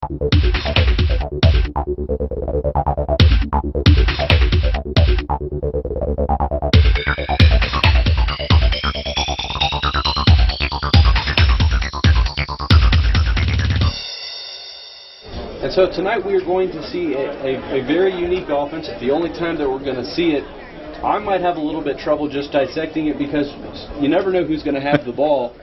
And so tonight we are going to see a very unique offense. It's the only time that we're going to see it. I might have a little bit trouble just dissecting it because you never know who's going to have the ball.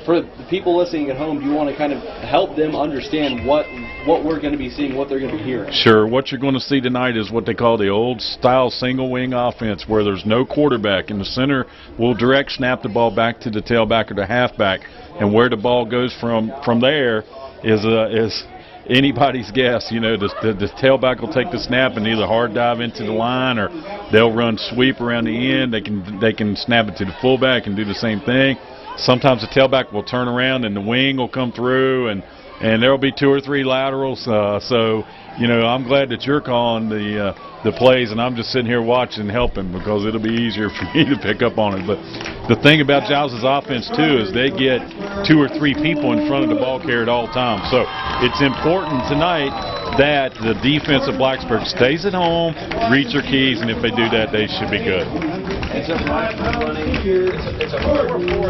For the people listening at home, do you want to kind of help them understand what we're going to be seeing, what they're going to be hearing? Sure. What you're going to see tonight is what they call the old-style single-wing offense, where there's no quarterback. In the center, will direct snap the ball back to the tailback or the halfback, and where the ball goes from there is anybody's guess. You know, the tailback will take the snap and either hard dive into the line, or they'll run sweep around the end. They can snap it to the fullback and do the same thing. Sometimes the tailback will turn around and the wing will come through, and there will be 2 or 3 laterals. So, you know, I'm glad that you're calling the plays, and I'm just sitting here watching and helping because it'll be easier for me to pick up on it. But the thing about Giles' offense, too, is they get 2 or 3 people in front of the ball carrier at all times. So it's important tonight that the defense of Blacksburg stays at home, reach their keys, and if they do that, they should be good. It's a 4-4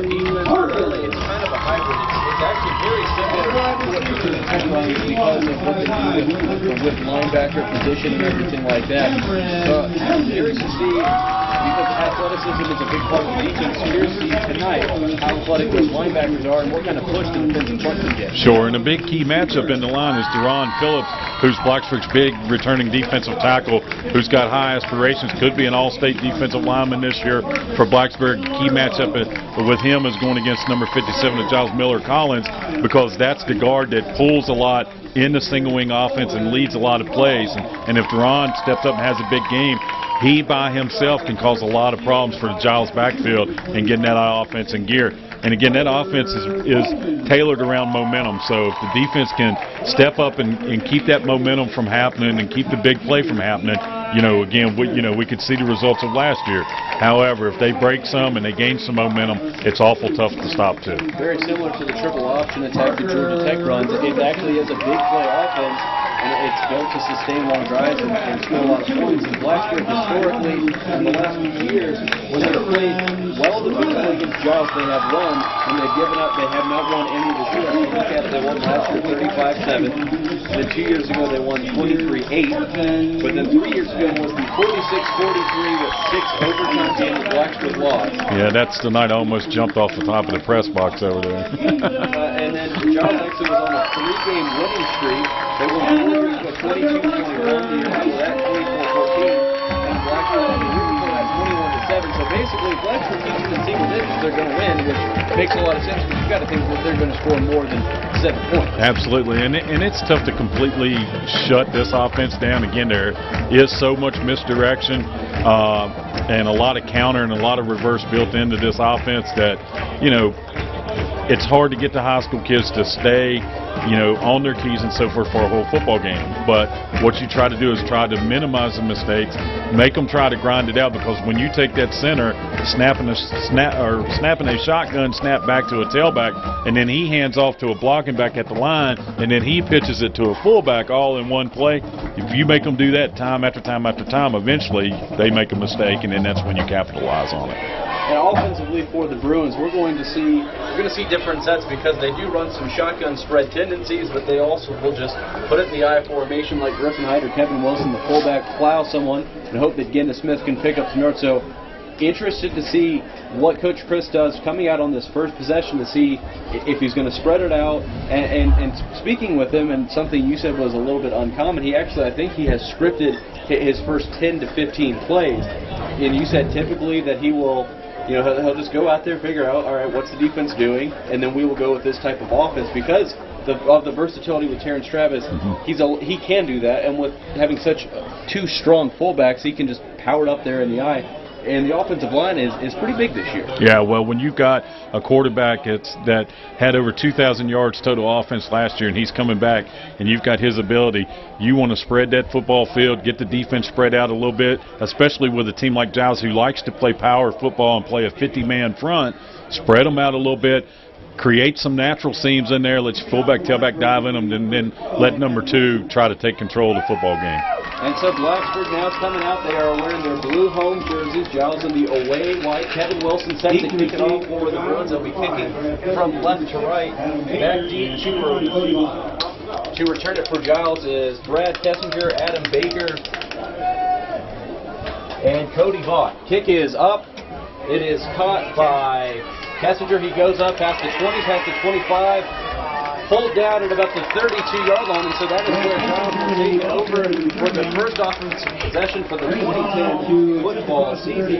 defense, but really it's kind of a hybrid. It's actually very similar to what you do in the runs because of what they do with linebacker position and everything like that. So I'm curious to see, because athleticism is a big part of the defense, curious to see tonight how athletic those linebackers are and what kind of push the defensive front can get. Sure, and a big key matchup in the line is Deron Phillips, who's Blacksburg's big returning defensive tackle, who's got high aspirations, could be an all-state defensive lineman this year for Blacksburg. Key matchup with him is going against number 57 of Giles Miller-Collins, because that's the guard that pulls a lot in the single-wing offense and leads a lot of plays. And if Deron steps up and has a big game, he by himself can cause a lot of problems for the Giles backfield and getting that offense in gear. And again, that offense is tailored around momentum. So if the defense can step up and keep that momentum from happening and keep the big play from happening, you know, again, we could see the results of last year. However, if they break some and they gain some momentum, it's awful tough to stop too. Very similar to the triple option attack that Georgia Tech runs. It actually is a big play offense, and it's built to sustain long drives and score a lot of points. And Blacksburg historically, in the last few years, when they've played well defensively against Giles, they have won. When they've given up, they have not won any of the shootouts. You look at it, they won last year 35-7. Then 2 years ago, they won 23-8. But then 3 years ago was the 46-43 with 6 overtime games that Blacksburg lost. Yeah, that's the night I almost jumped off the top of the press box over there. And then Giles actually was on a 3-game winning streak. They won 4 with 22-21. The year after that, 24-14. And Blacksburg on the year before that, 21-7. So basically, if Blacksburg keeps it in single digits, they're going to win, which makes a lot of sense because you've got to think that they're going to score more than 7 points. Absolutely, and it's tough to completely shut this offense down. Again, there is so much misdirection and a lot of counter and a lot of reverse built into this offense that, you know, it's hard to get the high school kids to stay, you know, on their keys and so forth for a whole football game. But what you try to do is try to minimize the mistakes, make them try to grind it out, because when you take that center, snapping a shotgun snap back to a tailback, and then he hands off to a blocking back at the line, and then he pitches it to a fullback all in one play. If you make them do that time after time after time, eventually they make a mistake, and then that's when you capitalize on it. And offensively for the Bruins, we're going to see different sets because they do run some shotgun spread tendencies, but they also will just put it in the I formation like Griffin Hyde or Kevin Wilson, the fullback, plow someone, and hope that Dennis Smith can pick up some yards. So interested to see what Coach Chris does coming out on this first possession to see if he's going to spread it out. And speaking with him, and something you said was a little bit uncommon, he actually, I think he has scripted his first 10 to 15 plays. And you said typically that he will, you know, he'll just go out there, figure out, all right, what's the defense doing, and then we will go with this type of offense because of the versatility with Terrence Travis. He can do that, and with having such 2 strong fullbacks, he can just power it up there in the eye. And the offensive line is pretty big this year. Yeah, well, when you've got a quarterback that had over 2,000 yards total offense last year and he's coming back and you've got his ability, you want to spread that football field, get the defense spread out a little bit, especially with a team like Giles who likes to play power football and play a 50-man front. Spread them out a little bit, create some natural seams in there, let your fullback, tailback dive in them, and then let number 2 try to take control of the football game. And so Blacksburg now is coming out. They are wearing their blue home jerseys. Giles in the away white. Kevin Wilson sets it, kicking off for the Bruins. They'll be kicking from left to right. Back deep to return it for Giles is Brad Kessinger, Adam Baker, and Cody Vaught. Kick is up. It is caught by Kessinger. He goes up past the 20, past the 25. Pulled down at about the 32-yard line, and so that is where Giles will take over for the first offensive possession for the 2010 football season.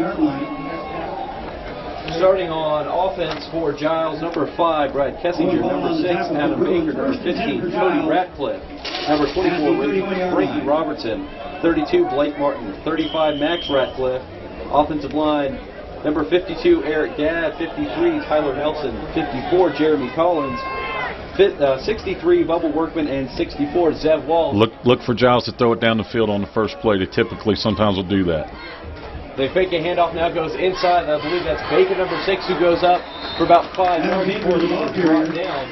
Starting on offense for Giles, number 5, Brad Kessinger, number 6, Adam Baker, number 15, Cody Ratcliffe, number 24, Frankie Robertson, 32, Blake Martin, 35, Max Ratcliffe, offensive line, number 52, Eric Gadd, 53, Tyler Nelson, 54, Jeremy Collins, 63, Bubba Workman, and 64, Zev Walls. Look for Giles to throw it down the field on the first play. They typically sometimes will do that. They fake a handoff, now goes inside. I believe that's Baker, number 6, who goes up for about 5 yards before he's brought down.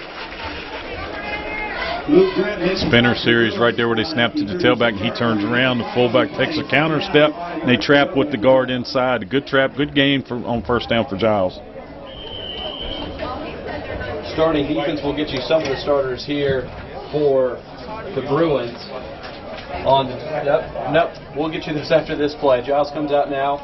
Spinner series right there where they snap to the tailback, and he turns around. The fullback takes a counter step, and they trap with the guard inside. A good trap, good game on first down for Giles. Starting defense, we'll get you some of the starters here for the Bruins. Nope, we'll get you this after this play. Giles comes out now.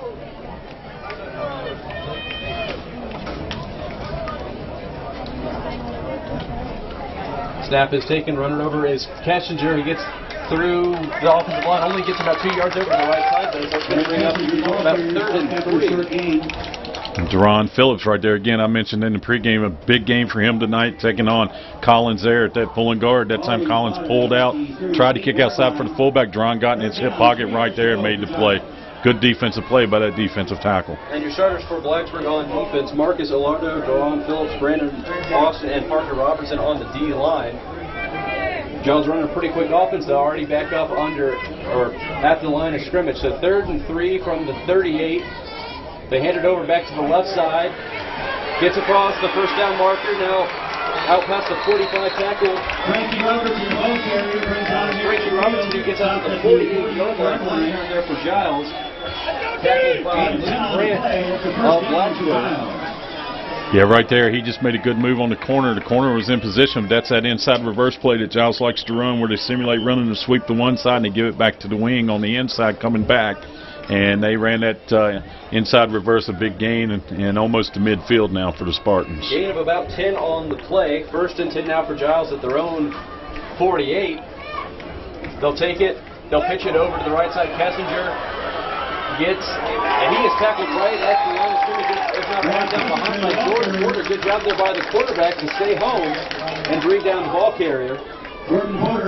Snap is taken, running over is Kessinger. He gets through the offensive line, only gets about 2 yards over to the right side, though, so it's going to bring up about 3rd and 3. Deron Phillips right there again. I mentioned in the pregame, a big game for him tonight, taking on Collins there at that pulling guard. That time Collins pulled out, tried to kick outside for the fullback. Deron got in his hip pocket right there and made the play. Good defensive play by that defensive tackle. And your starters for Blacksburg on defense, Marcus Alardo, Deron Phillips, Brandon Austin, and Parker Robertson on the D line. Jones running a pretty quick offense, though, already back up under or at the line of scrimmage. So 3rd and 3 from the 38. They hand it over back to the left side. Gets across the first down marker. Now out past the 45 tackle. Frankie Robertson, who gets out to the 48-yard line. There for Giles. Tackled by Luke Grant of Blacksburg. Yeah, right there, he just made a good move on the corner. The corner was in position. That's that inside reverse play that Giles likes to run, where they simulate running to sweep to one side and they give it back to the wing on the inside coming back. And they ran that inside reverse, a big gain, and almost to midfield now for the Spartans. Gain of about 10 on the play. 1st and 10 now for Giles at their own 48. They'll take it. They'll pitch it over to the right side. Kessinger gets, and he is tackled right at the line of scrimmage. It's not brought down behind by Jordan Porter. Good job there by the quarterback to stay home and bring down the ball carrier.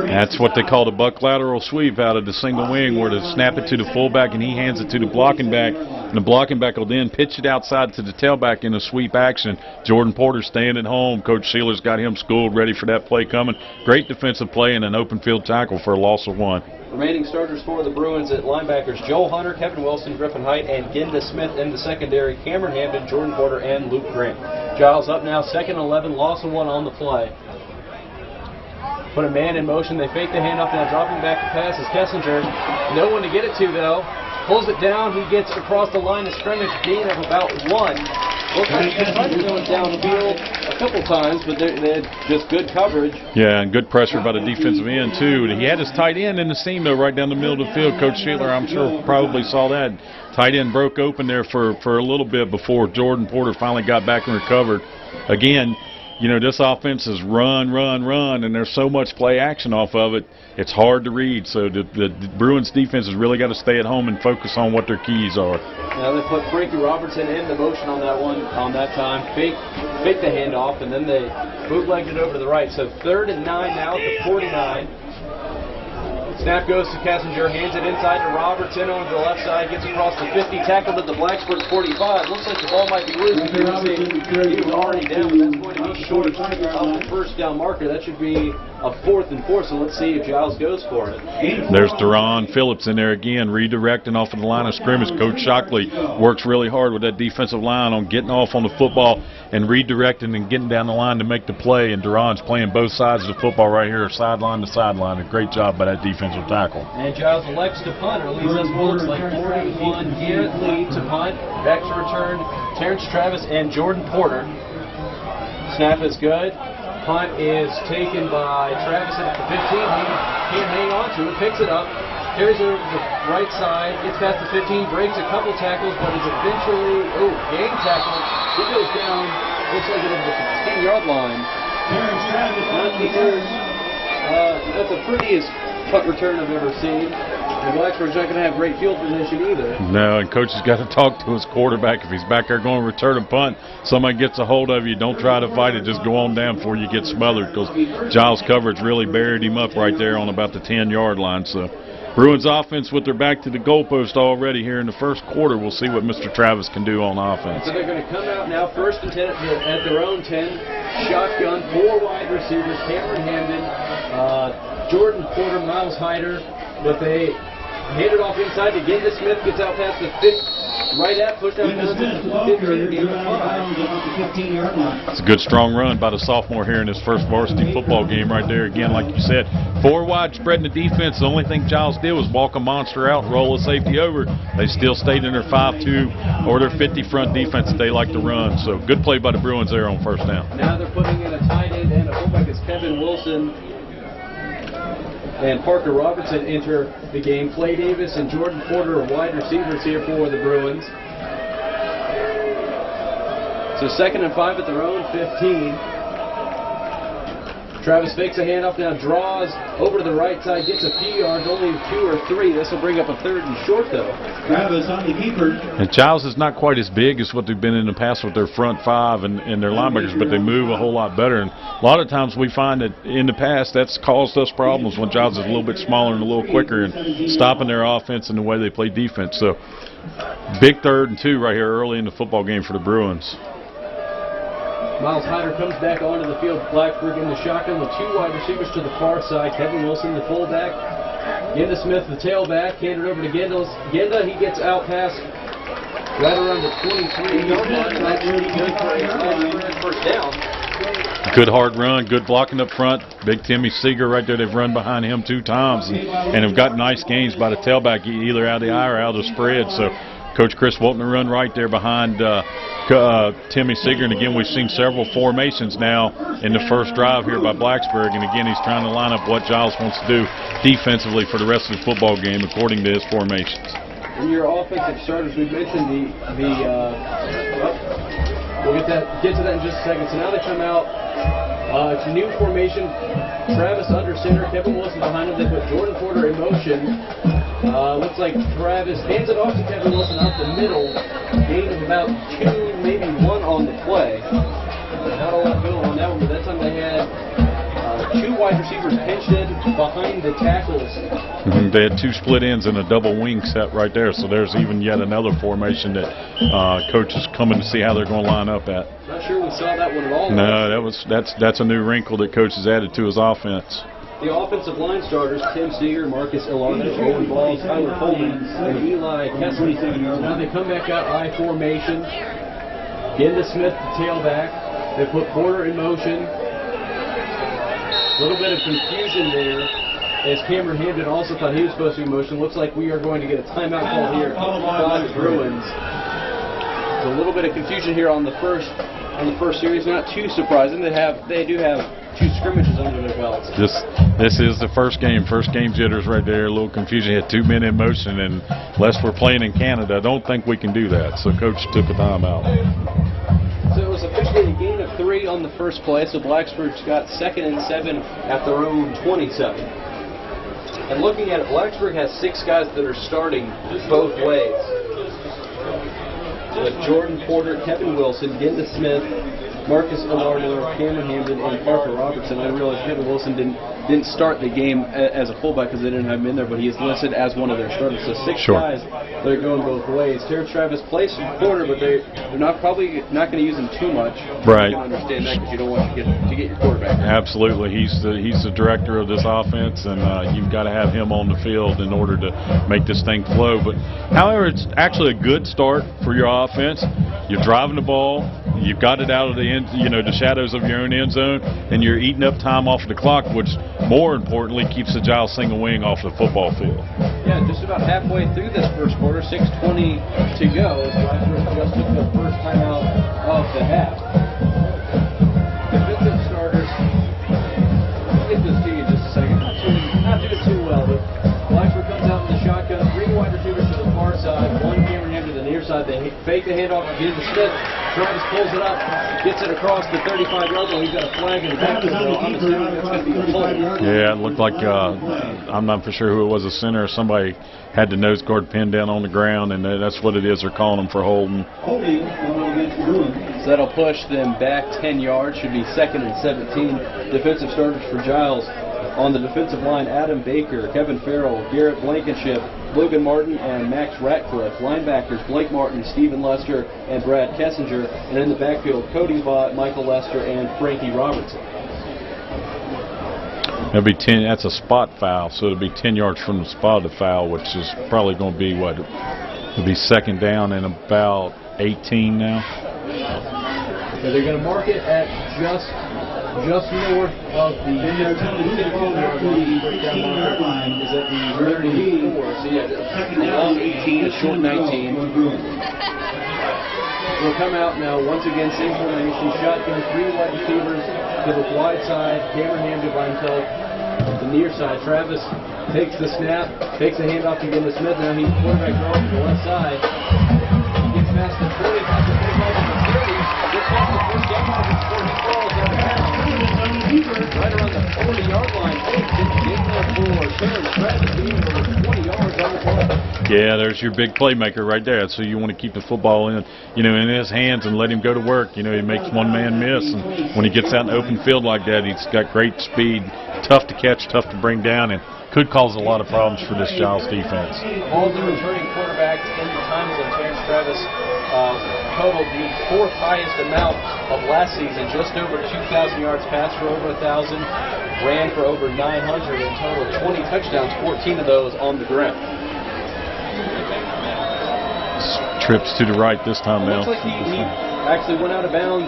That's what they call the buck lateral sweep out of the single wing, where they snap it to the fullback and he hands it to the blocking back, and the blocking back will then pitch it outside to the tailback in a sweep action. Jordan Porter staying at home. Coach Sealer's got him schooled, ready for that play coming. Great defensive play and an open field tackle for a loss of 1. Remaining starters for the Bruins at linebackers: Joel Hunter, Kevin Wilson, Griffin Height, and Ginda Smith. In the secondary, Cameron Hampton, Jordan Porter, and Luke Grant. Giles up now, 2nd and 11, loss of 1 on the play. Put a man in motion. They fake the handoff, now dropping back to pass is Kessinger. No one to get it to, though. Pulls it down. He gets across the line of scrimmage, gain of about 1. Looks like he tried to go downfield a couple times, but they had just good coverage. Yeah, and good pressure by the defensive end, too. He had his tight end in the seam, though, right down the middle of the field. Coach Sheeler, I'm sure, probably saw that. Tight end broke open there for a little bit before Jordan Porter finally got back and recovered. Again, you know, this offense is run, and there's so much play action off of it, it's hard to read. So the Bruins defense has really got to stay at home and focus on what their keys are. Now they put Frankie Robertson in the motion on that one, on that time. Fake the handoff, and then they bootlegged it over to the right. So 3rd and 9 now at the 49. Snap goes to Kessinger, hands it inside to Robertson over to the left side, gets across the 50, tackled at the Blacksburg 45. Looks like the ball might be loose. He was already down, but that's going to be short of the first down marker. That should be a 4th and 4, so let's see if Giles goes for it. There's Deron Phillips in there again, redirecting off of the line of scrimmage. Coach Shockley works really hard with that defensive line on getting off on the football and redirecting and getting down the line to make the play. And Deron's playing both sides of the football right here, sideline to sideline. A great job by that defensive tackle. And Giles elects to punt, or at least that's what looks like. 41 here lead to punt. Back to return, Terrence Travis and Jordan Porter. Snap is good. Punt is taken by Travis at the 15. He can't hang on to it, picks it up, carries it over to the right side, gets past the 15, breaks a couple tackles, but is eventually, gang tackle. He goes down, looks like it over the 10-yard line. That's the prettiest punt return I've ever seen. And Blacksburg's not going to have great field position either. No, and coach has got to talk to his quarterback. If he's back there going to return a punt, somebody gets a hold of you, don't try to fight it. Just go on down before you get smothered, because Giles' coverage really buried him up right there on about the 10-yard line. So Bruins offense with their back to the goalpost already here in the first quarter. We'll see what Mr. Travis can do on offense. So they're going to come out now, 1st and 10 at their own 10. Shotgun, 4 wide receivers, Cameron Hamden, Jordan Porter, Miles Hyder, but they hand it off inside to Ginda Smith, gets out past the 5th, right at push down to the 15-yard line. It's a good strong run by the sophomore here in his first varsity football game right there. Again, like you said, 4 wide spreading the defense. The only thing Giles did was walk a monster out, roll a safety over. They still stayed in their 5-2 or their 50 front defense that they like to run. So good play by the Bruins there on first down. Now they're putting in a tight end and a fullback as Kevin Wilson and Parker Robertson enter the game. Clay Davis and Jordan Porter are wide receivers here for the Bruins. So 2nd and 5 at their own 15. Travis fakes a handoff, now draws over to the right side, gets a few yards, only 2 or 3. This will bring up a 3rd and short, though. Travis on the keeper. And Giles is not quite as big as what they've been in the past with their front 5 and their linebackers, but they move a whole lot better. And a lot of times we find that in the past that's caused us problems when Giles is a little bit smaller and a little quicker and stopping their offense and the way they play defense. So big 3rd and 2 right here early in the football game for the Bruins. Miles Hyder comes back onto the field. Blacksburg in the shotgun with 2 wide receivers to the far side. Kevin Wilson, the fullback. Ginda Smith, the tailback. Handed over to Ginda. He gets out past right around the 23-yard line. That's really good for a first down. Good hard run, good blocking up front. Big Timmy Seeger right there. They've run behind him 2 times and have got nice gains by the tailback, either out of the eye or out of the spread. So Coach Chris Walton to run right there behind Timmy Seeger. And again, we've seen several formations now in the first drive here by Blacksburg. And again, he's trying to line up what Giles wants to do defensively for the rest of the football game according to his formations. And your offensive starters, we've mentioned we'll get to that in just a second. So now they come out. It's a new formation. Travis under center, Kevin Wilson behind him. They put Jordan Porter in motion. Looks like Travis hands it off to Kevin Wilson out the middle. Gain of about 2, maybe 1 on the play. Not a lot going on that one, but that time they had 2 wide receivers pinched in behind the tackles. They had 2 split ends and a double wing set right there. So there's even yet another formation that coach is coming to see how they're going to line up at. Not sure we saw that one at all. No, that's a new wrinkle that coach has added to his offense. The offensive line starters, Tim Seeger, Marcus Ilana, Owen Ball, Tyler Coleman, and Eli Kessler. Now they come back out I formation. Ginda Smith, the tailback. They put Porter in motion. A little bit of confusion there, as Cameron Hamden also thought he was supposed to be in motion. Looks like we are going to get a timeout call here by the Bruins. So a little bit of confusion here on the first series. Not too surprising. They do have 2 scrimmages under their belts. This is the first game jitters right there. A little confusion. Had 2 men in motion, and unless we're playing in Canada, I don't think we can do that. So coach took a timeout. So it was officially a gain of 3 on the first play. So Blacksburg's got 2nd and 7 at their own 27. And looking at it, Blacksburg has 6 guys that are starting both ways. With Jordan Porter, Kevin Wilson, Ginda Smith, Marcus Ilardor, Cameron Hamden, and Parker Robertson. I realized Kevin Wilson didn't start the game as a fullback because they didn't have him in there, but he is listed as one of their starters. So 6 guys, they're going both ways. Terrence Travis plays some corner, but they're probably not going to use him too much. Right. You can understand that because you don't want to get your quarterback. Absolutely. He's the director of this offense, and you've got to have him on the field in order to make this thing flow. But however, it's actually a good start for your offense. You're driving the ball. You've got it out of the the shadows of your own end zone, and you're eating up time off of the clock, which more importantly keeps the Giles single wing off the football field. Yeah, just about halfway through this first quarter, 6:20 to go, as Blacksburg just took the first time out of the half. Defensive starters, I'll get this to you in just a second. Not doing too well, but Blacksburg comes out in the shotgun, 3 wide receivers to the far side, 1 Cameron Hamden to the near side. They fake the handoff to Giles Smith. Travis pulls it up, gets it across the 35-yard line. He's got a flag in the backfield. I'm assuming that's going to be a pull. Yeah, it looked like, I'm not for sure who it was, a center or somebody had the nose guard pinned down on the ground, and that's what it is. They're calling them for holding. So that'll push them back 10 yards. Should be 2nd and 17. Defensive starters for Giles. On the defensive line, Adam Baker, Kevin Farrell, Garrett Blankenship, Logan Martin, and Max Ratcliffe. Linebackers, Blake Martin, Stephen Lester, and Brad Kessinger. And in the backfield, Cody Vaught, Michael Lester, and Frankie Robertson. That'll be 10. That's a spot foul, so it'll be 10 yards from the spot of the foul, which is probably going to be what? It'll be 2nd down and about 18 now. So they're going to mark it at just north of the 15-yard line. Is at the 34. So yeah, a long 18, a short 19. We'll come out now once again, same formation, shotgun, 3 wide receivers to the wide side. Cameron Hamden by himself. The near side, Travis takes the snap, takes a handoff to Giles Smith. Now he's quarterback draw to the left side. He gets past the 40, past the 35, to the 30. Gets past the first down mark before he falls out of bounds. Right around the 40-yard line. Travis being over 20 yards on the play. Yeah, there's your big playmaker right there. So you want to keep the football in his hands and let him go to work. He makes one man miss, and when he gets out in the open field like that, he's got great speed, tough to catch, tough to bring down, and could cause a lot of problems for this Giles defense. All the returning quarterbacks in the times of Terrence Travis totaled the 4th highest amount of last season, just over 2,000 yards, passed for over 1,000, ran for over 900 in total, 20 touchdowns, 14 of those on the ground. Trips to the right this time now. Looks like he actually went out of bounds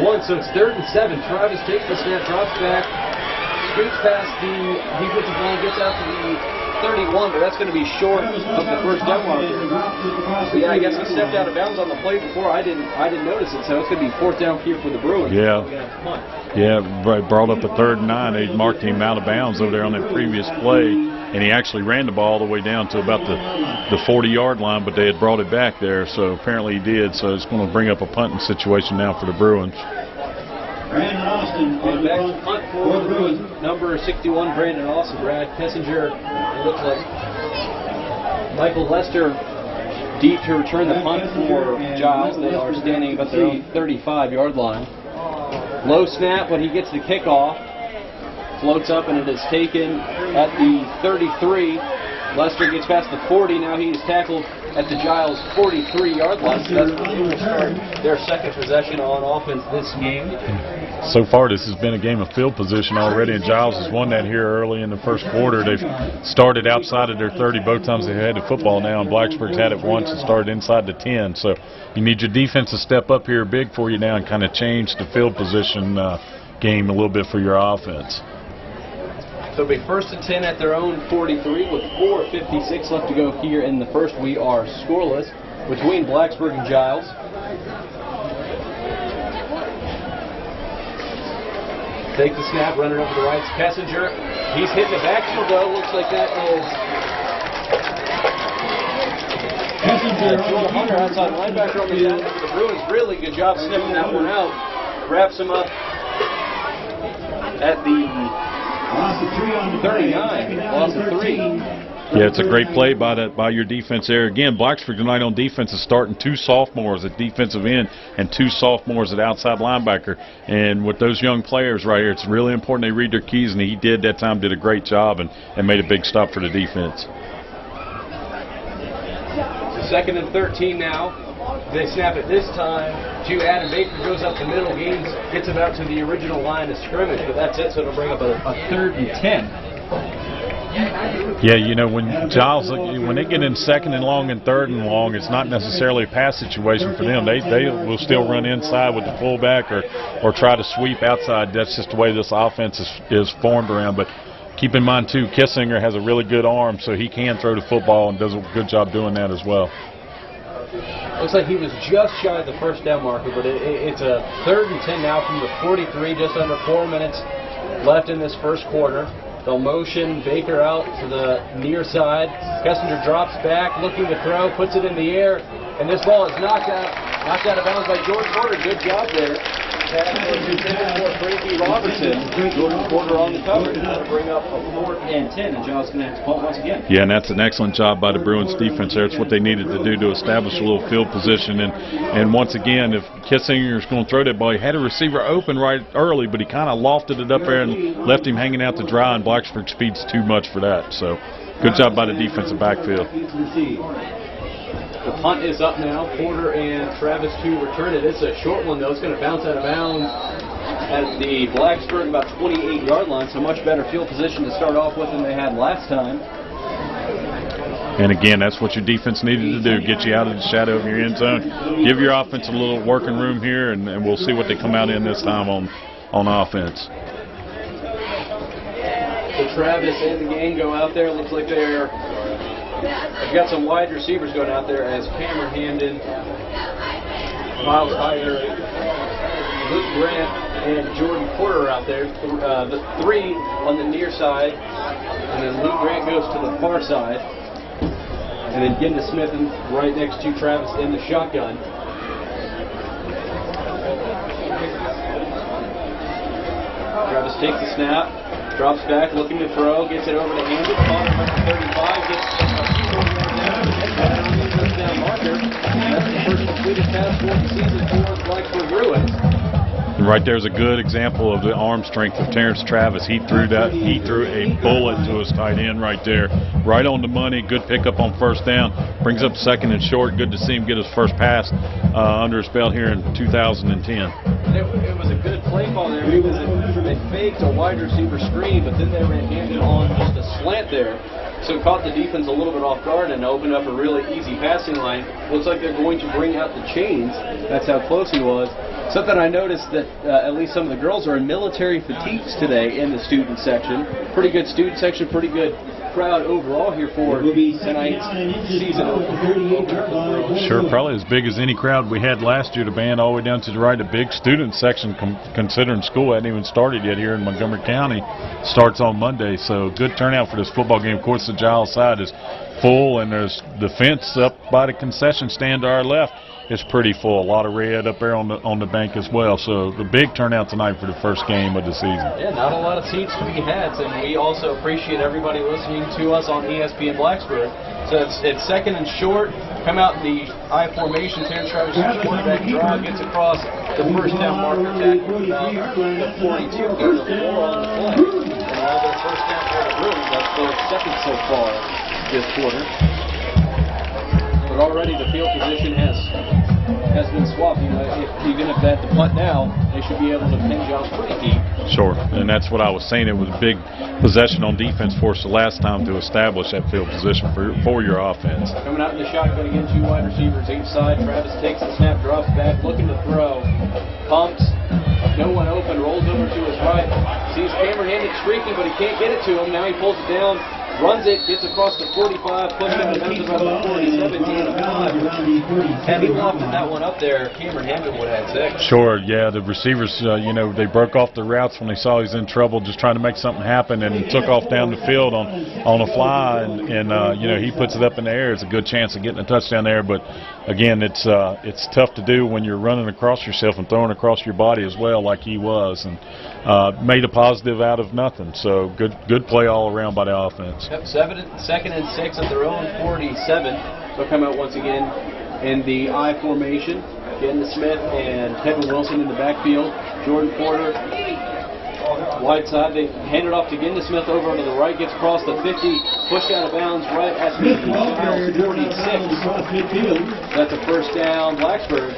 once, so it's 3rd and 7. Travis takes the snap, drops back, scoots past the defensive line, gets out to the 31, but that's going to be short of the first down marker. So yeah, I guess he stepped out of bounds on the play before. I didn't notice it, so it's going to be 4th down here for the Bruins. Yeah. Yeah, brought up a 3rd and 9. They marked him out of bounds over there on that previous play, and he actually ran the ball all the way down to about the 40-yard line, but they had brought it back there, so apparently he did. So it's going to bring up a punting situation now for the Bruins. Brandon Austin on back to punt for the Bruins. Number 61, Brandon Austin. Brad Kessinger. It looks like Michael Lester deep to return the punt for Giles. They are standing about their own 35-yard line. Low snap, but he gets the kickoff. Floats up, and it is taken at the 33. Lester gets past the 40. Now he is tackled at the Giles 43-yard line. So that's when they will start their 2nd possession on offense this game. So far, this has been a game of field position already, and Giles has won that here early in the first quarter. They've started outside of their 30 both times they had the football now, and Blacksburg's had it once and started inside the 10. So you need your defense to step up here big for you now and kind of change the field position game a little bit for your offense. So it'll be 1st and 10 at their own 43 with 4:56 left to go here in the first. We are scoreless between Blacksburg and Giles. Take the snap, run it over the right. Kessinger, he's hitting the backfield though. Looks like that is Joel Hunter, outside linebacker on the down for the Bruins. Really good job sniffing that one out. Wraps him up at the 39. Loss of 3. Yeah, it's a great play by your defense there. Again, Blacksburg tonight on defense is starting 2 sophomores at defensive end and 2 sophomores at outside linebacker. And with those young players right here, it's really important they read their keys, and he did that time, did a great job, and made a big stop for the defense. So 2nd and 13 now. They snap it this time to Adam Baker, goes up the middle, gets it out to the original line of scrimmage, but that's it, so it'll bring up a 3rd and 10. Yeah, you know, when Giles, when they get in 2nd and long and 3rd and long, it's not necessarily a pass situation for them. They will still run inside with the fullback or try to sweep outside. That's just the way this offense is formed around. But keep in mind, too, Kissinger has a really good arm, so he can throw the football and does a good job doing that as well. Looks like he was just shy of the 1st down marker, but it's a 3rd and 10 now from the 43, just under 4 minutes left in this 1st quarter. They'll motion Baker out to the near side. Kissinger drops back, looking to throw, puts it in the air, and this ball is knocked out of bounds by Jordan Porter. Good job there. Pass was intended for Frankie Robertson. Jordan Porter on the cover. That'll bring up a 4th and 10, and Giles going to have to punt once again. Yeah, and that's an excellent job by the Bruins defense there. It's what they needed to do to establish a little field position. And once again, if Kissinger's going to throw that ball, he had a receiver open right early, but he kind of lofted it up there and left him hanging out to dry, and Blacksburg speed's too much for that. So good job by the defensive backfield. The punt is up now. Porter and Travis to return it. It's a short one, though. It's going to bounce out of bounds at the Blacksburg about 28-yard line, so much better field position to start off with than they had last time. And again, that's what your defense needed to do, get you out of the shadow of your end zone. Give your offense a little working room here, and we'll see what they come out in this time on offense. So Travis and the gang go out there. Looks like they've got some wide receivers going out there as Cameron Hamden, Miles Hyder, Luke Grant, and Jordan Porter are out there. The 3 on the near side, and then Luke Grant goes to the far side. And then Genda Smith right next to Travis in the shotgun. Travis takes the snap, drops back, looking to throw, gets it over to Hamden. Connor, number 35, gets a few more yards down to the touchdown marker. That's the first completed pass for the season for the Blacksburg Bruins. And right there's a good example of the arm strength of Terrence Travis. He threw a bullet to his tight end right there, right on the money. Good pickup on 1st down. Brings up 2nd and short. Good to see him get his first pass under his belt here in 2010. It was a good play call there because they faked a wide receiver screen, but then they ran Hamden on just a slant there. So it caught the defense a little bit off guard and opened up a really easy passing line. Looks like they're going to bring out the chains. That's how close he was. Something I noticed that at least some of the girls are in military fatigues today in the student section. Pretty good student section, pretty good crowd overall here for tonight's season. Sure, probably as big as any crowd we had last year. The band all the way down to the right, a big student section considering school hadn't even started yet here in Montgomery County. Starts on Monday, so good turnout for this football game. Of course, the Giles side is full, and there's the fence up by the concession stand to our left. It's pretty full. A lot of red up there on the bank as well. So the big turnout tonight for the first game of the season. Yeah, not a lot of seats to be had, and we also appreciate everybody listening to us on ESPN Blacksburg. So it's 2nd and short. Come out in the I formation. Terrence Travis quarterback drive gets across the 1st down marker, tackling about the 42 or the 4 on the play. And another 1st down for the Bruins. That's their 2nd so far this quarter. But already the field position has been swapped. You know, even if they have to punt now, they should be able to pin Giles pretty deep. Sure, and that's what I was saying. It was a big possession on defense for us the last time to establish that field position for your offense. Coming out in the shotgun again, 2 wide receivers each side. Travis takes the snap, drops back, looking to throw. Pumps. No one open, rolls over to his right. Sees Cameron Hamden streaking, but he can't get it to him. Now he pulls it down. Runs it, gets across the 45, pushes it, bounces around the 40, 17, 5. Had he lofted that one up there, Cameron Hamden would have had 6. Sure, yeah, the receivers, you know, they broke off the routes when they saw he was in trouble, just trying to make something happen, and took off down the field on a fly, and you know, he puts it up in the air. It's a good chance of getting a touchdown there, but again, it's tough to do when you're running across yourself and throwing across your body as well, like he was, and made a positive out of nothing. So good play all around by the offense. Yep, second and 6 at their own 47. They'll come out once again in the I formation. Getting to Smith and Kevin Wilson in the backfield. Jordan Porter wide side. They hand it off to Ginda Smith over to the right. Gets across the 50. Pushed out of bounds right at the Giles 46. That's a first down, Blacksburg.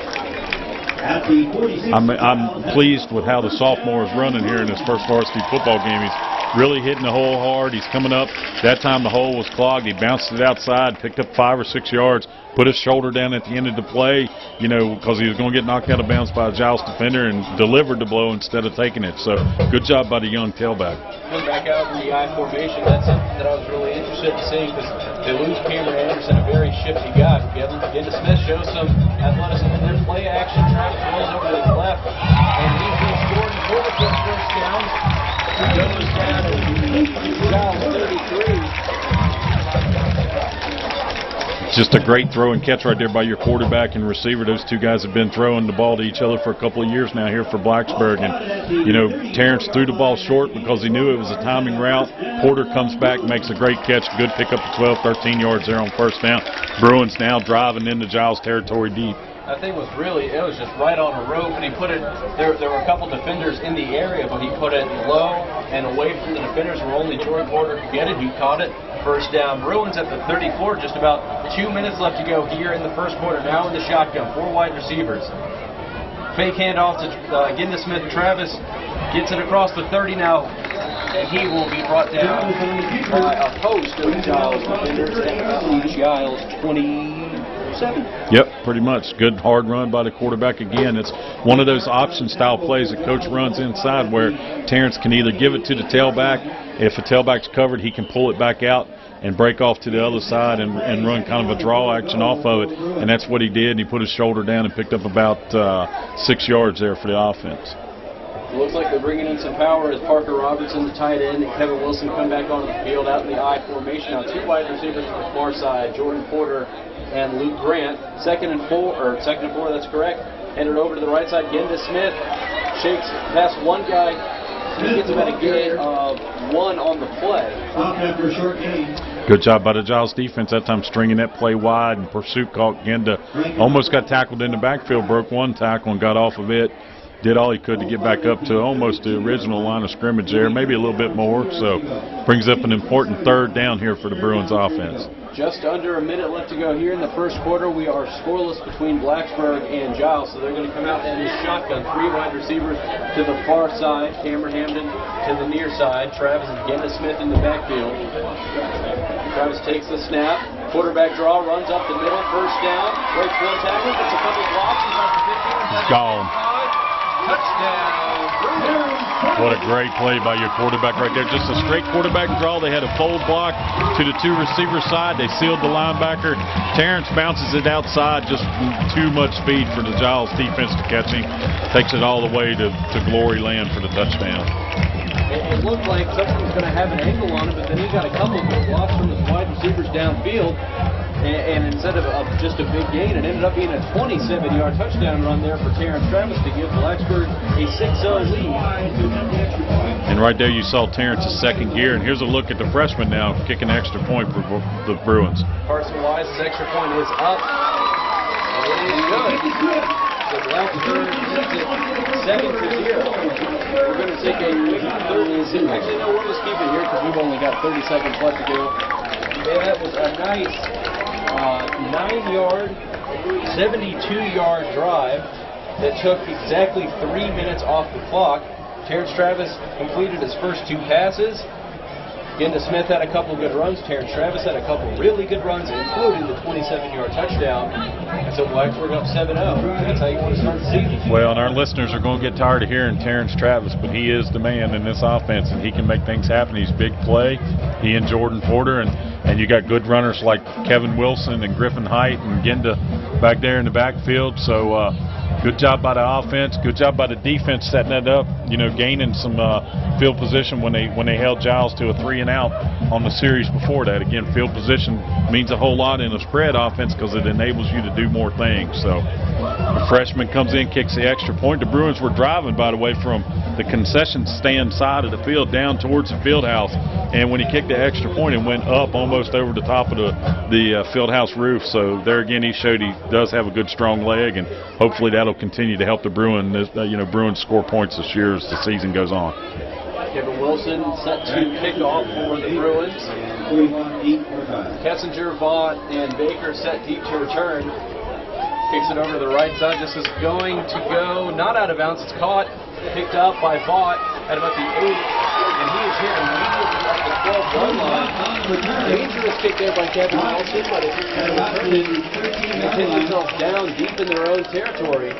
I'm pleased with how the sophomore is running here in his first varsity football game. He's really hitting the hole hard. He's coming up. That time the hole was clogged. He bounced it outside, picked up 5 or 6 yards, put his shoulder down at the end of the play, you know, because he was going to get knocked out of bounds by a Giles defender, and delivered the blow instead of taking it. So good job by the young tailback. Coming back out in the I formation, that's something that I was really interested in seeing, because they lose Cameron Anderson, a very shifty guy. Ginda Smith shows some athleticism, and then play action. Travis rolls over to his left, and he's been scored for the first down. He goes down to Giles 33. Just a great throw and catch right there by your quarterback and receiver. Those two guys have been throwing the ball to each other for a couple of years now here for Blacksburg. And, you know, Terrence threw the ball short because he knew it was a timing route. Porter comes back, makes a great catch. Good pick up to 12, 13 yards there on first down. Bruins now driving into Giles territory deep. That thing was really, it was just right on a rope, and he put it, there were a couple defenders in the area, but he put it low and away from the defenders where only Jordan Porter could get it. He caught it. First down. Bruins at the 34, just about 2 minutes left to go here in the first quarter. Now in the shotgun, 4 wide receivers. Fake handoff to Ginda Smith. Travis gets it across the 30 now, and he will be brought down by a host of Giles defenders at Giles 27. Yep, pretty much. Good hard run by the quarterback again. It's one of those option style plays that coach runs inside where Terrence can either give it to the tailback. If a tailback's covered, he can pull it back out and break off to the other side and run kind of a draw action off of it. And that's what he did. He put his shoulder down and picked up about 6 yards there for the offense. Looks like they're bringing in some power as Parker Robertson, the tight end, and Kevin Wilson come back onto the field out in the I formation. Now 2 wide receivers to the far side, Jordan Porter and Luke Grant. Second and four, that's correct. Headed over to the right side, Ginda Smith shakes past one guy. He gets about a gain of 1 on the play. Good job by the Giles defense that time, stringing that play wide, and pursuit caught Ginda. Almost got tackled in the backfield, broke 1 tackle and got off of it. Did all he could to get back up to almost the original line of scrimmage there, maybe a little bit more. So brings up an important third down here for the Bruins offense. Just under a minute left to go here in the first quarter. We are scoreless between Blacksburg and Giles, so they're going to come out in the shotgun. 3 wide receivers to the far side, Cameron Hamden to the near side, Travis and Ginda Smith in the backfield. Travis takes the snap, quarterback draw, runs up the middle, first down, breaks 1 tackle, gets a couple blocks, he's off the 15. He's gone. Touchdown. What a great play by your quarterback right there. Just a straight quarterback draw. They had a fold block to the 2 receiver side. They sealed the linebacker. Terrence bounces it outside. Just too much speed for the Giles defense to catch him. Takes it all the way to glory land for the touchdown. It looked like something was going to have an angle on it, but then he got a couple of blocks from his wide receivers downfield. And instead of just a big gain, it ended up being a 27-yard touchdown run there for Terrence Travis to give Blacksburg a 6-0 lead. And right there you saw Terrence's second gear. And here's a look at the freshman now kicking an extra point for the Bruins. Carson Wise's extra point is up. It is good. So Blacksburg leads it 7-0. We're going to take a quick 30. Actually, no, we'll just keep it here because we've only got 30 seconds left to go. Yeah, that was a nice 9-yard, 72-yard drive that took exactly 3 minutes off the clock. Terrence Travis completed his first 2 passes. Ginda Smith had a couple of good runs. Terrence Travis had a couple really good runs, including the 27-yard touchdown. And so Blacksburg up 7-0. That's how you want to start the season. Well, and our listeners are going to get tired of hearing Terrence Travis, but he is the man in this offense, and he can make things happen. He's big play. He and Jordan Porter, and you got good runners like Kevin Wilson and Griffin Height and Ginda back there in the backfield. So Good job by the offense. Good job by the defense setting that up. You know, gaining some field position when they held Giles to a 3-and-out on the series before that. Again, field position means a whole lot in a spread offense because it enables you to do more things. So the freshman comes in, kicks the extra point. The Bruins were driving, by the way, from the concession stand side of the field down towards the field house. And when he kicked the extra point, it went up almost over the top of the field house roof. So there again, he showed he does have a good, strong leg, and hopefully that'll continue to help the Bruins score points this year as the season goes on. Kevin Wilson set to kick off for the Bruins. Kessinger, Vaught, and Baker set deep to return. Kicks it over to the right side. This is going to go not out of bounds. It's caught, picked up by Vaught at about the 8, and he is hit immediately at the 12-1 line. Dangerous kick there by Kevin Wilson, but it returned it and continues off down deep in their own territory.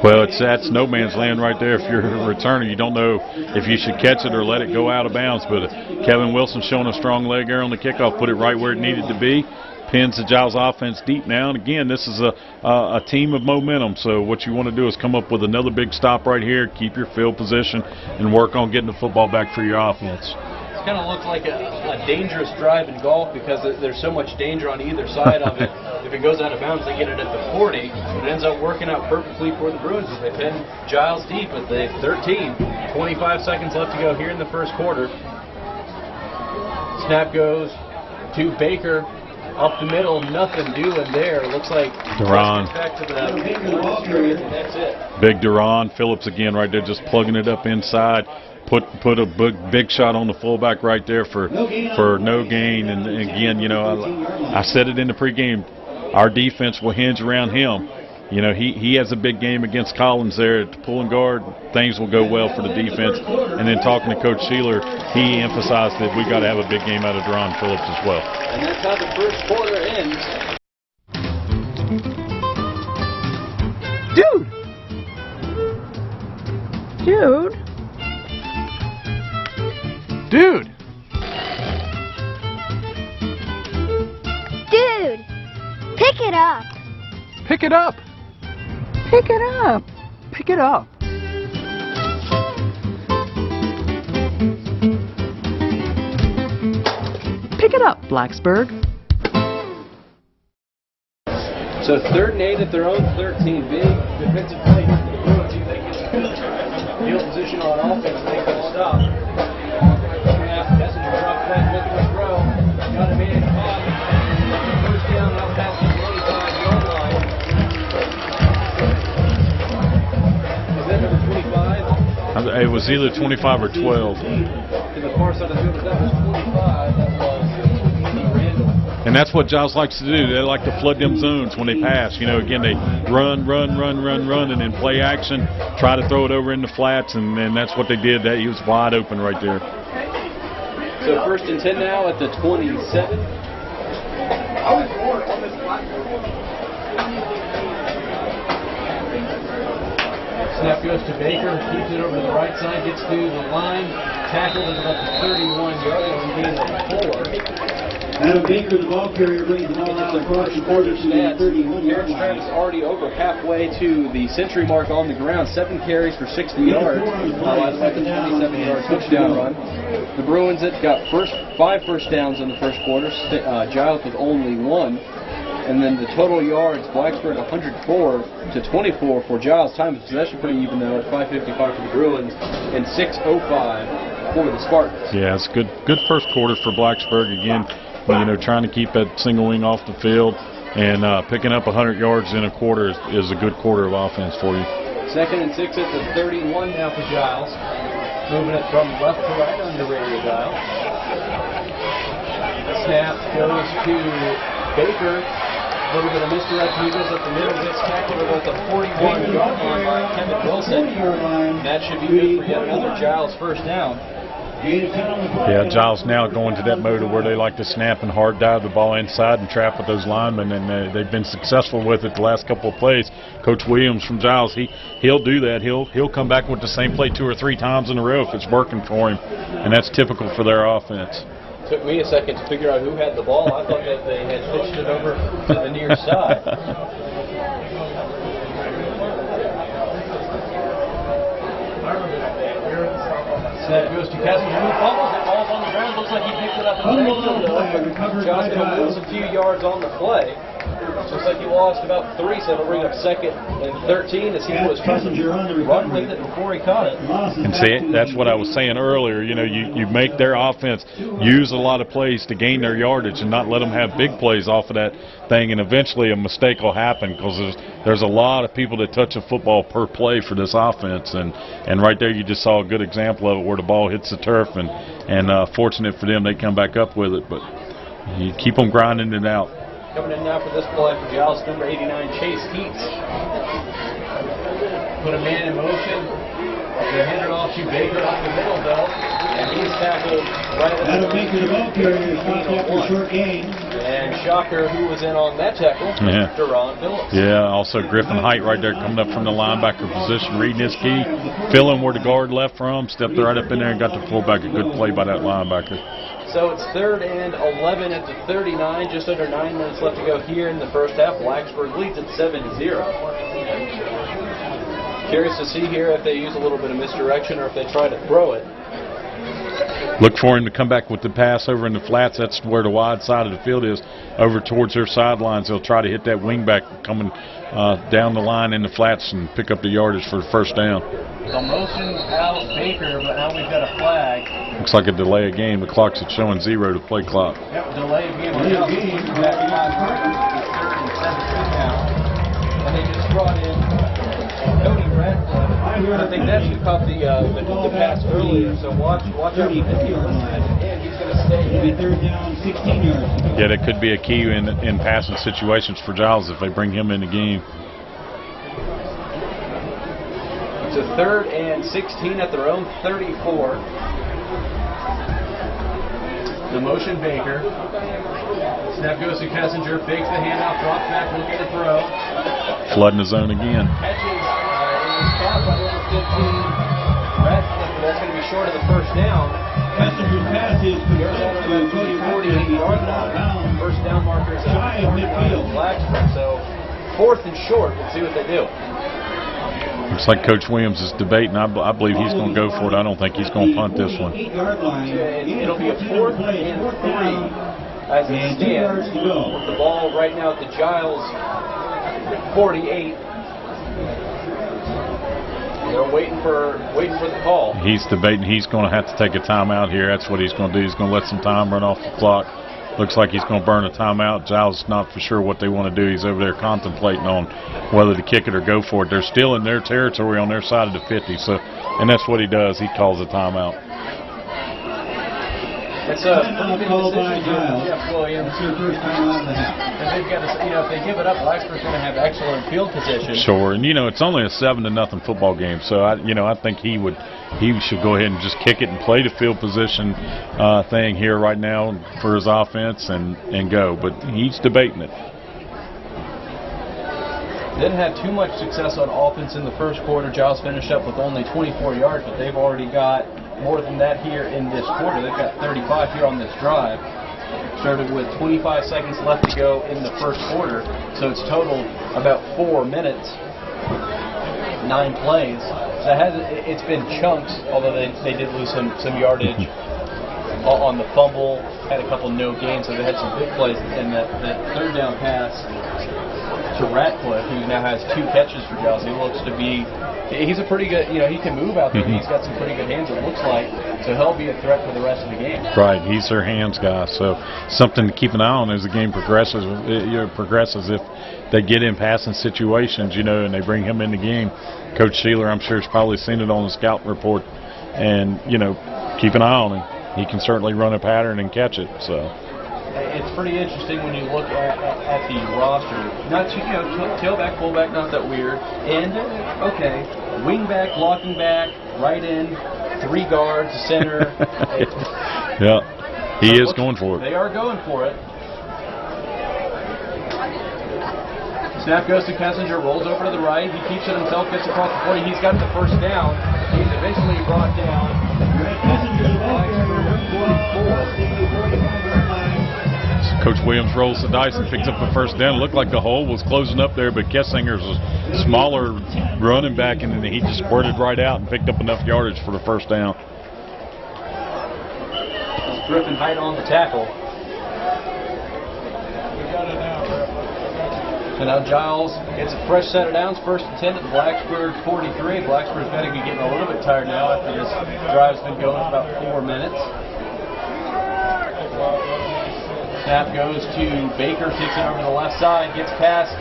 Well, that's no man's land right there. If you're a returner, you don't know if you should catch it or let it go out of bounds. But Kevin Wilson showing a strong leg there on the kickoff, put it right where it needed to be. Pins the Giles offense deep now. And again, this is a team of momentum. So what you want to do is come up with another big stop right here, keep your field position, and work on getting the football back for your offense. It kind of looks like a dangerous drive in golf because there's so much danger on either side of it. If it goes out of bounds, they get it at the 40. It ends up working out perfectly for the Bruins as they pin Giles deep at the 13. 25 seconds left to go here in the first quarter. Snap goes to Baker. Up the middle, nothing doing there. It looks like Duran. Back to the period, and that's it. Big Duran. Phillips again right there just plugging it up inside. Put a big shot on the fullback right there for no gain. And again, you know, I said it in the pregame, our defense will hinge around him. You know, he has a big game against Collins there at the pulling guard. Things will go well for the defense. And then talking to Coach Sheeler, he emphasized that we got to have a big game out of Duran Phillips as well. And that's how the first quarter ends. Dude! Dude! Dude! Pick it up! Pick it up! Pick it up! Pick it up! Pick it up, Blacksburg. So 3rd and 8 at their own 13. Big defensive play here for the Bruins. See if they can field position on offense. They can stop. Messenger drops back with the throw. Got a man caught. First down out past the 25-yard line. Is that number 25? It was either 25 or 12. To the far side of the field. That was 25. That was Randall. And that's what Giles likes to do. They like to flood them zones when they pass. You know, again, they run, and then play action, try to throw it over in the flats, and that's what they did. That he was wide open right there. So 1st and 10 now at the 27. Snap goes to Baker, keeps it over to the right side, gets to the line, tackled at about the 31-yard line, gain of 4. Adam Baker, the ball carrier, brings the ball out across the quarter to the 31-yard line. Travis already over halfway to the century mark on the ground. 7 carries for 60 yards. Last like a 27-yard touchdown run. The Bruins got 5 first downs in the first quarter. Giles with only 1. And then the total yards, Blacksburg 104 to 24 for Giles. Time of possession pretty even though at 5:55 for the Bruins and 6:05 for the Spartans. Yeah, it's good first quarter for Blacksburg again. You know, trying to keep that single wing off the field and picking up 100 yards in a quarter is a good quarter of offense for you. 2nd and 6 at the 31 now for Giles. Moving it from left to right on the radio dial. Snap goes to Baker. A little bit of misdirection. He goes up the middle, gets tackled about the 41-yard line by Kevin Wilson. That should be good for yet another Giles first down. Yeah, Giles now going to that mode of where they like to snap and hard dive the ball inside and trap with those linemen, and they've been successful with it the last couple of plays. Coach Williams from Giles, he'll do that. He'll come back with the same play 2 or 3 times in a row if it's working for him, and that's typical for their offense. Took me a second to figure out who had the ball. I thought that they had switched it over to the near side. Snap goes to Kessinger, who fumbles it, falls on the ground. Looks like he picked it up in the backfield, though. Giles going to lose a few yards on the play. Looks like he lost about 3, so it'll bring up 2nd and 13 as he was trying to run with it before he caught it. And see, that's what I was saying earlier. You know, you make their offense use a lot of plays to gain their yardage and not let them have big plays off of that thing, and eventually a mistake will happen because there's a lot of people that touch a football per play for this offense, and right there you just saw a good example of it where the ball hits the turf, and fortunate for them they come back up with it, but you keep them grinding it out. Coming in now for this play for Giles, number 89, Chase Heats. Put a man in motion. They hand it off to Baker up the middle, though, and he's tackled right at That'll the make it a ball carrier. After short gain. And shocker, who was in on that tackle? Yeah. Deron Phillips. Yeah, also Griffin Height right there coming up from the linebacker position, reading his key, feeling where the guard left from, stepped right up in there and got the fullback. A good play by that linebacker. So it's 3rd and 11 at the 39, just under 9 minutes left to go here in the first half. Blacksburg leads at 7-0. Curious to see here if they use a little bit of misdirection or if they try to throw it. Look for him to come back with the pass over in the flats. That's where the wide side of the field is, over towards their sidelines. They'll try to hit that wingback coming down the line in the flats and pick up the yardage for the first down. So motion out Baker, but now we've got a flag. Looks like a delay of game. The clock's showing 0 to play clock. Yep, delay of game. And they just brought in Cody Radcliffe. I think that's who caught the pass earlier. So watch out for him. He's going to stay. It'll be 3rd down, 16 yards. Yeah, that could be a key in passing situations for Giles if they bring him in the game. It's a 3rd and 16 at their own 34. The motion Baker. Snap goes to Kessinger, fakes the handoff, drops back, looking to throw. Flooding the zone again. Catches caught by number 15. Radcliffe, but that's going to be short of the first down. Kessinger's pass is Arizona to Cody 48-yard line. First down marker is Shy of midfield. Blacksburg. So 4th and short. We'll see what they do. Looks like Coach Williams is debating. I believe he's going to go for it. I don't think he's going to punt this one. 8-yard line. It'll be a 4th and 3 as it stands. With the ball right now at the Giles 48. They're waiting for the call. He's debating. He's going to have to take a timeout here. That's what he's going to do. He's going to let some time run off the clock. Looks like he's going to burn a timeout. Giles is not for sure what they want to do. He's over there contemplating on whether to kick it or go for it. They're still in their territory on their side of the 50. So, and that's what he does. He calls a timeout. It's a pretty call good by decision here Giles. from Jeff Williams. It's their first time out of the half. And they've got to, if they give it up, Blacksburg's going to have excellent field position. Sure, and it's only a 7-0 football game, so I think he should go ahead and just kick it and play the field position thing here right now for his offense and go. But he's debating it. Didn't have too much success on offense in the first quarter. Giles finished up with only 24 yards, but they've already got more than that here in this quarter. They've got 35 here on this drive. Started with 25 seconds left to go in the first quarter, so it's total about 4 minutes, 9 plays. So it's been chunks, although they did lose some yardage on the fumble, had a couple no gains, so they had some big plays, and that 3rd down pass to Ratcliffe, who now has 2 catches for Giles. He looks to be, he's a pretty good, he can move out there. He's got some pretty good hands, it looks like, so he'll be a threat for the rest of the game. Right, he's their hands guy, so something to keep an eye on as the game progresses. If they get in passing situations, and they bring him in the game. Coach Sheeler, I'm sure, has probably seen it on the scout report, and keep an eye on him. He can certainly run a pattern and catch it. So it's pretty interesting when you look at the roster. Not tailback, fullback, not that weird. And okay, wingback, blocking back, right end, 3 guards, center. Yeah, he is going for it. They are going for it. Snap goes to Kessinger, rolls over to the right. He keeps it himself, gets across the 40. He's got the first down. He's eventually brought down. Coach Williams rolls the dice and picks up the first down. It looked like the hole was closing up there, but Kessinger's a smaller running back, and then he just squirted right out and picked up enough yardage for the first down. Griffin Height on the tackle. So now Giles gets a fresh set of downs, first and 10 at the Blacksburg 43. Blacksburg's got to be getting a little bit tired now after this drive's been going for about 4 minutes. Snap goes to Baker, kicks it over to the left side, gets past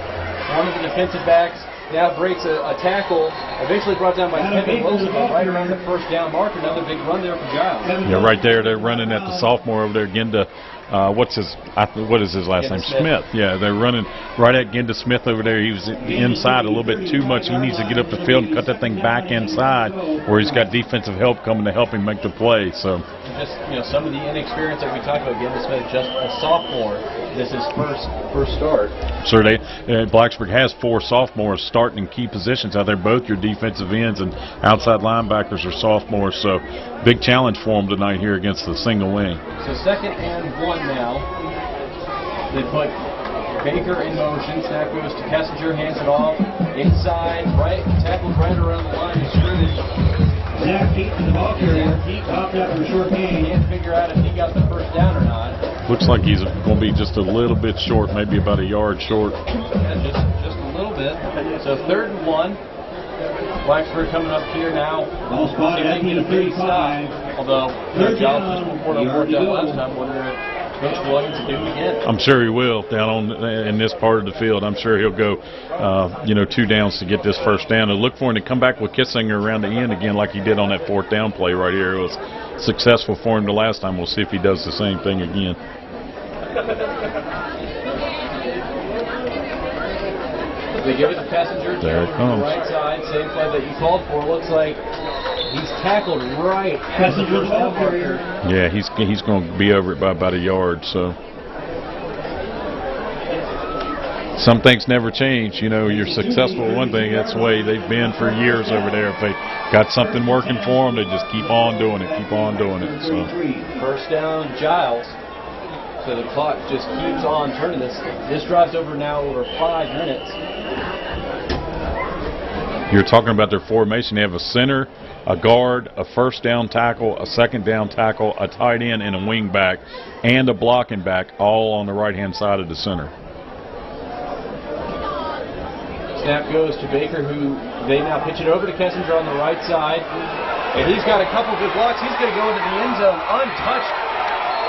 one of the defensive backs, now breaks a tackle, eventually brought down by Kevin Wilson, right around the first down marker. Another big run there for Giles. Yeah, right there, they're running at the sophomore over there, Ginda. What is his last name? Smith. Yeah, they're running right at Ginda Smith over there. He was inside a little bit too much. He needs to get up the field and cut that thing back inside where he's got defensive help coming to help him make the play. So just some of the inexperience that we talked about. Ginda Smith, just a sophomore. This is first start. So Blacksburg has 4 sophomores starting in key positions out there. Both your defensive ends and outside linebackers are sophomores. So big challenge for them tonight here against the single wing. So 2nd and 1 now. They put Baker in motion. Snap goes to Kessinger, hands it off inside, right, tackled right around the line of scrimmage. Zach Pete, the ball carrier, popped up for a short gain. Can't figure out if he got the first down or not. Looks like he's going to be just a little bit short, maybe about a yard short. Yeah, just a little bit. So 3rd and 1. Blacksburg coming up here now. Ball spotted at the 35. Although Giles just reported on 4th down last time, wondering if Coach Williams will do it again. I'm sure he will down in this part of the field. I'm sure he'll go, 2 downs to get this first down. And look for him to come back with Kissinger around the end again like he did on that 4th down play right here. It was successful for him the last time. We'll see if he does the same thing again. They give it to Kessinger. There it comes. Right side, same play that you called for. Looks like he's tackled right at the first down marker. Yeah, he's going to be over it by about a yard. So some things never change. You're successful at one thing. That's the way they've been for years over there. If they got something working for them, they just keep on doing it. So first down, Giles. So the clock just keeps on turning. This drive's over now over 5 minutes. You're talking about their formation. They have a center, a guard, a first down tackle, a second down tackle, a tight end, and a wing back, and a blocking back, all on the right-hand side of the center. Snap goes to Baker, who they now pitch it over to Kessinger on the right side. And he's got a couple good blocks. He's going to go into the end zone untouched.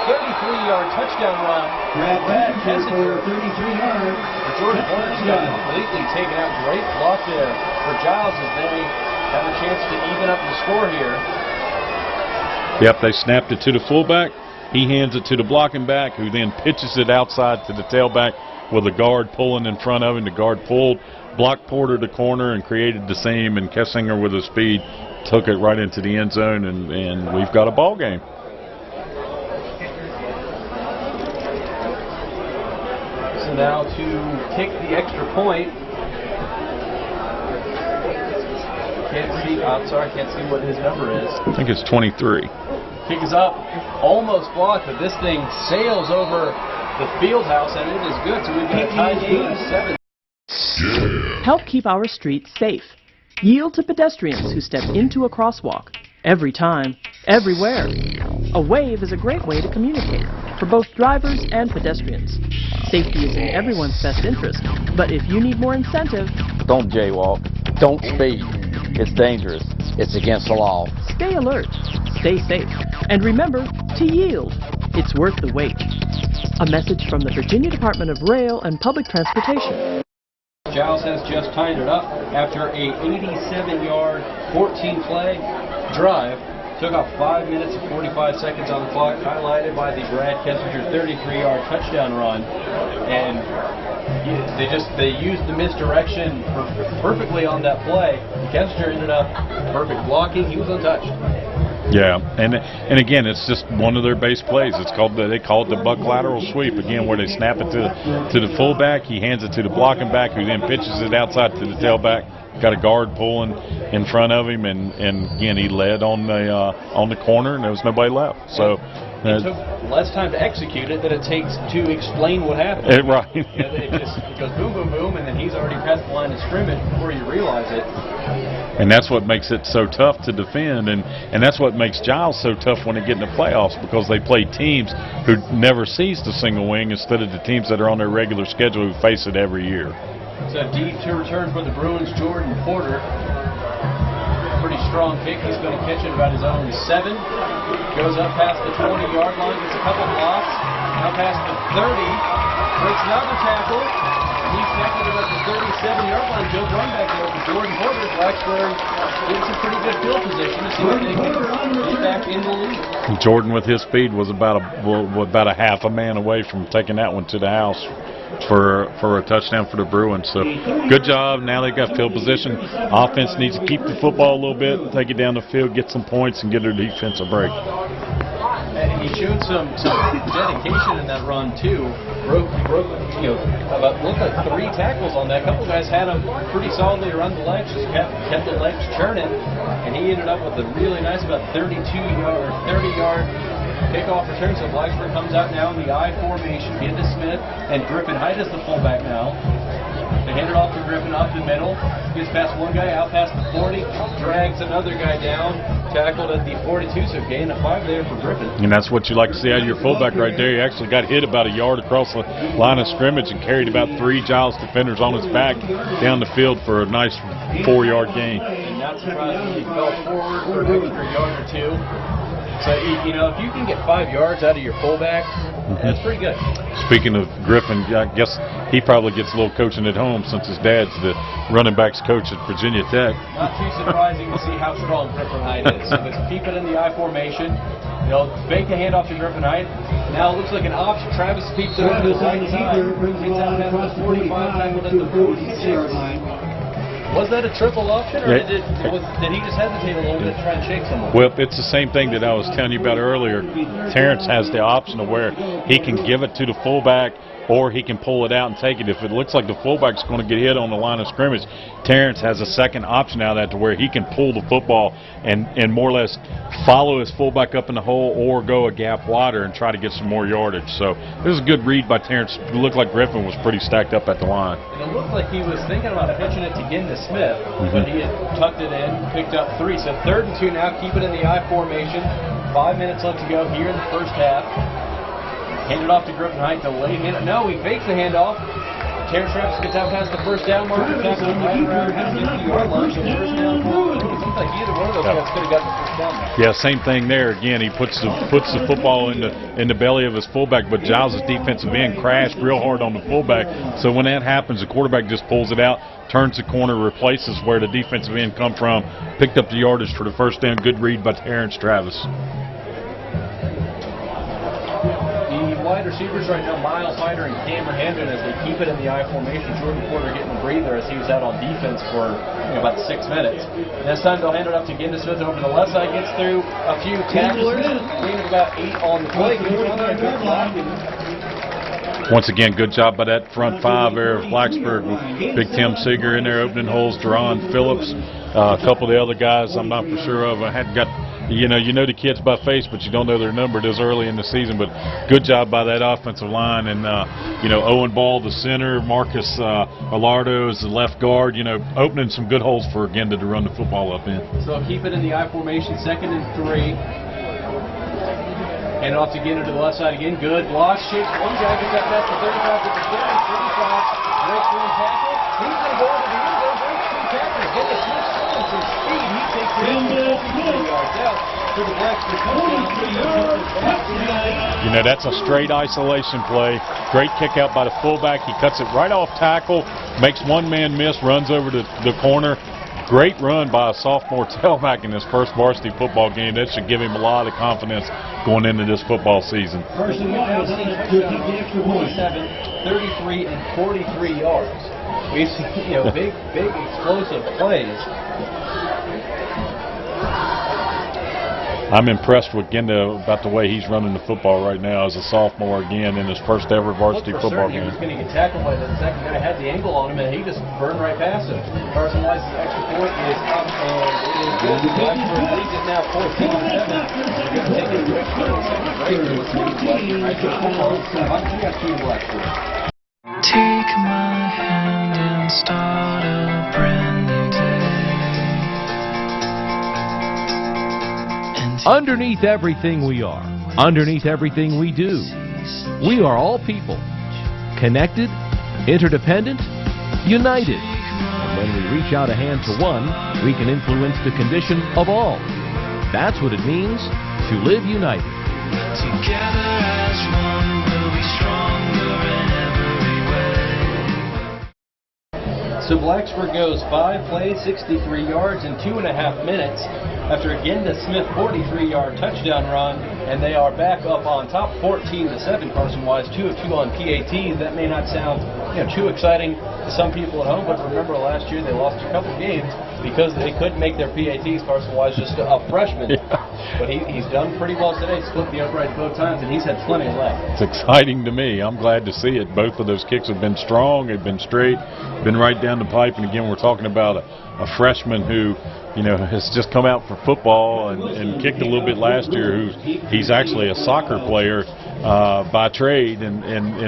33-yard touchdown run. Brad Back for 33 yards. Jordan Horner's got completely taken out. Great block there for Giles as they have a chance to even up the score here. Yep, they snapped it to the fullback. He hands it to the blocking back, who then pitches it outside to the tailback with a guard pulling in front of him. The guard pulled, blocked Porter to corner, and created the same. And Kessinger, with his speed, took it right into the end zone, and we've got a ball game. So now to kick the extra point. Can't see what his number is. I think it's 23. Kick is up, almost blocked, but this thing sails over the field house, and it is good. So we've got a tie game of 7. Help keep our streets safe. Yield to pedestrians who step into a crosswalk. Every time, everywhere. A wave is a great way to communicate for both drivers and pedestrians. Safety is in everyone's best interest, but if you need more incentive, don't jaywalk. Don't speed. It's dangerous. It's against the law. Stay alert, stay safe, and remember to yield. It's worth the wait. A message from the Virginia Department of Rail and Public Transportation. Giles has just tied it up after a 87-yard, 14-play drive. Took off 5 minutes and 45 seconds on the clock, highlighted by the Brad Kessinger 33-yard touchdown run. And they used the misdirection perfectly on that play. Kessinger ended up perfect blocking. He was untouched. Yeah, and again, it's just one of their base plays. They call it the buck lateral sweep, again, where they snap it to the fullback. He hands it to the blocking back, who then pitches it outside to the tailback. Got a guard pulling in front of him, and again, he led on the corner, and there was nobody left. So it took less time to execute it than it takes to explain what happened. Right. It goes boom, boom, boom, and then he's already past the line of scrimmage before you realize it. And that's what makes it so tough to defend, and that's what makes Giles so tough when they get in the playoffs, because they play teams who never sees the single wing instead of the teams that are on their regular schedule who face it every year. So deep to return for the Bruins, Jordan Porter. Pretty strong kick. He's going to catch it about his own 7. Goes up past the 20-yard line, gets a couple blocks. Now past the 30. Breaks another tackle. He's tackled about the 37-yard line. Good run back there for Jordan Porter. Blacksburg gets a pretty good field position to see if they can get back in the lead. Jordan, with his speed, was about a half a man away from taking that one to the house for a touchdown for the Bruins. So good job. Now they've got field position. Offense needs to keep the football a little bit, take it down the field, get some points, and get their defense a break. And he showed some dedication in that run too. Broke looked like 3 tackles on that. A couple guys had him pretty solidly around the legs, just kept the legs churning, and he ended up with a really nice about 30-yard kickoff return. So Blacksburg comes out now in the I formation, into Smith, and Griffin Height is the fullback now. They hand it off to Griffin up the middle. Gets past one guy, out past the 40, drags another guy down, tackled at the 42, so gain of 5 there for Griffin. And that's what you like to see out of your fullback right there. He actually got hit about a yard across the line of scrimmage and carried about 3 Giles defenders on his back down the field for a nice 4-yard gain. And not surprisingly, he fell forward for an extra yard or 2. So, if you can get 5 yards out of your fullback, that's pretty good. Speaking of Griffin, I guess he probably gets a little coaching at home since his dad's the running backs coach at Virginia Tech. Not too surprising to see how strong Griffin Height is. So let's keep it in the I formation. They'll fake the handoff to Griffin Height. Now it looks like an option. Travis peeks over to the right side. Gets out past the 45, tackled at the 46. Was that a triple option, or did he just hesitate a little bit to try and shake someone? Well, it's the same thing that I was telling you about earlier. Terrence has the option of where he can give it to the fullback or he can pull it out and take it. If it looks like the fullback's going to get hit on the line of scrimmage, Terrence has a second option out of that to where he can pull the football and more or less follow his fullback up in the hole or go a gap wider and try to get some more yardage. So it was a good read by Terrence. It looked like Griffin was pretty stacked up at the line. And it looked like he was thinking about pitching it to Ginda Smith, but he had tucked it in, picked up 3. So 3rd and 2 now, keep it in the I formation. 5 minutes left to go here in the first half. Handed off to Griffin Height to late hand. No, he fakes the handoff. Terrence Travis gets out past the first down marker, tackles him right around the 50-yard line. So first down. It seems like either one of those guys could have got the first down there. Yeah, same thing there. Again, he puts the football in the belly of his fullback, but Giles' defensive end crashed real hard on the fullback. So when that happens, the quarterback just pulls it out, turns the corner, replaces where the defensive end come from, picked up the yardage for the first down. Good read by Terrence Travis. Wide receivers right now, Miles Hyder and Cameron Hendon, as they keep it in the I formation. Jordan Porter getting a breather as he was out on defense for about 6 minutes. This time they'll hand it up to Ginda Smith over to the left side, gets through a few tackles, gain of about 8 on the play. Once again, good job by that front 5 there of Blacksburg with Big Tim Seeger in there opening holes, Deron Phillips, a couple of the other guys I'm not for sure of. I hadn't got. You know the kids by face, but you don't know their number this early in the season. But good job by that offensive line. And, Owen Ball, the center, Marcus Alardo is the left guard, opening some good holes for Ginda to run the football up in. So keep it in the I formation, 2nd and 3. Hand it off to Ginda to the left side again. Good block. Shakes one guy, gets out past the 35 to the 30, 35. Breaks one tackle. He's going to go over the end zone. Breaks 2 tackles. Ginda Smith showing some speed. He takes it in. That's a straight isolation play. Great kick out by the fullback. He cuts it right off tackle, makes one man miss, runs over to the corner. Great run by a sophomore tailback in his first varsity football game. That should give him a lot of confidence going into this football season. First and 27, 33, and 43 yards. We've seen big explosive plays. I'm impressed with Genda about the way he's running the football right now as a sophomore again in his first ever varsity football game. He was going to get tackled by the second guy, had the angle on him, and he just burned right past him. Carson Weiss's extra point is up, and it is good. Blacksburg leads it now 14-7. We're going to take a quick 30-second break. You're listening to Blacksburg High School Football on TFC Blacksburg. Take my hand and start a brand new day. Underneath everything we are, underneath everything we do, we are all people, connected, interdependent, united. And when we reach out a hand to one, we can influence the condition of all. That's what it means to live united. Together as one, we'll be stronger in every way. So Blacksburg goes 5 plays, 63 yards in 2.5 minutes after a Genda Smith 43-yard touchdown run, and they are back up on top 14-7. Carson Wise 2 of 2 on PATs. That may not sound too exciting to some people at home, but remember last year they lost a couple games because they couldn't make their PATs. Carson Wise just a freshman, but he's done pretty well today. Split the uprights both times, and he's had plenty left. It's exciting to me. I'm glad to see it. Both of those kicks have been strong. They've been straight, been right down the pipe. And again, we're talking about a freshman who has just come out for football and kicked a little bit last year. He's actually a soccer player by trade and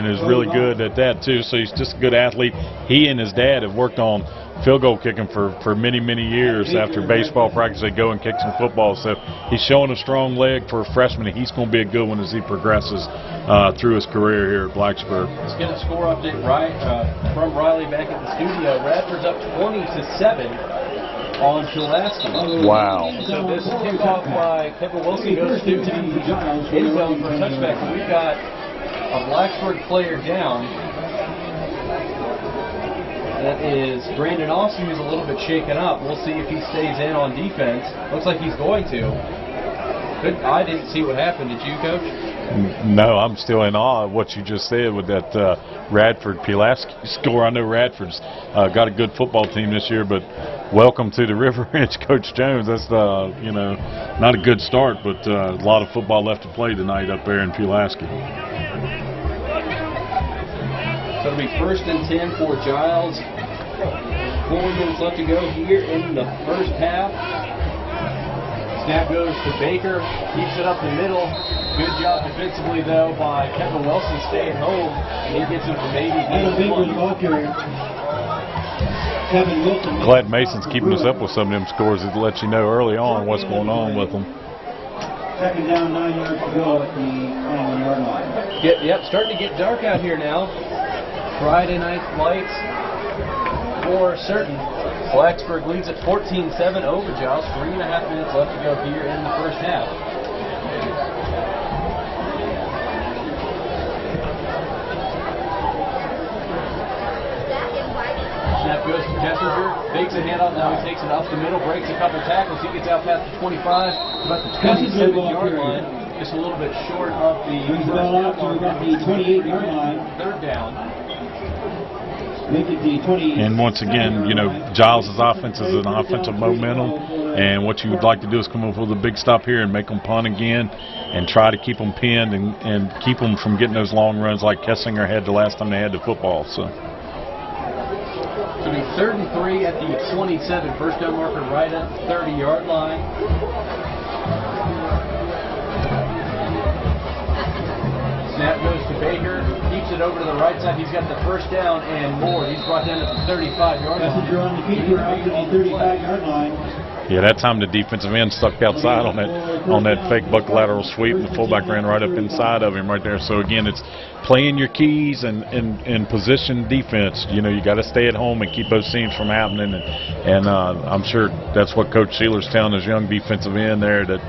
is really good at that too. So he's just a good athlete. He and his dad have worked on field goal kicking for many years. After baseball practice, they go and kick some football. So he's showing a strong leg for a freshman. He's going to be a good one as he progresses through his career here at Blacksburg. Let's get a score update from Riley back at the studio. Radford's up 20-7. On Pulaski. Wow. So this kickoff by Kevin Wilson goes to the end zone for a touchback. We've got a Blacksburg player down. That is Brandon Austin, who's a little bit shaken up. We'll see if he stays in on defense. Looks like he's going to. I didn't see what happened. Did you, Coach? No, I'm still in awe of what you just said with that Radford-Pulaski score. I know Radford's got a good football team this year, but welcome to the River Ridge, Coach Jones. That's not a good start, but a lot of football left to play tonight up there in Pulaski. So it'll be 1st and 10 for Giles. 4 minutes left to go here in the first half. Snap goes to Baker, keeps it up the middle. Good job defensively, though, by Kevin Wilson staying home. And he gets it for maybe Kevin Wilson. Glad Mason's keeping us up with some of them scores. It lets you know early on what's going on with them. Second down, 9 yards to go at the 21-yard line. Yep, starting to get dark out here now. Friday night lights for certain. Blacksburg leads at 14-7 over Giles. 3.5 minutes left to go here in the first half. Snap goes to Kessinger, fakes a handoff, now he takes it up the middle, breaks a couple tackles, he gets out past the 25, about the 27-yard line, just a little bit short of the Brings the ball out to about the 28-yard line. Third down. Make it the 20. And once again, Giles' offense is an offensive momentum, and what you would like to do is come up with a big stop here and make them punt again and try to keep them pinned and keep them from getting those long runs like Kessinger had the last time they had the football. So. It'll be 3rd and 3 at the 27. First down marker right at the 30-yard line. Snap goes to Baker, keeps it over to the right side. He's got the first down and more. He's brought down at the 35-yard line. Messenger on the keeper out to the 35-yard line. Yeah, that time the defensive end stuck outside on that fake buck lateral sweep. The fullback ran right up inside of him right there. So again, it's playing your keys and position defense. You got to stay at home and keep those seams from happening. And I'm sure that's what Coach Sealer's telling his young defensive end there that,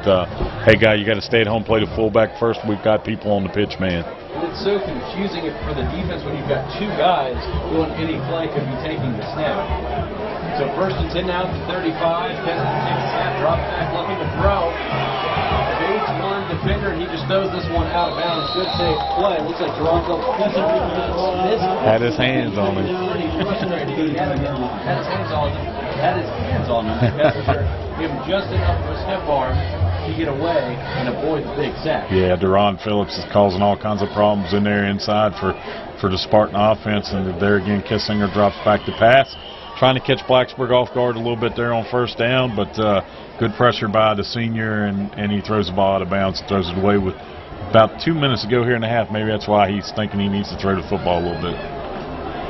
hey, guy, you got to stay at home, play the fullback first. We've got people on the pitch, man. It's so confusing for the defense when you've got 2 guys doing any play could be taking the snap. So 1st and 10 now to 35. Kessler takes a snap, drops back, looking to throw. Fades one defender, and he just throws this one out of bounds. Good safe play. Looks like Jerome Phillips missed. Had his hands on him. Pretty frustrated. He had his hands on him. Had his hands on him. Messenger gave him just enough of a stiff arm to get away and avoid the big sack. Yeah, Deron Phillips is causing all kinds of problems in there inside for the Spartan offense, and there again, Kissinger drops back to pass. Trying to catch Blacksburg off guard a little bit there on first down, but good pressure by the senior, and he throws the ball out of bounds and throws it away with about 2 minutes to go here in the half. Maybe that's why he's thinking he needs to throw the football a little bit.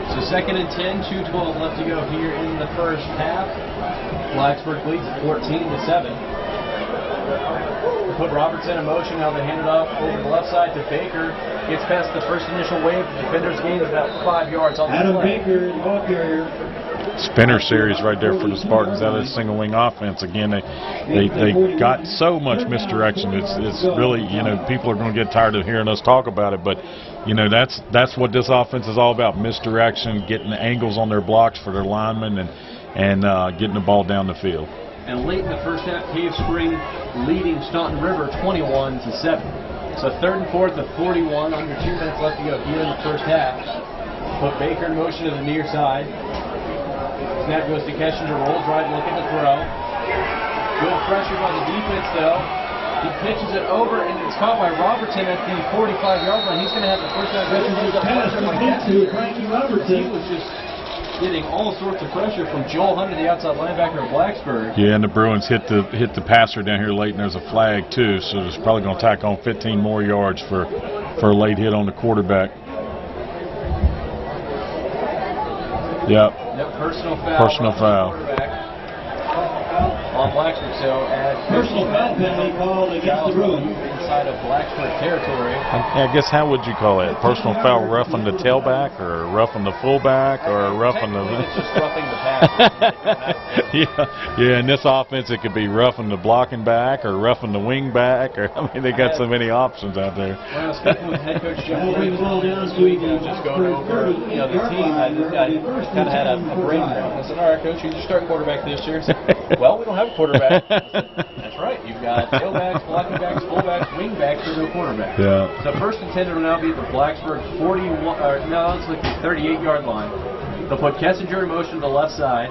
So 2nd and 10, 2:12 left to go here in the first half. Blacksburg leads 14-7. Put Robertson in motion. Now they hand it off over the left side to Baker. Gets past the first initial wave. The defenders gain about 5 yards on the Adam play. Baker, the ball carrier. Spinner series right there for the Spartans out of the single wing offense. Again, they got so much misdirection. It's really, you know, people are going to get tired of hearing us talk about it, but you know, that's what this offense is all about: misdirection, getting the angles on their blocks for their linemen, and getting the ball down the field. And late in the first half, Cave Spring leading Staunton River 21-7. So 3rd and 4th at 41, under 2 minutes left to go here in the first half. Put Baker in motion to the near side. Snap goes to Kessinger, rolls right, looking to throw. Good pressure by the defense, though. He pitches it over, and it's caught by Robertson at the 45-yard line. He's going to have the first down. Pass complete to Frankie Robertson. He was just getting all sorts of pressure from Joel Hunter, the outside linebacker of Blacksburg. Yeah, and the Bruins hit the passer down here late, and there's a flag too, so it's probably going to tack on 15 more yards for a late hit on the quarterback. Yep. Personal foul. Personal foul. On Blacksburg, so personal foul penalty called against the Bruins. Inside of Blacksburg territory. I guess how would you call it? Personal foul, roughing the tailback, or roughing the fullback, or roughing the? It's just roughing the pass. yeah. In this offense, it could be roughing the blocking back, or roughing the wing back, or I mean, they got so many options out there. When I was speaking with head coach Jeff this week, and I was just going over, you know, the team. I kind of had a brain break. I said, "All right, coach, who's your starting quarterback this year?" I said, "Well, we don't have a quarterback." That's right. You've got tailbacks, blocking backs, fullbacks, wing backs, or no quarterback. Yeah. So 1st and 10 will now be at the Blacksburg 41, or no, it's like the 38-yard line. They'll put Kessinger in motion to the left side.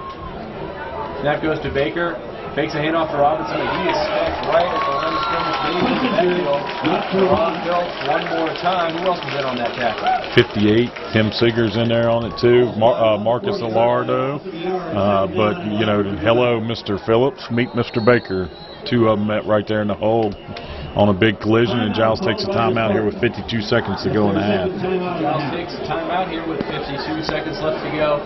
Snap goes to Baker. Fakes a handoff to Robinson, and he is stacked right at the line of scrimmage. Getting into the backfield. Ron Phelps one more time. Who else was in on that tackle? 58. Tim Seeger's in there on it too. Marcus Alardo. But you know, hello, Mr. Phillips. Meet Mr. Baker. Two of them met right there in the hole on a big collision, and Giles takes a timeout here with 52 seconds to go in the half. Giles takes a timeout here with 52 seconds left to go.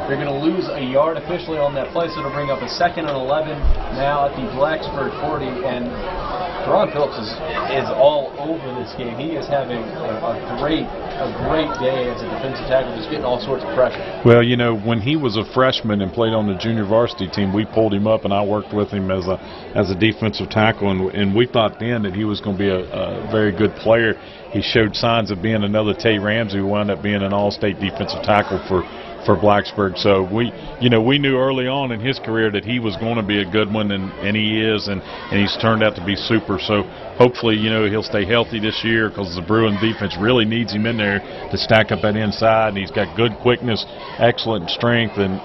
They're going to lose a yard officially on that play, so it'll bring up a 2nd and 11 now at the Blacksburg 40. And Ron Phillips is all over this game. He is having a great day as a defensive tackle, just getting all sorts of pressure. Well, you know, when he was a freshman and played on the junior varsity team, we pulled him up, and I worked with him as a defensive tackle, and we thought then that he was going to be a very good player. He showed signs of being another Tay Ramsey, who wound up being an all-state defensive tackle for Blacksburg. So we knew early on in his career that he was going to be a good one, and he is, and he's turned out to be super. So hopefully, you know, he'll stay healthy this year, because the Bruin defense really needs him in there to stack up that inside, and he's got good quickness, excellent strength, and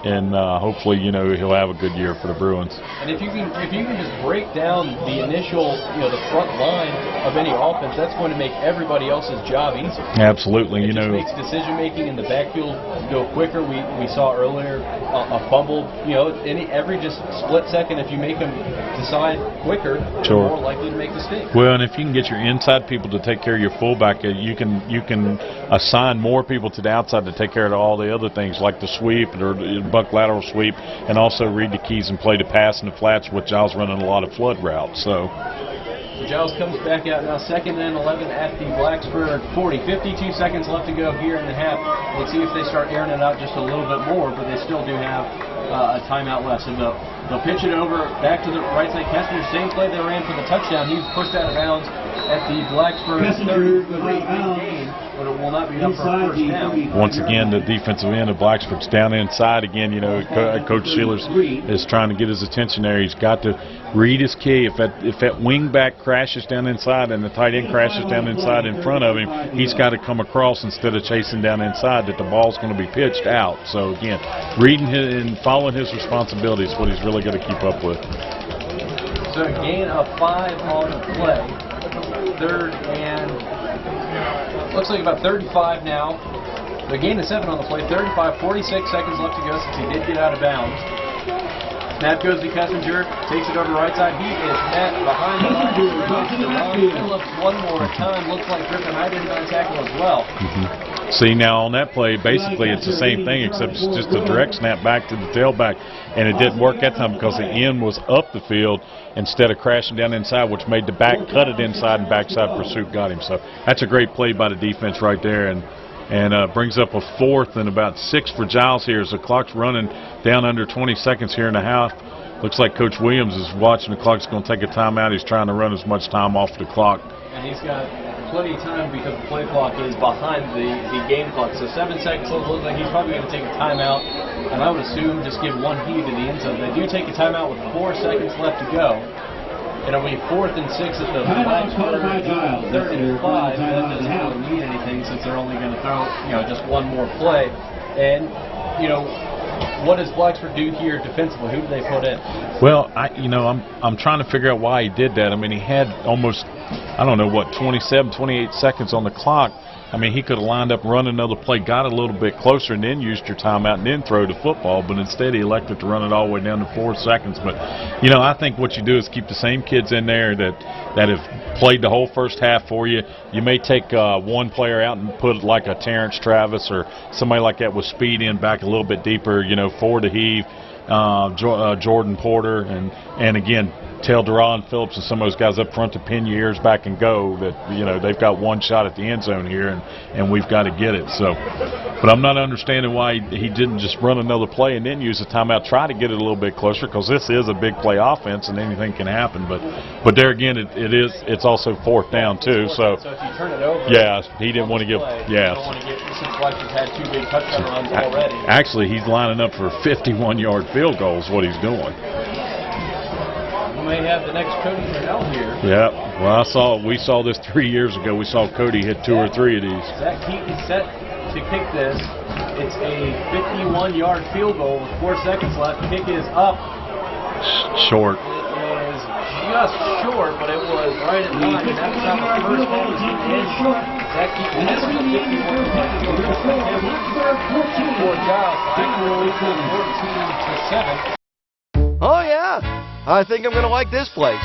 hopefully, you know, he'll have a good year for the Bruins. And if you can just break down the initial, you know, the front line of any offense, that's going to make everybody else's job easier. Absolutely. It just makes decision making in the backfield go quicker. We saw earlier a fumble, you know, every just split second, if you make them decide quicker, they're more likely to make mistakes. Well, and if you can get your inside people to take care of your fullback, you can assign more people to the outside to take care of all the other things, like the sweep or buck lateral sweep, and also read the keys and play the pass in the flats, with Giles running a lot of flood routes. So Giles comes back out now, 2nd and 11 at the Blacksburg 40. 52 seconds left to go here in the half. Let's see if they start airing it out just a little bit more, but they still do have a timeout left. So they'll pitch it over back to the right side. Kessinger, same play they ran for the touchdown. He was pushed out of bounds at the Blacksburg 33 gain. but it will not be enough for a first down. Once again, the defensive end of Blacksburg's down inside again. You know, Coach Sheeler's is trying to get his attention there. He's got to read his key. If that wing back crashes down inside and the tight end crashes down inside in front of him, he's got to come across instead of chasing down inside that the ball's going to be pitched out. So again, reading and following his responsibilities is what he's really got to keep up with. So a gain of 5 on the play. Third and looks like about 35 now. The gain of 7 on the play. 35, 46 seconds left to go since he did get out of bounds. Snap goes to Kessinger, takes it over right side. He is met behind the line. Phillips one more time. Looks like Griffin Hyde did not tackle as well. See, now on that play, basically it's the same thing except it's just a direct snap back to the tailback, and it didn't work that time because the end was up the field instead of crashing down inside, which made the back cut it inside, and backside pursuit got him. So that's a great play by the defense right there, and brings up a 4th and about 6 for Giles here as the clock's running down under 20 seconds here in the half. Looks like Coach Williams is watching the clock. He's going to take a timeout. He's trying to run as much time off the clock. And he's got plenty of time because the play clock is behind the game clock. So 7 seconds left. Looks like he's probably going to take a timeout. And I would assume just give one heave to the end zone. They do take a timeout with 4 seconds left to go. It'll be 4th and 6 at the Blacksburg 35. That doesn't really mean anything since they're only going to throw, just one more play. And, what does Blacksburg do here defensively? Who do they put in? Well, I'm trying to figure out why he did that. I mean, he had almost, 27, 28 seconds on the clock. I mean, he could have lined up, run another play, got a little bit closer, and then used your timeout and then throw the football. But instead, he elected to run it all the way down to 4 seconds. But, I think what you do is keep the same kids in there that have played the whole first half for you. You may take one player out and put like a Terrence Travis or somebody like that with speed in back a little bit deeper, forward to heave, Jordan Porter, and again, tell Deron Phillips and some of those guys up front to pin your ears back and go that, they've got one shot at the end zone here, and we've got to get it. So, but I'm not understanding why he didn't just run another play and then use a timeout, try to get it a little bit closer, because this is a big play offense and anything can happen. But there again, it's also 4th down too. So if you turn it over, he didn't want to give. You don't want to get, since Blacksburg had 2 big touchdown runs already. Actually, he's lining up for a 51-yard field goal is what he's doing. We may have the next Cody Cornell here. Yeah, well, we saw this 3 years ago. We saw Cody hit 2 or 3 of these. Zach Keaton set to kick this. It's a 51-yard field goal with 4 seconds left. Kick is up. Short. It is just short, but it was right at 9, and that's how the first one was in. Zach Keaton has a 51-yard for Giles. 14-7. Oh, yeah. I think I'm going to like this place.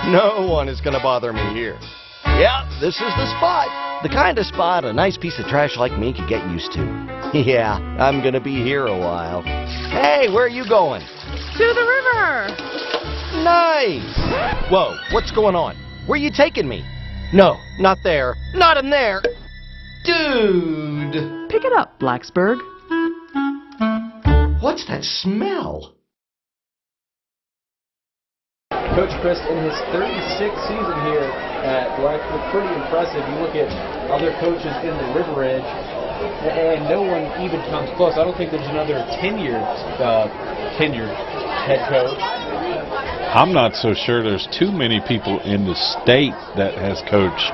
No one is going to bother me here. Yeah, this is the spot. The kind of spot a nice piece of trash like me could get used to. Yeah, I'm going to be here a while. Hey, where are you going? To the river! Nice! Whoa, what's going on? Where are you taking me? No, not there. Not in there. Dude! Pick it up, Blacksburg. What's that smell? Coach Christ in his 36th season here at Blacksburg, pretty impressive. You look at other coaches in the River Edge, and no one even comes close. I don't think there's another tenured head coach. I'm not so sure there's too many people in the state that has coached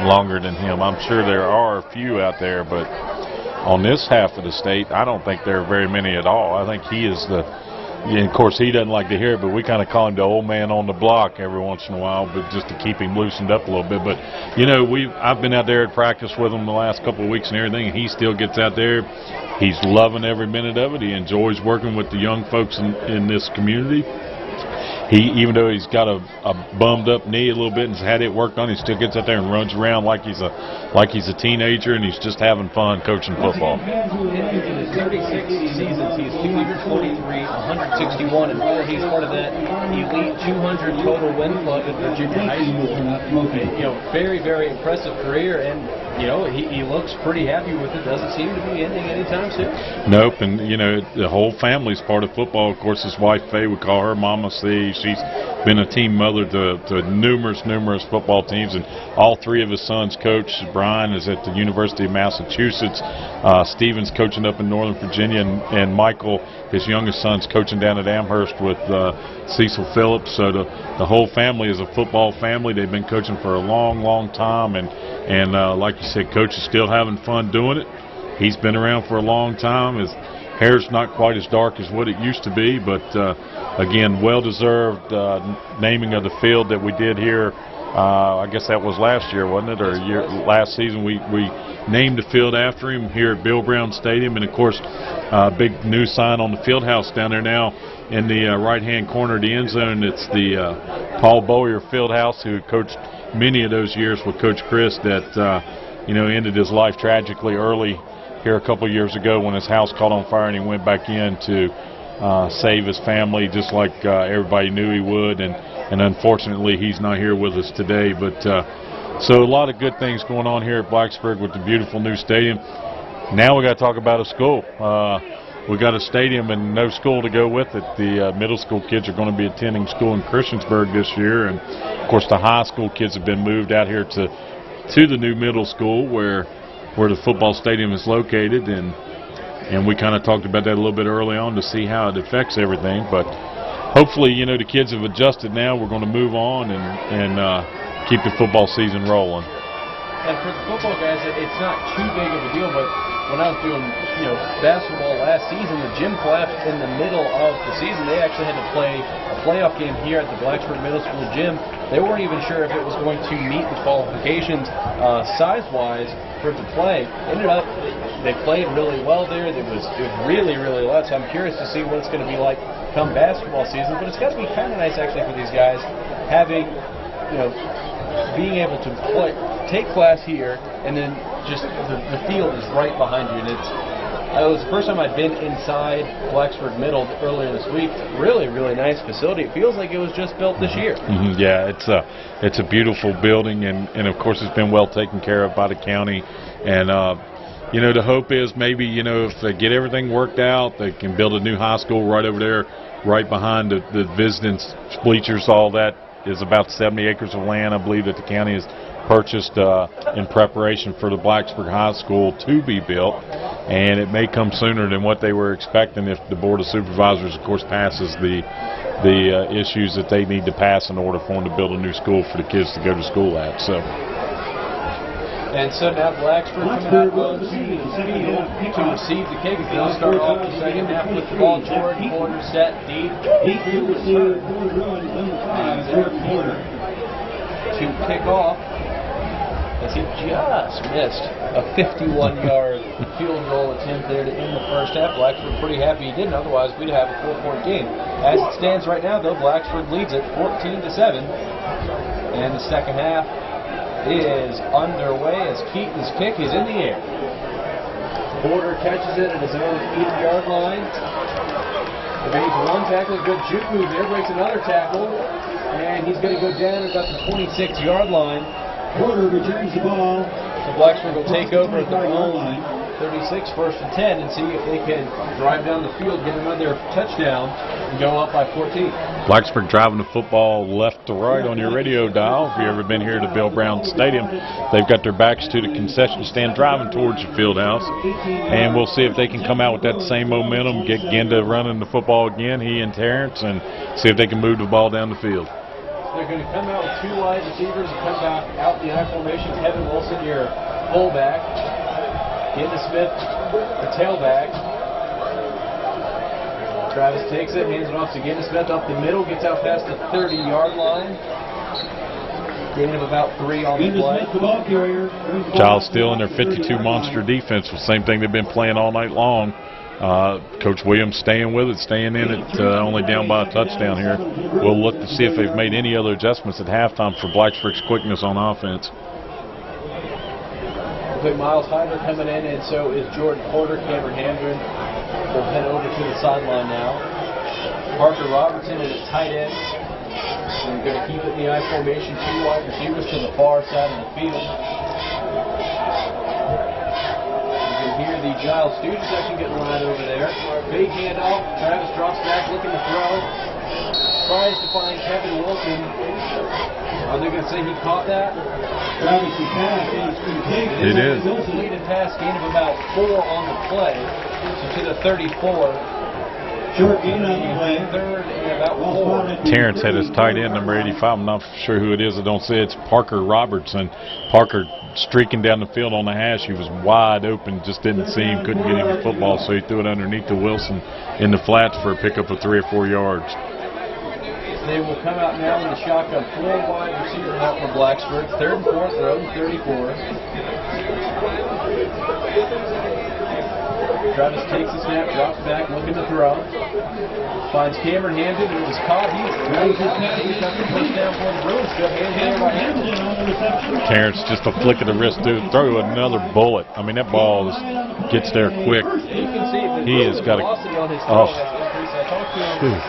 longer than him. I'm sure there are a few out there, but on this half of the state, I don't think there are very many at all. I think he is the... Yeah, of course, he doesn't like to hear it, but we kind of call him the old man on the block every once in a while, but just to keep him loosened up a little bit. But, I've been out there at practice with him the last couple of weeks and everything, and he still gets out there. He's loving every minute of it. He enjoys working with the young folks in this community. Even though he's got a bummed up knee a little bit and has had it worked on, he still gets out there and runs around like he's a teenager, and he's just having fun coaching football. In his 36 seasons, he's 243, 161, and he's part of that elite 200 total win club at Virginia High School. Very, very impressive career, and you know, he looks pretty happy with it. Doesn't seem to be ending anytime soon. Nope, and you know the whole family's part of football. Of course, his wife Faye, we call her Mama C. She's been a team mother to numerous football teams, and all three of his sons coach. Brian is at the University of Massachusetts. Steven's coaching up in Northern Virginia, and Michael, his youngest son's coaching down at Amherst with Cecil Phillips. So the whole family is a football family. They've been coaching for a long time, and like you said, Coach is still having fun doing it. He's been around for a long time. His hair's not quite as dark as what it used to be, but again, well-deserved naming of the field that we did here. I guess that was last year, wasn't it, or last season? We named the field after him here at Bill Brown Stadium, and of course, big new sign on the field house down there now in the right-hand corner of the end zone. It's the Paul Bowyer Field House, who coached many of those years with Coach Chris, that ended his life tragically early here a couple years ago when his house caught on fire, and he went back in to save his family, just like everybody knew he would. And unfortunately, he's not here with us today. But so a lot of good things going on here at Blacksburg with the beautiful new stadium. Now we got to talk about a school. We got a stadium and no school to go with it. The middle school kids are going to be attending school in Christiansburg this year, and of course the high school kids have been moved out here to the new middle school where the football stadium is located, and we kind of talked about that a little bit early on to see how it affects everything. But hopefully, the kids have adjusted now. We're going to move on and keep the football season rolling. And for the football guys, it's not too big of a deal, but when I was doing, basketball last season, the gym collapsed in the middle of the season. They actually had to play a playoff game here at the Blacksburg Middle School gym. They weren't even sure if it was going to meet the qualifications size-wise for it to play. Ended up, they played really well there. It was really loud, so I'm curious to see what it's going to be like come basketball season. But it's got to be kind of nice, actually, for these guys having, being able to take class here, and then just the field is right behind you. And it was the first time I'd been inside Blacksburg Middle earlier this week. Really nice facility. It feels like it was just built this year. Yeah, it's a beautiful building, and of course it's been well taken care of by the county. And the hope is maybe if they get everything worked out, they can build a new high school right over there, right behind the visiting bleachers. All that is about 70 acres of land, I believe, that the county has purchased in preparation for the Blacksburg High School to be built, and it may come sooner than what they were expecting if the Board of Supervisors, of course, passes the issues that they need to pass in order for them to build a new school for the kids to go to school at. And so now Blacksburg coming out to receive the kick. They'll start off the second half with the ball. Jordan corner set deep. He's to kick off, as he just missed a 51-yard field goal attempt there to end the first half. Blacksburg pretty happy he didn't, otherwise we'd have a 4-point game. As it stands right now, though, Blacksburg leads it 14-7, and the second half is underway as Keaton's kick is in the air. Porter catches it at his own 8-yard line. Evades one tackle, good juke move there, breaks another tackle, and he's going to go down at about the 26-yard line. Porter returns the ball. So Blacksburg will take over at their own 36, 1st and 10, and see if they can drive down the field, get another touchdown, and go up by 14. Blacksburg driving the football left to right on your radio dial. If you've ever been here to Bill Brown Stadium, they've got their backs to the concession stand driving towards the field house. And we'll see if they can come out with that same momentum, get Genda running the football again, he and Terrence, and see if they can move the ball down the field. They're going to come out with 2 wide receivers and come back out the I formation. Kevin Wilson, your fullback. Genda Smith, the tailback. Travis takes it, hands it off to Genda Smith up the middle, gets out past the 30-yard line. Gain of about 3 on the play. Giles still in their 52 monster defense, the same thing they've been playing all night long. Coach Williams staying with it, staying in it, only down by a touchdown here. We'll look to see if they've made any other adjustments at halftime for Blacksburg's quickness on offense. Miles Hyder coming in, and so is Jordan Porter. Cameron Handren will head over to the sideline now. Parker Robertson at tight end. We're going to keep it in the I formation. 2 wide receivers to the far side of the field. the Giles students actually getting right over there. Fake handoff. Travis drops back, looking to throw. Tries to find Kevin Wilson. Are they going to say he caught that? Travis, the pass is complete. It is. Completed pass, gain of about 4 on the play. So to the 34. Short gain on the play. Third and about 4. Terrence had his tight end, number 85. I'm not sure who it is. I don't say it's Parker Robertson. Parker streaking down the field on the hash. He was wide open, just didn't see him, couldn't get him the football, so he threw it underneath to Wilson in the flats for a pickup of 3 or 4 yards. They will come out now in the shotgun. 4 wide receivers out for Blacksburg. 3rd and 4th, their own 34. Travis takes the snap, drops back, looking to throw. Finds Cameron Hamden, and it was caught. He's got the first down for the Bruins. Good hand there by Hamden. Terrence, just a flick of the wrist, dude. Throw another bullet. I mean, that ball gets there quick. You can see the He has got velocity on his throw has increased. I talked to him.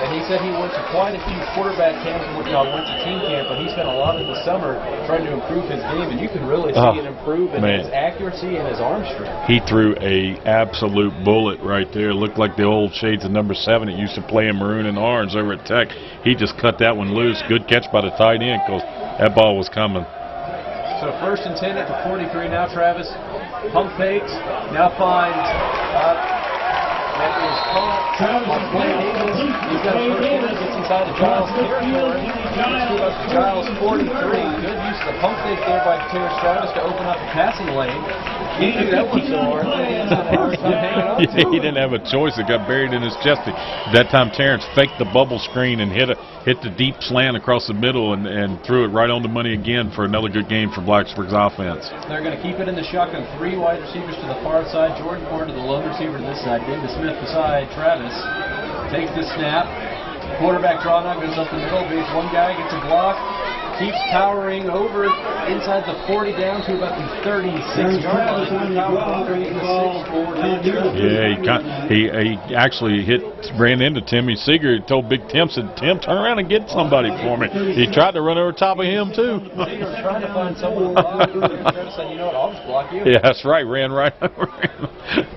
And he said he went to quite a few quarterback camps and went to team camp, but he spent a lot of the summer trying to improve his game, and you can really see it improve in his accuracy and his arm strength. He threw a absolute bullet right there. Looked like the old shades of number 7 that used to play in maroon and orange over at Tech. He just cut that one loose. Good catch by the tight end because that ball was coming. So 1st and 10 at the 43 now. Travis pump fakes, now finds that is caught on play. He's got a first down, gets inside the Giles territory. Up to Giles 43. Good use of the pump fake there by Terrence Travis to open up the passing lane. He threw that one so hard that he had a hard time hanging on to it. He didn't have a choice. It got buried in his chest. That time Terrence faked the bubble screen and hit the deep slant across the middle and threw it right on the money again for another good game for Blacksburg's offense. They're going to keep it in the shotgun. 3 wide receivers to the far side. Jordan Ford to the lone receiver to this side. David Smith beside Travis. Takes the snap. Quarterback draw now, goes up the middle. Beats one guy, gets a block. Keeps powering over inside the 40 down to about the 36-yard line. Yeah, he actually ran into Timmy Seeger. He told Big Tim, said, "Tim, turn around and get somebody for me." He tried to run over top of him too. Seeger was trying to find someone to block. Travis said, "You know what? I'll just block you." Yeah, that's right. Ran right over him.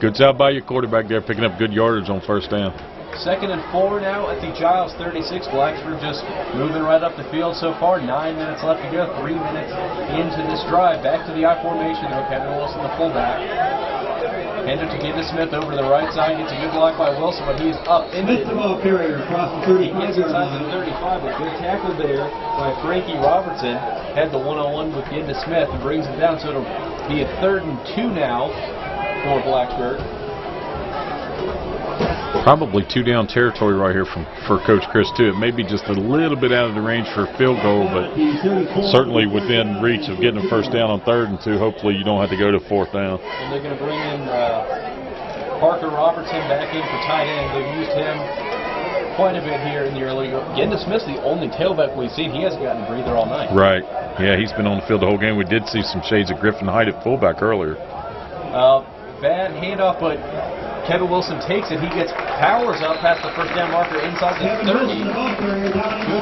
Good job by your quarterback there, picking up good yardage on 1st down. 2nd and 4 now at the Giles 36. Blacksburg just moving right up the field so far. 9 minutes left to go. 3 minutes into this drive. Back to the I formation though. Kevin Wilson, the fullback. Handed to David Smith over to the right side. Gets a good block by Wilson, but he's up into the ball carrier across the 35. He gets inside the 35. A good tackle there by Frankie Robertson. Had the one-on-one with David Smith and brings it down. So it'll be a 3rd and 2 now for Blacksburg. Probably 2 down territory right here for Coach Chris too. It may be just a little bit out of the range for a field goal, but certainly within reach of getting a 1st down on 3rd and 2. Hopefully you don't have to go to 4th down. And they're going to bring in Parker Robertson back in for tight end. They've used him quite a bit here in the early go. Genda Smith's the only tailback we've seen. He hasn't gotten a breather all night. Right. Yeah, he's been on the field the whole game. We did see some shades of Griffin Height at fullback earlier. Bad handoff, but Kevin Wilson takes it. He powers up past the 1st down marker inside the 30. Good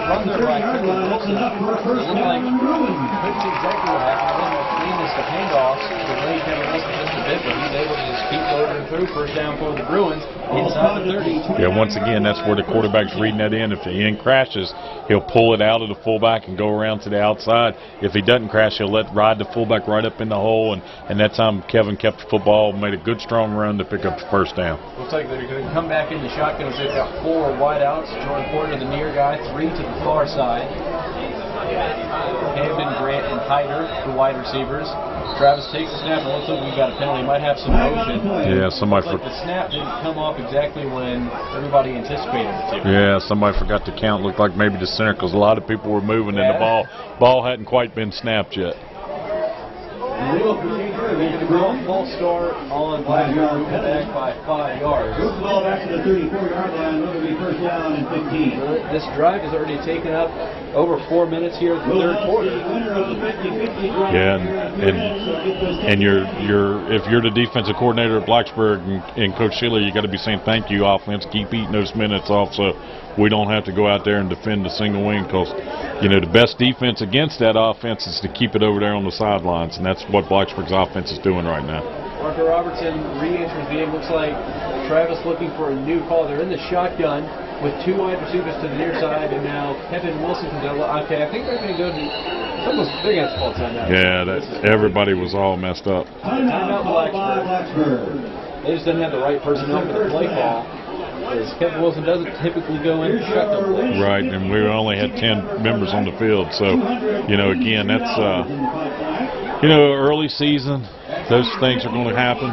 run there by Kevin Wilson. It looked like couldn't see exactly what happened. It wasn't the cleanest of handoffs. Delayed Kevin Wilson just a bit, but he's able to just keep loading through. 1st down for the Bruins inside the 30. Yeah, once again, that's where the quarterback's reading that in. If the end crashes, he'll pull it out of the fullback and go around to the outside. If he doesn't crash, he'll ride the fullback right up in the hole. And that time, Kevin kept the football, made a good strong run to pick up the 1st down. Looks like they're going to come back in the shotgun as they've got 4 wideouts. Jordan Porter, the near guy, 3 to the far side. Hamden, Grant, and Hyder, the wide receivers. Travis takes the snap, and looks like we've got a penalty. Might have some motion. Yeah, somebody like the snap didn't come off exactly when everybody anticipated it to. Yeah, somebody forgot to count. Looked like maybe the center because a lot of people were moving and the ball hadn't quite been snapped yet. Full start on Blacksburg, back by 5 yards. Move the ball back to the 34-yard line. It'll be 1st down and 15. This drive has already taken up over 4 minutes here in the 3rd quarter. Yeah, and if you're the defensive coordinator at Blacksburg and Coach Sheila, you got to be saying thank you, offense. Keep eating those minutes off so we don't have to go out there and defend the single wing because, you know, the best defense against that offense is to keep it over there on the sidelines, and that's what Blacksburg's offense is doing right now. Marco Robertson re-enters the game. Looks like Travis looking for a new call. They're in the shotgun with 2 wide receivers to the near side, and now Kevin Wilson comes out. Okay, I think they're going to go to. They're going to call timeout. Yeah, everybody was all messed up. Timeout Blacksburg. They just didn't have the right personnel for the play call. Because Kevin Wilson doesn't typically go in shotgun play. Right, and we only had 10 members on the field, so again, that's early season. Those things are going to happen.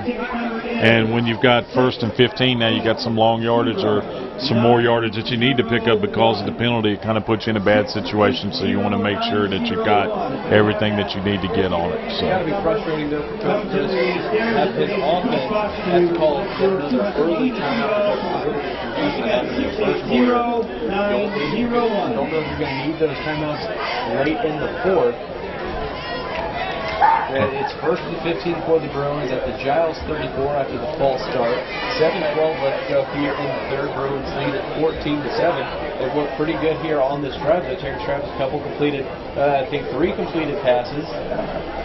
And when you've got 1st and 15, now you got some long yardage or some more yardage that you need to pick up because of the penalty. It kind of puts you in a bad situation, so you want to make sure that you've got everything that you need to get on it. So. It's got to be frustrating, though, for Coach Chris to have his offense have to call another early timeout. Zero, 9, 0, 1. Don't know if you're going to need those timeouts late in the 4th. It's 1st and 15 for the Bruins at the Giles 34 after the false start. 7-12 left to go here in the 3rd. Bruins lead at 14-7. They've looked pretty good here on this drive. Terrence Travis, a couple completed, I think 3 completed passes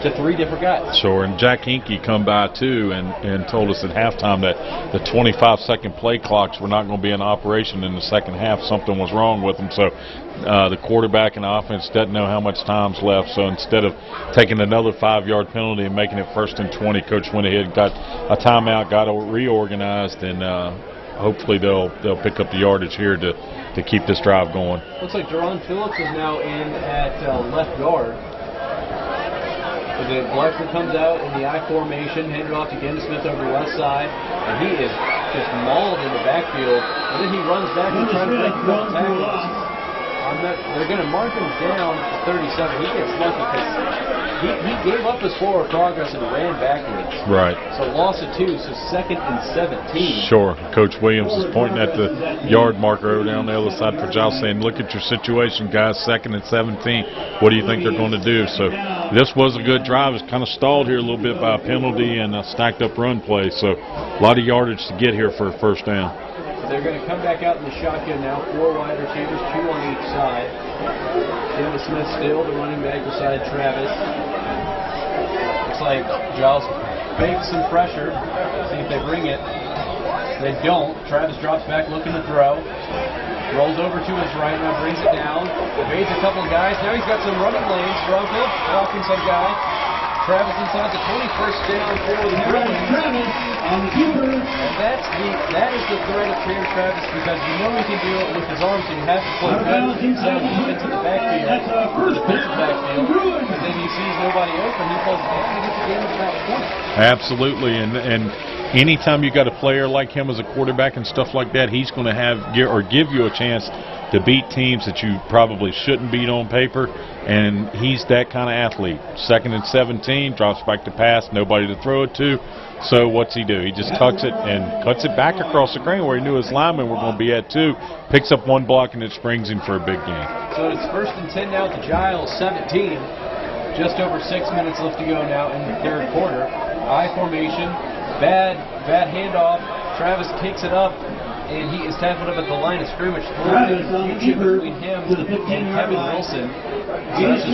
to 3 different guys. Sure, and Jack Hinkey come by too and told us at halftime that the 25-second play clocks were not going to be in operation in the second half. Something was wrong with them, so the quarterback and the offense doesn't know how much time's left. So instead of taking another 5-yard penalty and making it 1st and 20, Coach went ahead and got a timeout, got reorganized, and hopefully they'll pick up the yardage here to keep this drive going. Looks like Jerron Phillips is now in at left guard. Blacksburg comes out in the I formation, handed off to Ken Smith over the left side, and he is just mauled in the backfield. And then he runs back and tries to break a couple tackles. They're going to mark him down to 37. He gets lucky because he gave up his forward progress and ran backwards. Right. So loss of 2, so 2nd and 17. Sure. Coach Williams is pointing at the yard marker over down the other side for Giles, saying, look at your situation, guys, 2nd and 17. What do you think they're going to do? So this was a good drive. It's kind of stalled here a little bit by a penalty and a stacked up run play. So a lot of yardage to get here for a 1st down. They're going to come back out in the shotgun now. 4 wide receivers, 2 on each side. Jimmy Smith still the running back beside Travis. Looks like Giles fakes some pressure. See if they bring it. They don't. Travis drops back looking to throw. Rolls over to his right now, brings it down. Evades a couple of guys. Now he's got some running lanes. Bronco blocking some guy. Travis inside the 21st down for the Bruins. And that is the threat of Terrence Travis, because you know he can do it with his arms, so you have to play good inside the defensive backfield, or the defensive backfield, and then he sees nobody open, he pulls it down and gets the game at about 20. Absolutely, and anytime you got a player like him as a quarterback and stuff like that, he's going to give you a chance to beat teams that you probably shouldn't beat on paper, and he's that kind of athlete. 2nd and 17, drops back to pass, nobody to throw it to. So what's he do? He just tucks it and cuts it back across the green where he knew his linemen were going to be at too. Picks up 1 block and it springs him for a big gain. So it's 1st and 10 now to Giles, 17. Just over 6 minutes left to go now in the 3rd quarter. I formation, bad handoff. Travis takes it up, and he is tackled up at the line of scrimmage. Between him and Kevin Wilson. Travis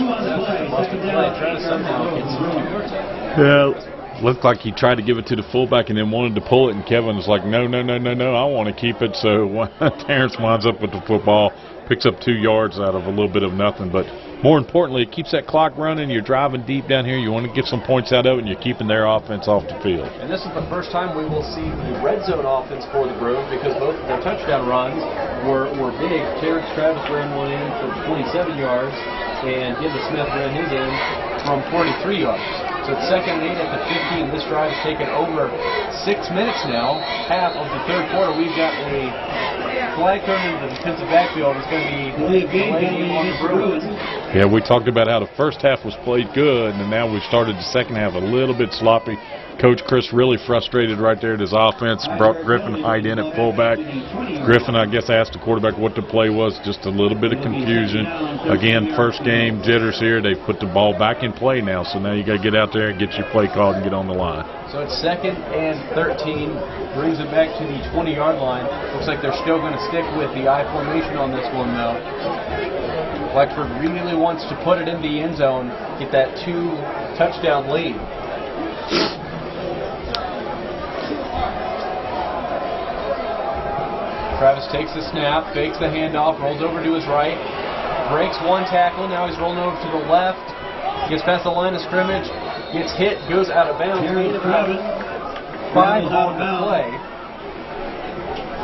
somehow gets some 2 yards out. Yeah. Looked like he tried to give it to the fullback and then wanted to pull it, and Kevin was like, no, I want to keep it. So Terrence winds up with the football, picks up 2 yards out of a little bit of nothing. But more importantly, it keeps that clock running. You're driving deep down here. You want to get some points out of it, and you're keeping their offense off the field. And this is the first time we will see the red zone offense for the Bruins, because both of their touchdown runs were big. Terrence Travis ran one in for 27 yards, and Giles Smith ran his in from 43 yards. So it's 2nd and 8 at the 15. This drive has taken over 6 minutes now, half of the 3rd quarter. We've got a flag thrown into the defensive backfield. It's going to be playing on the Bruins. Yeah, we talked about how the first half was played good, and now we've started the second half a little bit sloppy. Coach Chris really frustrated right there at his offense. Brought Griffin Hyde in at fullback. Griffin, I guess, asked the quarterback what the play was. Just a little bit of confusion. Again, first game jitters here. They've put the ball back in play now, so now you got to get out there and get your play called and get on the line. So it's 2nd and 13. Brings it back to the 20-yard line. Looks like they're still going to stick with the I formation on this one, though. Blacksburg really wants to put it in the end zone, get that 2-touchdown lead. Travis takes the snap, fakes the handoff, rolls over to his right, breaks one tackle, now he's rolling over to the left, gets past the line of scrimmage, gets hit, goes out of bounds. Gain about 5 on the play.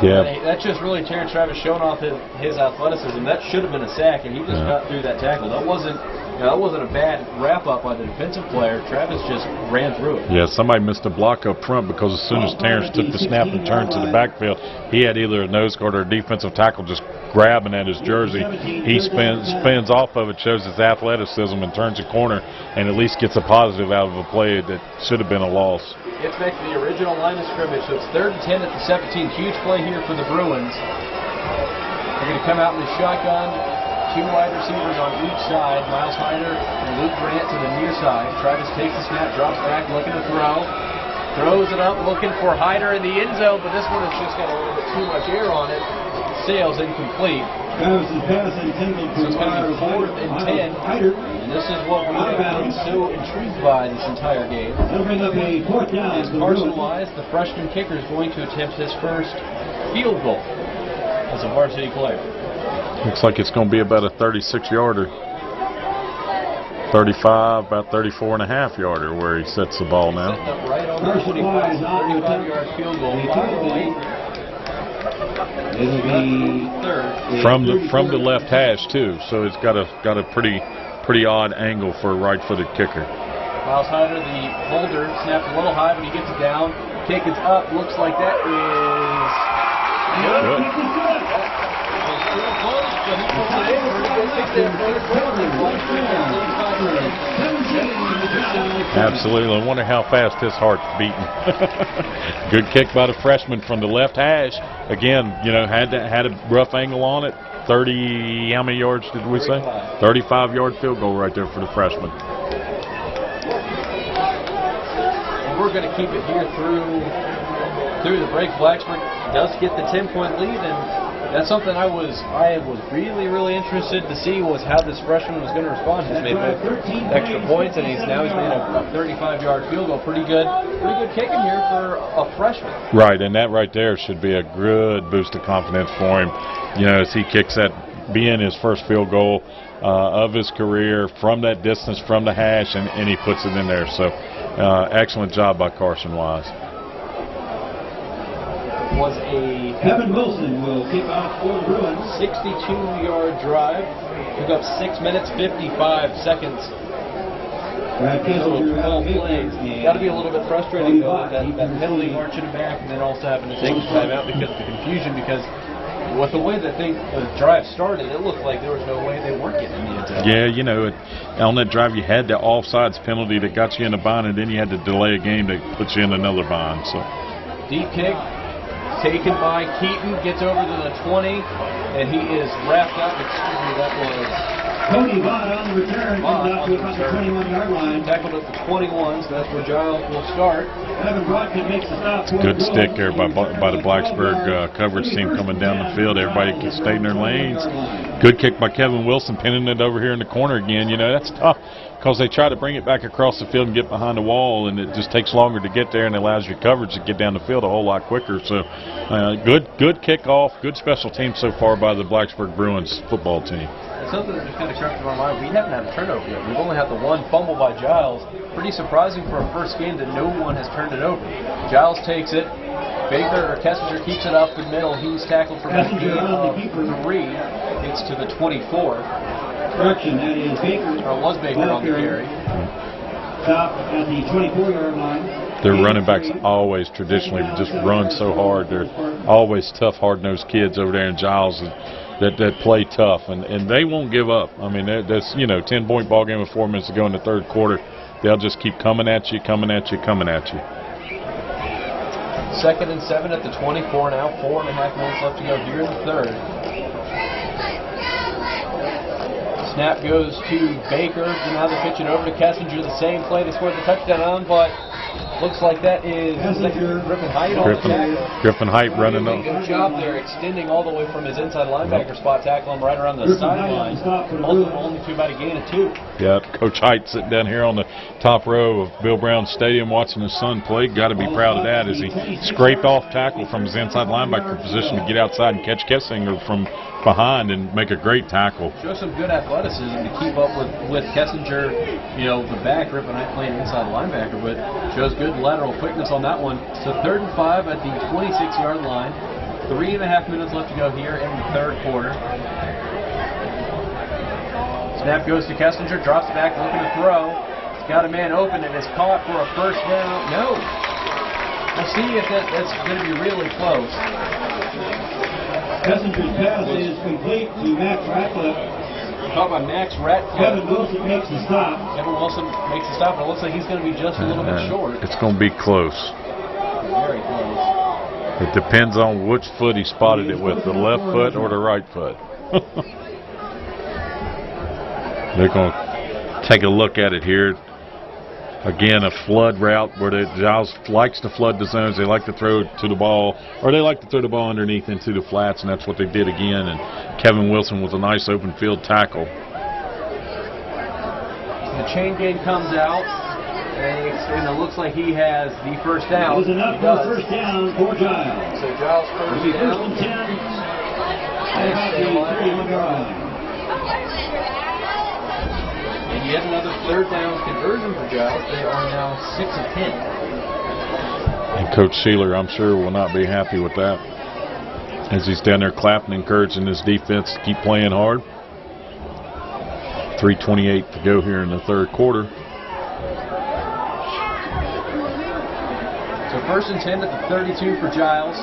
Yeah. That's just really Terrence Travis showing off his athleticism. That should have been a sack, and he just got through that tackle. That wasn't a bad wrap-up by the defensive player. Travis just ran through it. Yeah, somebody missed a block up front because as soon as Terrence took the snap and turned to the backfield, he had either a nose guard or a defensive tackle just grabbing at his jersey. He spins off of it, shows his athleticism, and turns a corner, and at least gets a positive out of a play that should have been a loss. Gets back to the original line of scrimmage, so it's 3rd and 10 at the 17. Huge play here for the Bruins. They're going to come out in the shotgun. 2 wide receivers on each side. Miles Hyder and Luke Grant to the near side. Travis takes the snap, drops back, looking to throw. Throws it up, looking for Hyder in the end zone, but this one has just got a little bit too much air on it. Sails incomplete. So it's going to be 4th and 10. And this is what we have been so intrigued by this entire game. That'll bring up a 4th down. As Carson Wise, the freshman kicker, is going to attempt his first field goal as a varsity player. Looks like it's going to be about a 36-yarder. 35, about 34.5-yarder where he sets the ball now. Setting up right on the 25, 35-yard field goal. It'll be from the left hash too, so it's got a pretty odd angle for a right-footed kicker. Miles Hyder, the holder, snaps a little high, but he gets it down. Kick is up. Looks like that is good. Still close, but he puts it in. Absolutely. I wonder how fast his heart's beating. Good kick by the freshman from the left hash. Again, had a rough angle on it. 30, how many yards did we say? 35-yard field goal right there for the freshman. We're going to keep it here through the break. Blacksburg does get the 10-point lead, and that's something I was really interested to see was how this freshman was going to respond. He's made extra points, and he's made a 35-yard field goal. Pretty good kicking here for a freshman. Right, and that right there should be a good boost of confidence for him. As he kicks that, being his first field goal of his career from that distance, from the hash, and he puts it in there. So, excellent job by Carson Wise. Was a Kevin Wilson will kick off for the Bruins. 62-yard drive. Took up 6 minutes, 55 seconds. Got to be a little bit frustrating though, that penalty marching back and then also having to take the timeout because of the confusion. Because with the way that the drive started, it looked like there was no way they weren't getting in the end zone. Yeah, on that drive you had the offsides penalty that got you in a bind, and then you had to delay a game that puts you in another bind. So deep kick. Taken by Keaton, gets over to the 20, and he is wrapped up. That was Cody Vaught on the return. Comes out to about the 21-yard line. Tackled at the 21, so that's where Giles will start. Evan Brockton makes the stop. Good stick there by the Blacksburg coverage team coming down the field. Everybody can stay in their lanes. Good kick by Kevin Wilson, pinning it over here in the corner again. That's tough because they try to bring it back across the field and get behind the wall, and it just takes longer to get there, and it allows your coverage to get down the field a whole lot quicker. So good kickoff, good special team so far by the Blacksburg Bruins football team. Something that just kind of crossed my mind, we haven't had a turnover yet. We've only had the one fumble by Giles. Pretty surprising for a first game that no one has turned it over. Giles takes it. Kessinger keeps it up the middle. He's tackled for a gain of 3. It's to the 24. Correction, that is Baker. Or was Baker on the carry. Stop at the 24-yard line. Their running backs always traditionally just run so hard. They're always tough, hard-nosed kids over there in Giles that play tough, and they won't give up. I mean, that's 10-point ball game with 4 minutes to go in the third quarter. They'll just keep coming at you. 2nd and 7 at the 24 now. 4.5 minutes left to go here in the third. Snap goes to Baker. Now they pitch it over to Kessinger. The same play they scored the touchdown on, but Looks like that is Griffin Height on the tackle. Griffin Height running up. Good job there, extending all the way from his inside linebacker spot, tackle him right around the sideline. Only to about a gain of 2. Yeah, Coach Height sitting down here on the top row of Bill Brown Stadium watching his son play. Got to be proud of that as he scraped off tackle from his inside linebacker position to get outside and catch Kessinger from behind and make a great tackle. Show some good athleticism to keep up with Kessinger, the back, Griffin Height playing inside linebacker, but shows good lateral quickness on that one. So 3rd and 5 at the 26-yard line. 3.5 minutes left to go here in the 3rd quarter. Snap goes to Kessinger, drops back, looking to throw. Got a man open and is caught for a first down. No. We'll see if that's going to be really close. Kessinger's pass is complete to Max Ratcliffe. Caught by Max Ratcliffe. Kevin Wilson makes the stop. Kevin Wilson makes the stop, and it looks like he's going to be just a little bit short. It's going to be close. Very close. It depends on which foot he spotted it with, the left foot or the right foot. They're going to take a look at it here. Again, a flood route where Giles likes to flood the zones. They like to throw to the ball, or they like to throw the ball underneath into the flats, and that's what they did again. And Kevin Wilson with a nice open field tackle. The chain gang comes out, and it looks like he has the first down. It was enough for a first down for Giles. So Giles first down. First and 10 at about the 31-yard line. And yet another 3rd down conversion for Giles. They are now 6 of 10. And Coach Sheeler, I'm sure, will not be happy with that, as he's down there clapping, encouraging his defense to keep playing hard. 3:28 to go here in the 3rd quarter. So 1st and 10 at the 32 for Giles.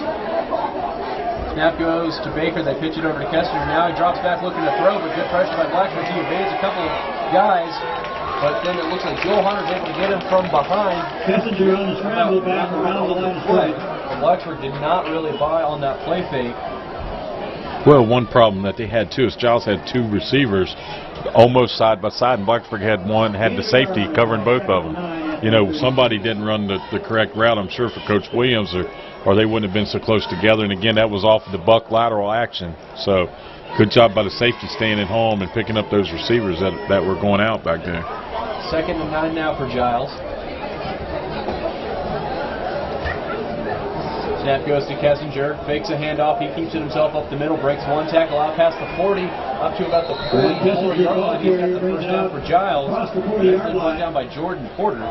Snap goes to Baker. They pitch it over to Kessinger. Now he drops back looking to throw, but good pressure by Blacksburg. He evades a couple of guys, but then it looks like Joel Hunter's able to get him from behind. Kessinger on the scramble back around the line of scrimmage. Blacksburg did not really buy on that play fake. Well, one problem that they had too is Giles had 2 receivers almost side by side, and Blacksburg had the safety covering both of them. Somebody didn't run the correct route, I'm sure, for Coach Williams, or they wouldn't have been so close together. And again, that was off the buck lateral action. So good job by the safety staying at home and picking up those receivers that were going out back there. 2nd and 9 now for Giles. Snap goes to Kessinger, fakes a handoff, he keeps it himself up the middle, breaks one tackle out past the 40, up to about the 44-yard line. He's got the first down for Giles. Brought down by Jordan Porter.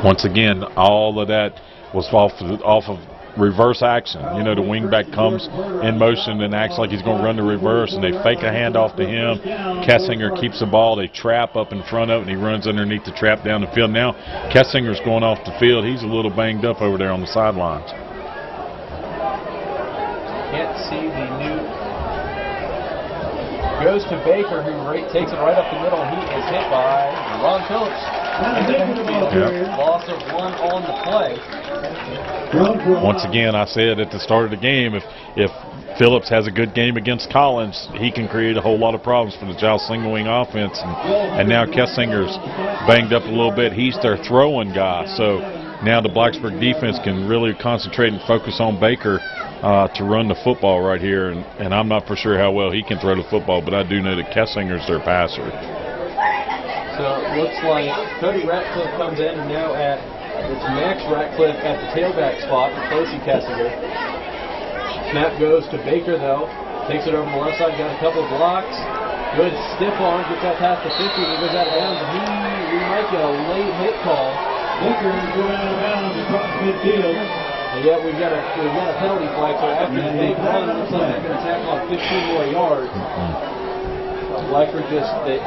Once again, all of that was off of reverse action. The wingback comes in motion and acts like he's going to run the reverse, and they fake a handoff to him. Kessinger keeps the ball. They trap up in front of it, and he runs underneath the trap down the field. Now Kessinger's going off the field. He's a little banged up over there on the sidelines. Can't see the new. Goes to Baker, who takes it right up the middle, and he is hit by Ron Phillips. Loss of 1 on the play. Once again, I said at the start of the game, if Phillips has a good game against Collins, he can create a whole lot of problems for the Giles single wing offense. And now Kessinger's banged up a little bit. He's their throwing guy. So now the Blacksburg defense can really concentrate and focus on Baker to run the football right here. And I'm not for sure how well he can throw the football, but I do know that Kessinger's their passer. So it looks like Cody Ratcliffe comes in, and now it's Max Ratcliffe at the tailback spot, replacing Kessinger. Snap goes to Baker, though. Takes it over the left side, got a couple of blocks. Good stiff arm, gets out past the 50, and goes out of bounds. We might get a late hit call. Baker going out of bounds across midfield. And yet we've got a penalty flag, so after the big run, it looks like they're going to tackle on 15 more yards. Blacksburg they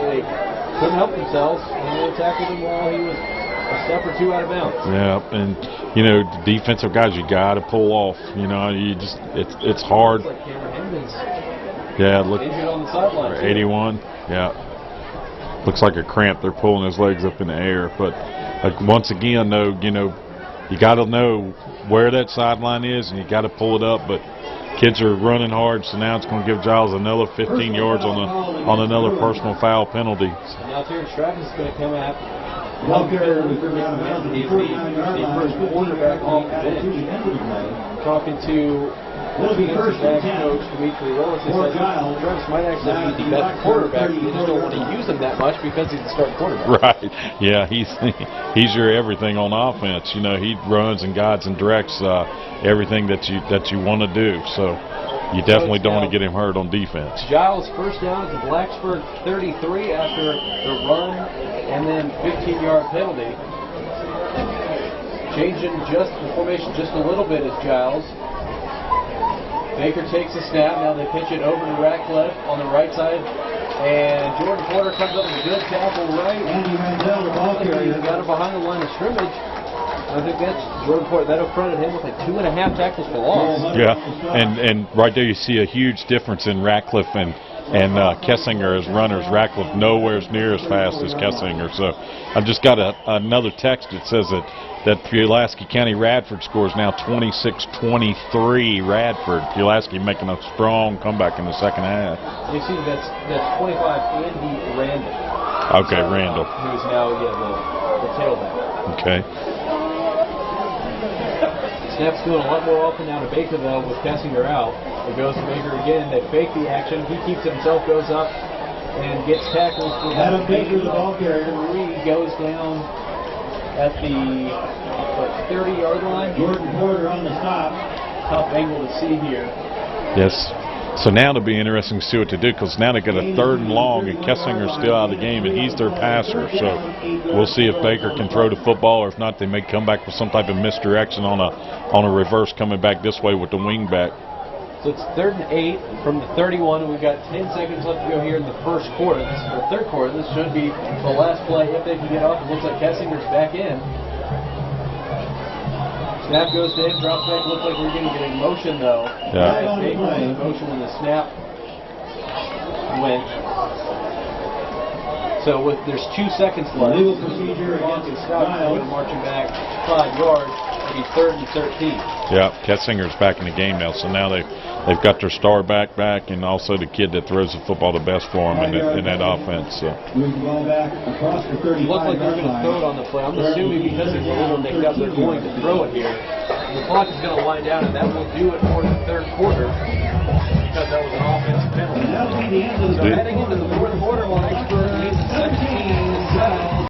couldn't help themselves, and they tackled him while he was a step or 2 out of bounds. Yeah, and the defensive guys, you got to pull off. It's hard. Looks like Cameron Hendon's look. injured on the sideline. 81. Yeah. Looks like a cramp. They're pulling his legs up in the air. But once again, though, you got to know where that sideline is, and you got to pull it up. But kids are running hard, so now it's going to give Giles another 15 yards on another personal foul penalty. So now Terrence Travis is going to come out Ball carrier was around He's the first quarterback off the bench. Talking to Will be first and 10. coach Dimitri Willis, he For said Giles. Travis might actually be the best quarterback. They just don't want to use him that much because he's the starting quarterback. Right. Yeah, he's your everything on offense. You know, he runs and guides and directs everything that you want to do. So you definitely don't want to get him hurt on defense. Giles first down at the Blacksburg 33 after the run and then 15-yard penalty. Changing just the formation just a little bit is Giles. Baker takes a snap. Now they pitch it over to Ratcliffe on the right side. And Jordan Porter comes up with a good tackle right. Andy Randell, the ball carrier. He got him behind the line of scrimmage. I think that's Jordan Porter. That affronted him with like 2.5 tackles for loss. Yeah, and right there you see a huge difference in Ratcliffe and Kessinger as runners. Ratcliffe nowhere near as fast as Kessinger. So I've just got another text that says that Pulaski County Radford scores now 26-23 Radford. Pulaski making a strong comeback in the second half. You see that's 25 Andy Randall. Okay, Randall. Who's now the tailback. Okay. Snap's doing a lot more often now to Baker though with Kessinger out. It goes to Baker again. They fake the action. He keeps it himself, goes up and gets tackled for Adam Baker, the ball carrier. He goes down at the 30-yard line. Jordan Porter on the stop. Tough angle to see here. Yes. So now it'll be interesting to see what to do because now they got a 3rd and long and Kessinger's still out of the game and he's their passer. So we'll see if Baker can throw the football or if not they may come back with some type of misdirection on a reverse coming back this way with the wing back. So it's 3rd and 8 from the 31 and we've got 10 seconds left to go here in the first quarter. This is the third quarter. This should be the last play if they can get off. It looks like Kessinger's back in. Snap goes to him, drops back. Looks like we're going to get a motion though. Yeah. Baker was in motion when the snap went. So there's 2 seconds left. Legal procedure against Giles. Marching back 5 yards. It'll be 3rd and 13. Yeah, Kessinger's back in the game now. So now they've got their star back and also the kid that throws the football the best for them in that offense. So. Move the ball back across the 35. Looks like they're going to throw it on the play. I'm assuming because it's a little nicked up, they're going to throw it here. The clock is going to wind down, and that will do it for the third quarter because that was an offensive penalty. And that'll be the end of the So heading into the fourth quarter, Blacksburg leads 17-7.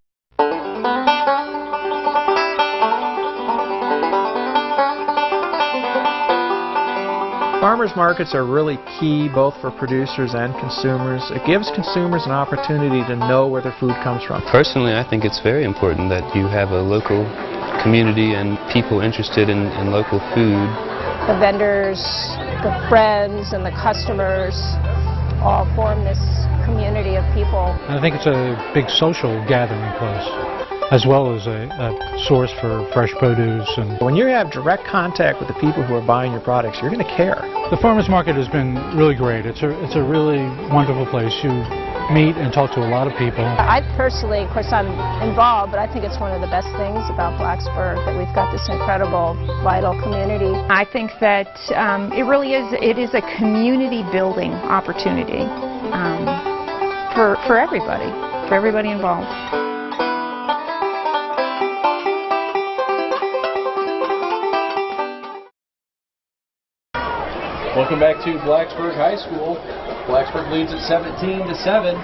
Farmers markets are really key both for producers and consumers. It gives consumers an opportunity to know where their food comes from. Personally, I think it's very important that you have a local community and people interested in local food. The vendors, the friends, and the customers all form this community of people. I think it's a big social gathering place, as well as a source for fresh produce. And when you have direct contact with the people who are buying your products, you're going to care. The farmers market has been really great. It's a really wonderful place. You meet and talk to a lot of people. I personally, of course, I'm involved, but I think it's one of the best things about Blacksburg that we've got this incredible, vital community. I think that it really is. It is a community building opportunity for everybody involved. Welcome back to Blacksburg High School. Blacksburg leads at 17-7.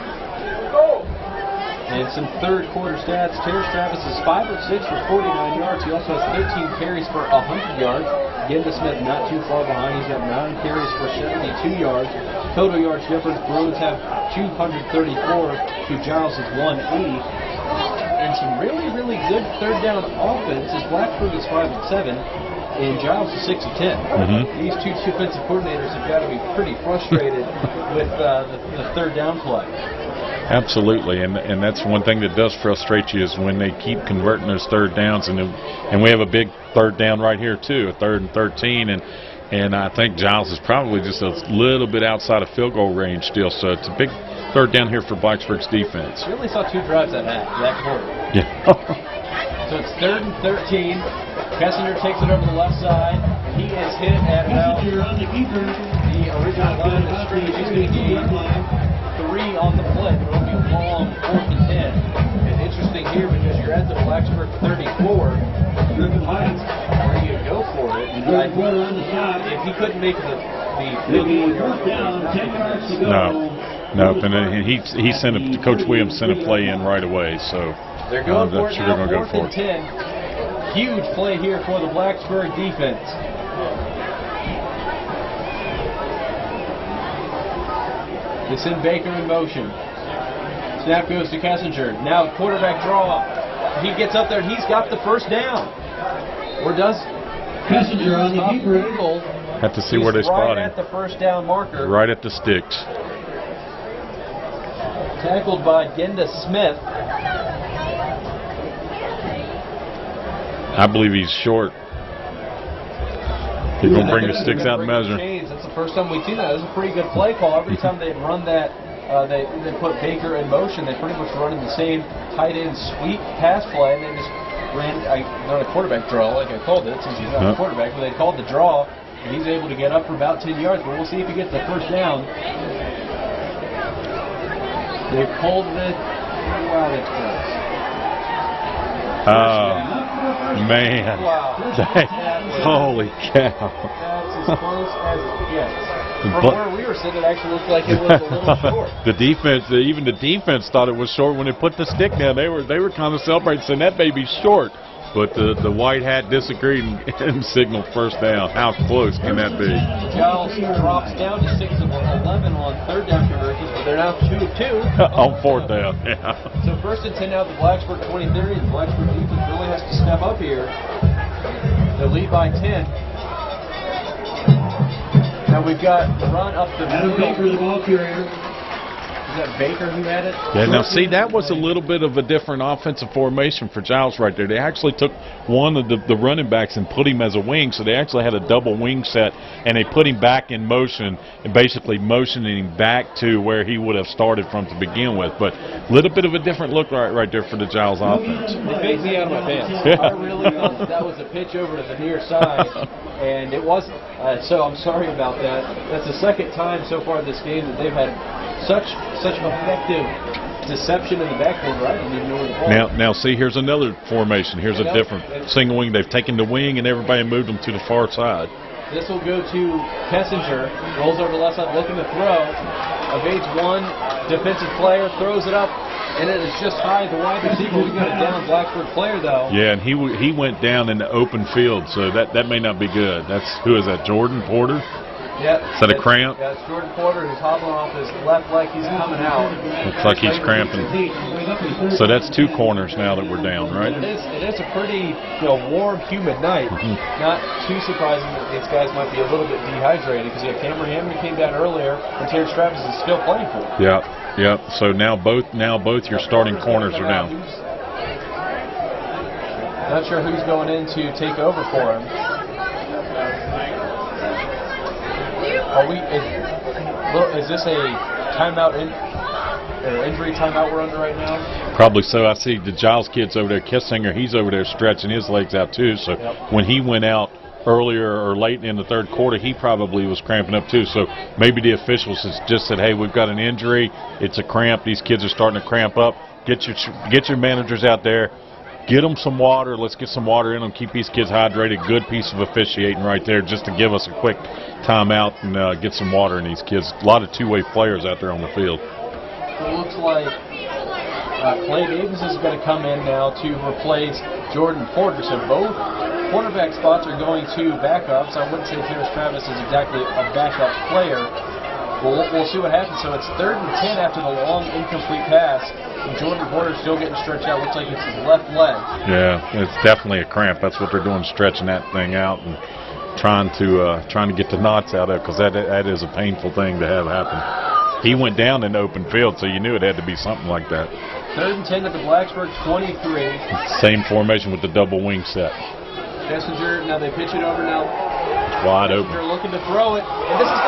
And some third quarter stats. Terrence Travis is 5 of 6 for 49 yards. He also has 13 carries for 100 yards. Genda Smith not too far behind. He's got 9 carries for 72 yards. Total yards difference, Bruins have 234 to Giles' 180. And some really, really good third down offense as Blacksburg is 5 of 7. And Giles is 6 of 10. These two defensive coordinators have got to be pretty frustrated with the third down play. Absolutely, and that's one thing that does frustrate you is when they keep converting those third downs, and we have a big third down right here too, a 3rd and 13, and I think Giles is probably just a little bit outside of field goal range still, so it's a big third down here for Blacksburg's defense. We only saw 2 drives that quarter. Yeah. So it's 3rd and 13. Kessinger takes it over the left side. He is hit at about the original line of scrimmage. He's going to gain 3 on the play. But it'll be long 4th and 10. And interesting here because you're at the Blacksburg 34. Griffin Heights. Where you go for it. And Jordan Porter on the side. If he couldn't make the It'll be first down, 10 yards to go. No, and he sent Coach Williams sent a play in right away, so they're going for it sure now, they're going to go 4th for and it. 10. Huge play here for the Blacksburg defense. They send Baker in motion. Snap goes to Kessinger. Now quarterback draw. He gets up there. He's got the first down. Or does Kessinger on the keeper. Have to see where they spot him. Right at the first down marker. Right at the sticks. Tackled by Genda Smith. I believe he's short. He's going to bring the sticks out and measure. That's the first time we've seen that. It was a pretty good play call. Every time they'd run that, they put Baker in motion. They pretty much run in the same tight end sweep pass play. And they just ran, not a quarterback draw like I called it, since he's not a quarterback, but they called the draw. And he's able to get up for about 10 yards, but we'll see if he gets the first down. They pulled it. Wow, that's close. Man. Wow. Holy cow. That's as close as it gets. From where we were sitting, it actually looked like it was a little short. The defense, even the defense thought it was short when they put the stick down. They were kind of celebrating, saying that may be short. But the white hat disagreed and signaled first down. How close can that be? Giles drops down to 6 of 11 on 3rd down conversions, but they're now 2 of 2. On 4th down, yeah. So 1st and 10 now at the Blacksburg 20-30. The Blacksburg defense really has to step up here. They lead by 10. Now we've got the run up the middle. Baker, the ball carrier. Is that Baker who had it? Yeah, now see, that was a little bit of a different offensive formation for Giles right there. They actually took one of the running backs and put him as a wing, so they actually had a double wing set, and they put him back in motion and basically motioning him back to where he would have started from to begin with. But a little bit of a different look right there for the Giles offense. They faked me out of my pants. Yeah. I really thought that was a pitch over to the near side, and it wasn't. So I'm sorry about that. That's the second time so far this game that they've had such effective deception in the backfield. Right? I didn't even know where the ball was. Now see, here's another formation. Here's a different single wing. They've taken the wing and everybody moved them to the far side. This will go to Kessinger. Rolls over the left side, looking to throw. Evades one defensive player, throws it up, and it is just high. The wide receiver. We got a down Blacksburg player though. Yeah, and he went down in the open field, so that may not be good. Who is that? Jordan Porter? Yep. Is that a cramp? Yeah, it's Jordan Porter who's hobbling off his left leg. He's coming out. Looks like he's cramping. So that's 2 corners now that we're down, right? It is a pretty warm, humid night. Not too surprising that these guys might be a little bit dehydrated because you have Cameron Hammond came down earlier and Terrence Travis is still playing for him. Yep. So now both your starting corners are down. Not sure who's going in to take over for him. Is this a timeout, injury timeout we're under right now? Probably so. I see the Giles kid's over there, Kessinger, he's over there stretching his legs out too. So when he went out earlier or late in the 3rd quarter, he probably was cramping up too. So maybe the officials has just said, hey, we've got an injury. It's a cramp. These kids are starting to cramp up. Get your managers out there. Get them some water. Let's get some water in them. Keep these kids hydrated. Good piece of officiating right there just to give us a quick timeout and get some water in these kids. A lot of two-way players out there on the field. It looks like Clay Davis is going to come in now to replace Jordan Porter. So both quarterback spots are going to backups. I wouldn't say Terrence Travis is exactly a backup player. We'll see what happens. So it's 3rd and 10 after the long incomplete pass. And Jordan Porter still getting stretched out. Looks like it's his left leg. Yeah, it's definitely a cramp. That's what they're doing, stretching that thing out and trying to get the knots out of it, because that is a painful thing to have happen. He went down in the open field, so you knew it had to be something like that. 3rd and 10 at the Blacksburg 23. Same formation with the double wing set. Kessinger, now they pitch it over now. It's wide open. They're looking to throw it, and this is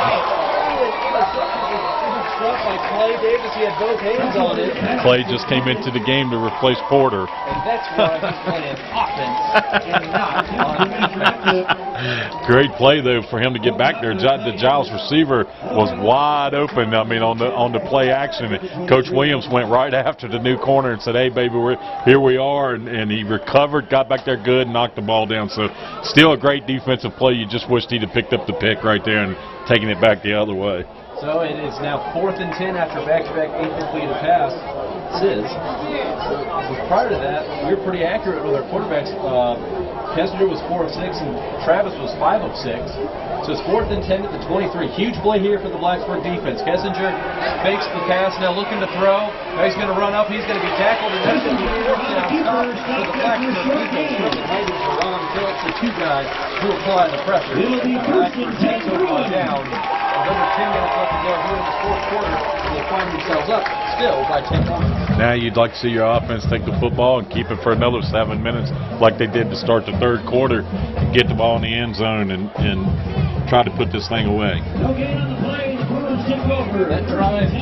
struck by Clay Davis. He had both hands on it. Clay just came into the game to replace Porter. And that's why he's playing offense and not on defense. Great play though for him to get back there. The Giles receiver was wide open. I mean, on the play action, Coach Williams went right after the new corner and said, "Hey, baby, here we are," and he recovered, got back there good, and knocked the ball down. So, still a great defensive play. You just wished he'd have picked up the pick right there and taken it back the other way. So it is now 4th and 10 after back-to-back incompleted passes. Prior to that, we were pretty accurate with our quarterbacks. Kessinger was 4 of 6 and Travis was 5 of 6. So it's 4th and 10 at the 23. Huge play here for the Blacksburg defense. Kessinger fakes the pass, now looking to throw. Now he's going to run up. He's going to be tackled, and that's going to be fourth down stop for the Blacksburg defense. Heights for Ron Phillips, the two guys who apply the pressure. Blacksburg takes over on down. With over 10 minutes left to go here in the 4th quarter, and they find themselves up still by 10 points. Now you'd like to see your offense take the football and keep it for another 7 minutes like they did to start the 3rd quarter and get the ball in the end zone and try to put this thing away. That drive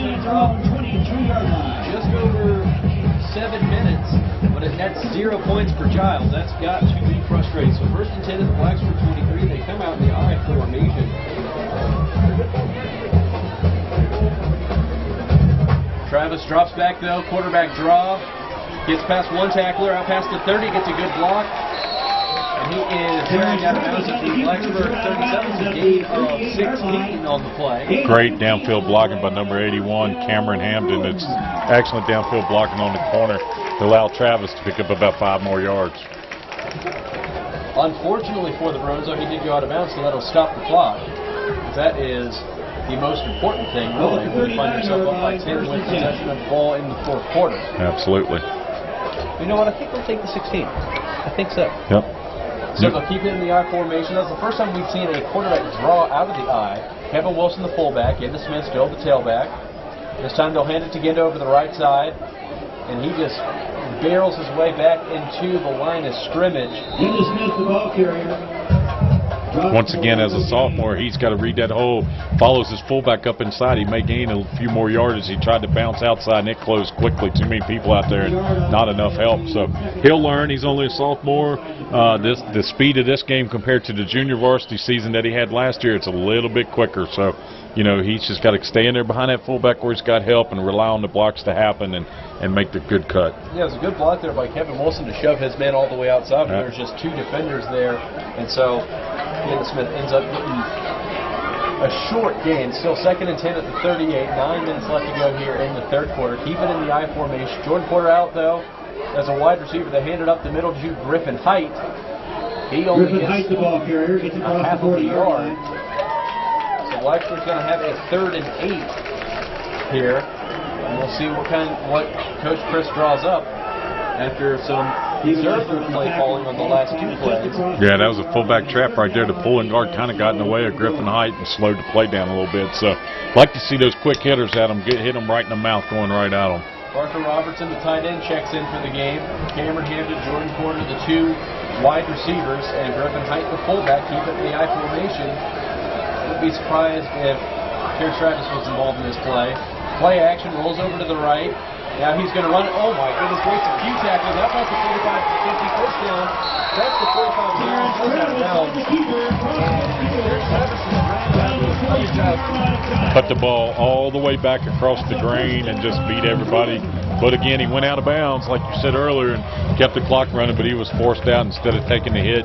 just over 7 minutes, but it nets 0 points for Giles. That's got to be frustrating. So 1st and 10 at the Blacksburg 23. They come out in the I formation. Travis drops back though, quarterback draw, gets past one tackler, out past the 30, gets a good block, and he is dragged out of bounds at the Blacksburg 37, so gain of 16 on the play. Great downfield blocking by number 81, Cameron Hamden. It's excellent downfield blocking on the corner to allow Travis to pick up about 5 more yards. Unfortunately for the Bruins, though, he did go out of bounds, so that'll stop the clock. That is the most important thing, really, when you find yourself up by 10 with possession of the ball in the 4th quarter. Absolutely. You know what? I think they'll take the 16. I think so. Yep. So they'll keep it in the I formation. That's the first time we've seen a quarterback draw out of the I. Kevin Wilson, the fullback. Into Smith, still the tailback. This time they'll hand it to Gendo over the right side. And he just barrels his way back into the line of scrimmage. Gendo Smith, the ball carrier. Once again, as a sophomore, he's got to read that hole, follows his fullback up inside. He may gain a few more yards as he tried to bounce outside, and it closed quickly. Too many people out there and not enough help. So he'll learn. He's only a sophomore. The speed of this game compared to the junior varsity season that he had last year, it's a little bit quicker. So, you know, he's just got to stay in there behind that fullback where he's got help and rely on the blocks to happen and make the good cut. Yeah, it was a good block there by Kevin Wilson to shove his man all the way outside. But there's just 2 defenders there, and so Gendo Smith ends up getting a short gain. Still 2nd and 10 at the 38. 9 minutes left to go here in the 3rd quarter. Keep it in the I formation. Jordan Porter out, though. As a wide receiver, they hand it up the middle to Griffin Height. He only gets the ball carrier, gets a half of a yard. So Blacksburg's going to have a 3rd and 8 here. And we'll see what Coach Chris draws up after some reserve play falling on the last 2 plays. Yeah, that was a fullback trap right there. The pulling guard kind of got in the way of Griffin Height and slowed the play down a little bit. So, like to see those quick hitters at him, hit them right in the mouth, going right at them. Parker Robertson, the tight end, checks in for the game. Cameron Hamden, Jordan Porter, the 2 wide receivers, and Griffin Height, the fullback, keep it in the I formation. Wouldn't be surprised if Terry Travis was involved in this play. Play action, rolls over to the right. Now he's going to run it. Oh my goodness, waits a few tackles. That was the 45 to 50 first down. That's the 45 here. Goes out of bounds. Terry Travis is put the ball all the way back across the grain and just beat everybody. But again, he went out of bounds, like you said earlier, and kept the clock running, but he was forced out instead of taking the hit.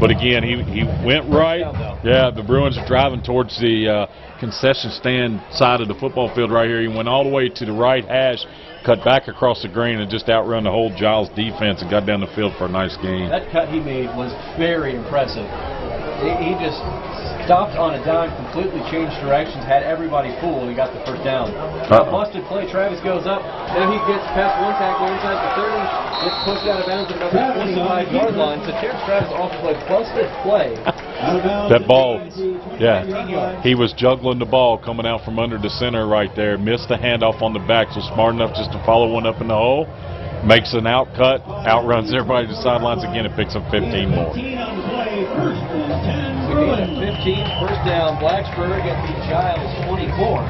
But again, he went right. Yeah, the Bruins are driving towards the concession stand side of the football field right here. He went all the way to the right hash, cut back across the green, and just outrun the whole Giles defense and got down the field for a nice gain. That cut he made was very impressive. He just stopped on a dime, completely changed directions, had everybody fooled, and he got the first down. Busted play, Travis goes up, now he gets past one tackle inside the 30, gets pushed out of bounds at about the 25-yard line, so Terrence Travis off the busted play. That ball, yeah, he was juggling the ball coming out from under the center right there, missed the handoff on the back, so smart enough just to follow one up in the hole, makes an out cut, outruns everybody to the sidelines again, and picks up 15 more. So gain of 15, first down, Blacksburg at the Giles 24.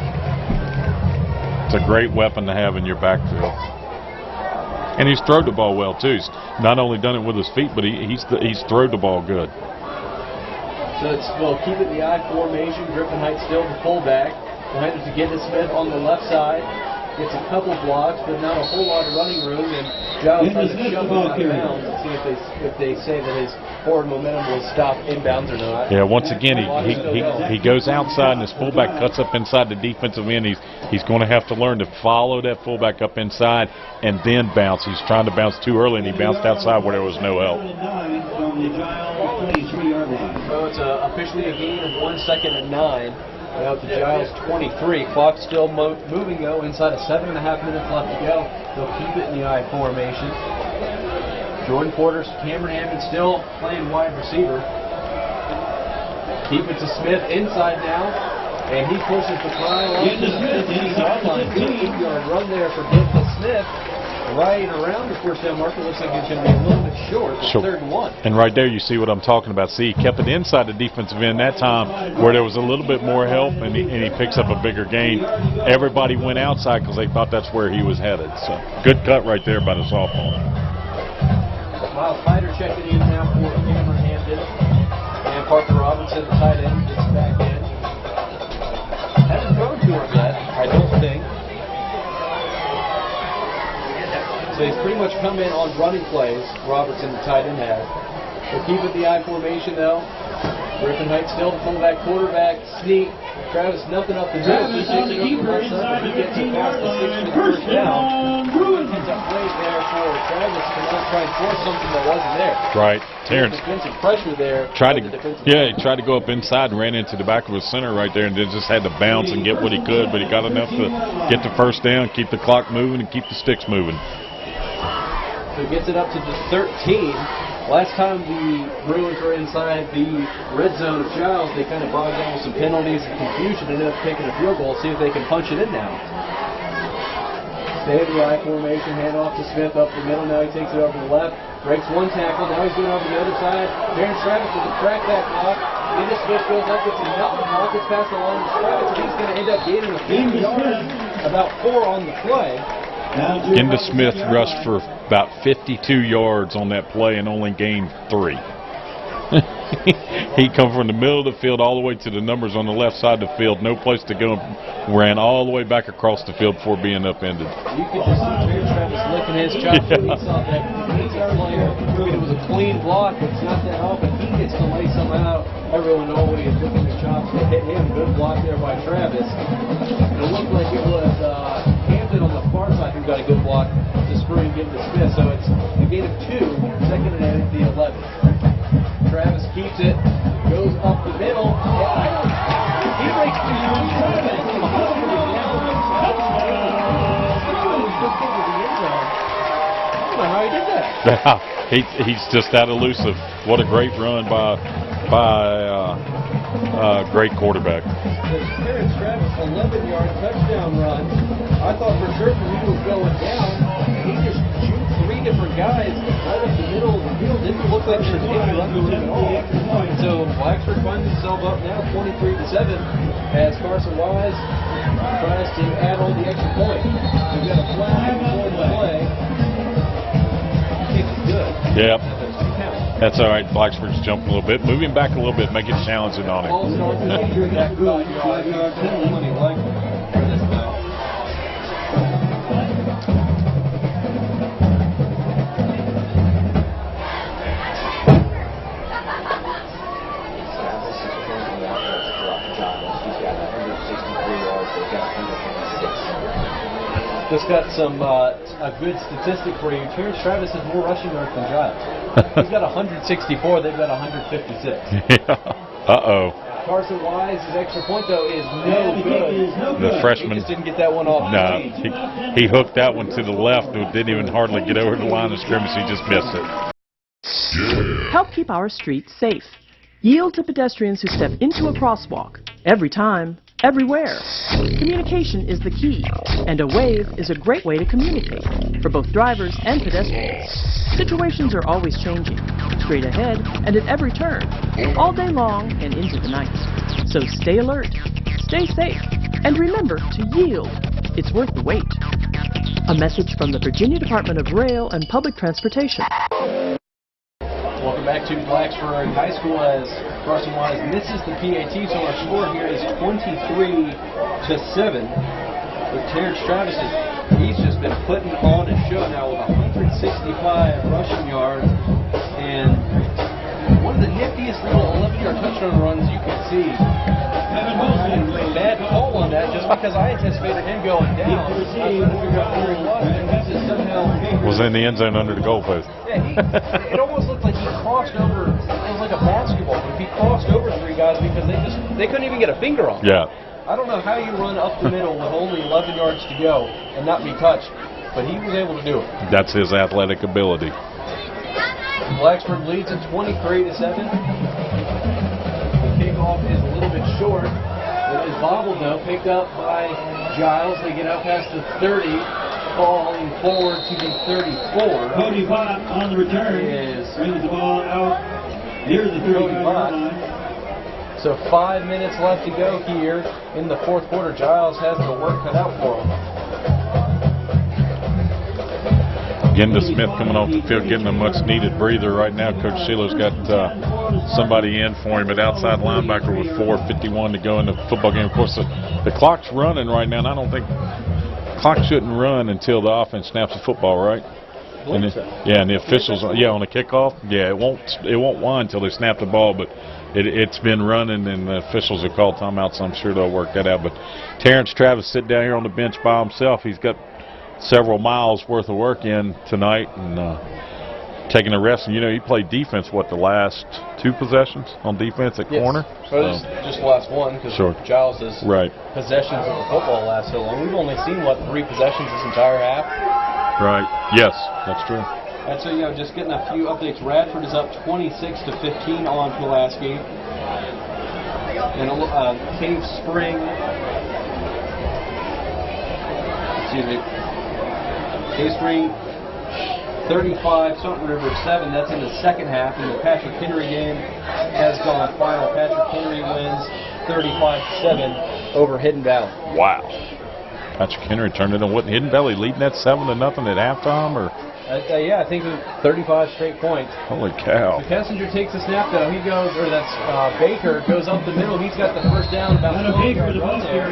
It's a great weapon to have in your backfield. And he's thrown the ball well, too. He's not only done it with his feet, but he's thrown the ball good. So we'll keep it in the I formation. Griffin Height still the fullback. Behind it to Giles Smith on the left side. Gets a couple blocks, but not a whole lot of running room. And Giles tries to shove him out of bounds and see if they say that his forward momentum will stop inbounds or not. Yeah, once again, he goes outside and his fullback cuts up inside the defensive end. He's going to have to learn to follow that fullback up inside and then bounce. He's trying to bounce too early, and he bounced outside where there was no help. So it's officially a gain of 1 second and 9. Now to Giles 23. Clock still moving though. Inside of 7.5 minutes left to go. They'll keep it in the I formation. Jordan Porter's Cameron Hammond still playing wide receiver. Keep it to Smith inside now. And he pushes the pile off to the 15-yard line. 8-yard run there for Giles Smith. Right around the first down marker. Looks like it's going to be a little bit short. It's 3rd and 1. And right there you see what I'm talking about. See, he kept it inside the defensive end that time where there was a little bit more help, and he picks up a bigger gain. Everybody went outside because they thought that's where he was headed. So good cut right there by the sophomore. Miles Hyder checking in now for Cameron Hampton. And Parker Robinson, the tight end, gets back in. Hasn't thrown to him yet, I don't think. So he's pretty much come in on running plays, Robertson, the tight end, has. We'll keep it the I formation, though. Griffin Height still the fullback, quarterback, sneak. Travis, nothing up the middle. He takes it up the left side, but he gets it past the 6 for the first down. Ends up plays there for Travis to not try and force something that wasn't there. Right. Terrence. Defensive pressure there. He tried to go up inside and ran into the back of his center right there and then just had to bounce and get what he could, but he got enough to get the first down, keep the clock moving, and keep the sticks moving. So gets it up to just 13. Last time the Bruins were inside the red zone of Giles, they kind of bogged down with some penalties and confusion and ended up taking a field goal. See if they can punch it in now. Stay in the I formation, hand off to Smith up the middle. Now he takes it over to the left. Breaks one tackle. Now he's going over the other side. Terrence Travis with a track back block. Giles Smith goes up with another block. It's past the line of Travis, and he's going to end up gaining a few yards, about 4 on the play. Giles Smith rushed for about 52 yards on that play and only gained 3. He come from the middle of the field all the way to the numbers on the left side of the field, no place to go, ran all the way back across the field before being upended. You could just see Terrence Travis licking his chops when he saw that. It was a clean block, but it's not that often. He gets to lay some out. Everyone always licking their chops to hit him. Good block there by Travis. It looked like it was Hampton on the far side who got a good block to spring getting to Smith. So it's a gain of 2, 2nd and at the 11. Travis keeps it, goes up the middle. He breaks through the end zone. I don't know how he did that. He's just that elusive. What a great run by great quarterback. Terrence Travis, 11-yard touchdown run. I thought for certain he was going down. He just shoots 3 different guys right up the middle of the field. Didn't look like there was any run room at all. So Blacksburg finds himself up now 23-7 as Carson Wise tries to add on the extra point. We've got a flag before the play. It's good. Yep. That's all right. Blacksburg's jumping a little bit, moving back a little bit, make it challenging on him. Just got some a good statistic for you. Terrence Travis has more rushing yards than Giles. He's got 164. They've got 156. Yeah. Uh-oh. Carson Wise, his extra point, though, is no good. The freshman. He just didn't get that one off. No, he hooked that one to the left. Didn't even hardly get over the line of scrimmage. He just missed it. Help keep our streets safe. Yield to pedestrians who step into a crosswalk. Every time, everywhere. Communication is the key, and a wave is a great way to communicate for both drivers and pedestrians. Situations are always changing, straight ahead and at every turn, all day long and into the night. So stay alert, stay safe, and remember to yield. It's worth the wait. A message from the Virginia Department of Rail and Public Transportation. Welcome back to Blacksburg High School as Carson Wise misses the PAT, so our score here is 23-7. With Terrence Travis, he's just been putting on a show now with 165 rushing yards and one of the niftiest little 11-yard touchdown runs you can see. Bad call on that just because I anticipated him going down. I was trying to figure out where he was, and he just somehow was in the end zone under the goalpost. Yeah, it almost looked like he crossed over. It was like a basketball. He crossed over 3 guys because they couldn't even get a finger on him. Yeah. I don't know how you run up the middle with only 11 yards to go and not be touched, but he was able to do it. That's his athletic ability. Blacksburg leads at 23-7. The kickoff is a little bit short. It is bobbled though, picked up by Giles. They get out past the 30, falling forward to the 34. Cody Bott on the return brings the ball out near the 30-yard line. So 5 minutes left to go here in the fourth quarter. Giles has the work cut out for him. Genda Smith coming off the field, getting a much-needed breather right now. Coach Sheila's got somebody in for him at outside linebacker with 4:51 to go in the football game. Of course, the clock's running right now, and I don't think the clock shouldn't run until the offense snaps the football, right? And and the officials, on the kickoff, it won't wind until they snap the ball, but it's been running, and the officials have called timeouts, so I'm sure they'll work that out. But Terrence Travis sitting down here on the bench by himself. He's got several miles worth of work in tonight and taking a rest. And, he played defense, the last 2 possessions on defense at corner? So just the last one because Giles' possessions of the football last so long. We've only seen, 3 possessions this entire half? Right. Yes, that's true. And so, just getting a few updates. Radford is up 26-15 on Pulaski. And Cave Spring, Cave Spring 35, Staunton River 7. That's in the second half. And the Patrick Henry game has gone final. Patrick Henry wins 35-7 over Hidden Valley. Wow. Patrick Henry turned it on. What, Hidden Valley leading that 7-0 at halftime, or? I think 35 straight points. Holy cow. The Kessinger takes a snap, though. Baker goes up the middle. He's got the first down about 12 yards run there.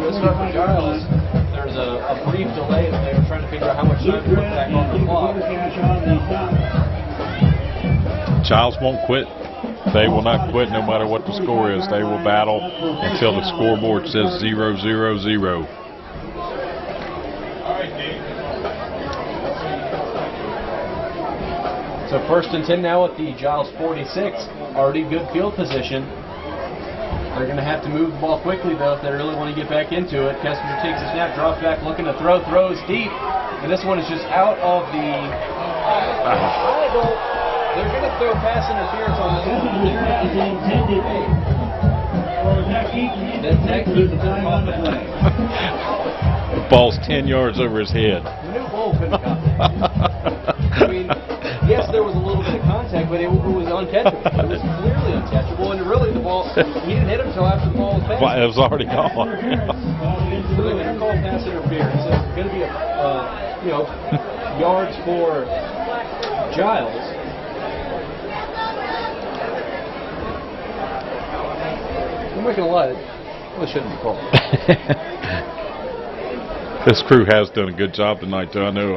This start for Giles. There's a brief delay as they were trying to figure out how much time to put back on the clock. Giles won't quit. They will not quit no matter what the score is. They will battle until the scoreboard says 0-0-0. So 1st and 10 now at the Giles 46. Already good field position. They're going to have to move the ball quickly, though, if they really want to get back into it. Kessinger takes a snap, drops back, looking to throw, throws deep. And this one is just out of the... They're going to throw pass interference on this one. The ball's 10 yards over his head. The new ball couldn't have got that. I mean, yes, there was a little bit of contact, but it was uncatchable. It was clearly uncatchable, and really the ball, he didn't hit him until after the ball was passed. Well, it was already gone. So they're going to call pass interference. So it's going to be yards for Giles. I'm not going to lie, it really shouldn't be called. This crew has done a good job tonight, too. I know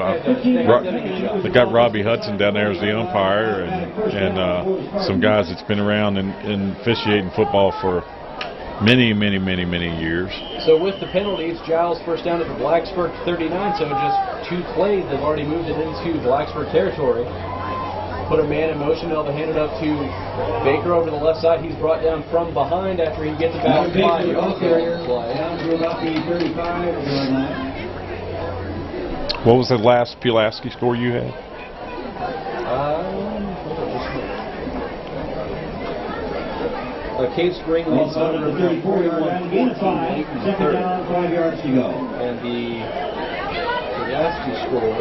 they got Robbie Hudson down there as the umpire and some guys that's been around and officiating football for many years. So with the penalties, Giles first down at the Blacksburg 39, so just 2 plays. They've already moved it into Blacksburg territory. Put a man in motion. They'll hand it up to Baker over the left side. He's brought down from behind after he gets about 5 yards. Down to about the 35-yard line. What was the last Pulaski score you had? Cave Spring leads on the 34-yard line. Gain of 5. Second down, 5 yards to go. And the Pulaski score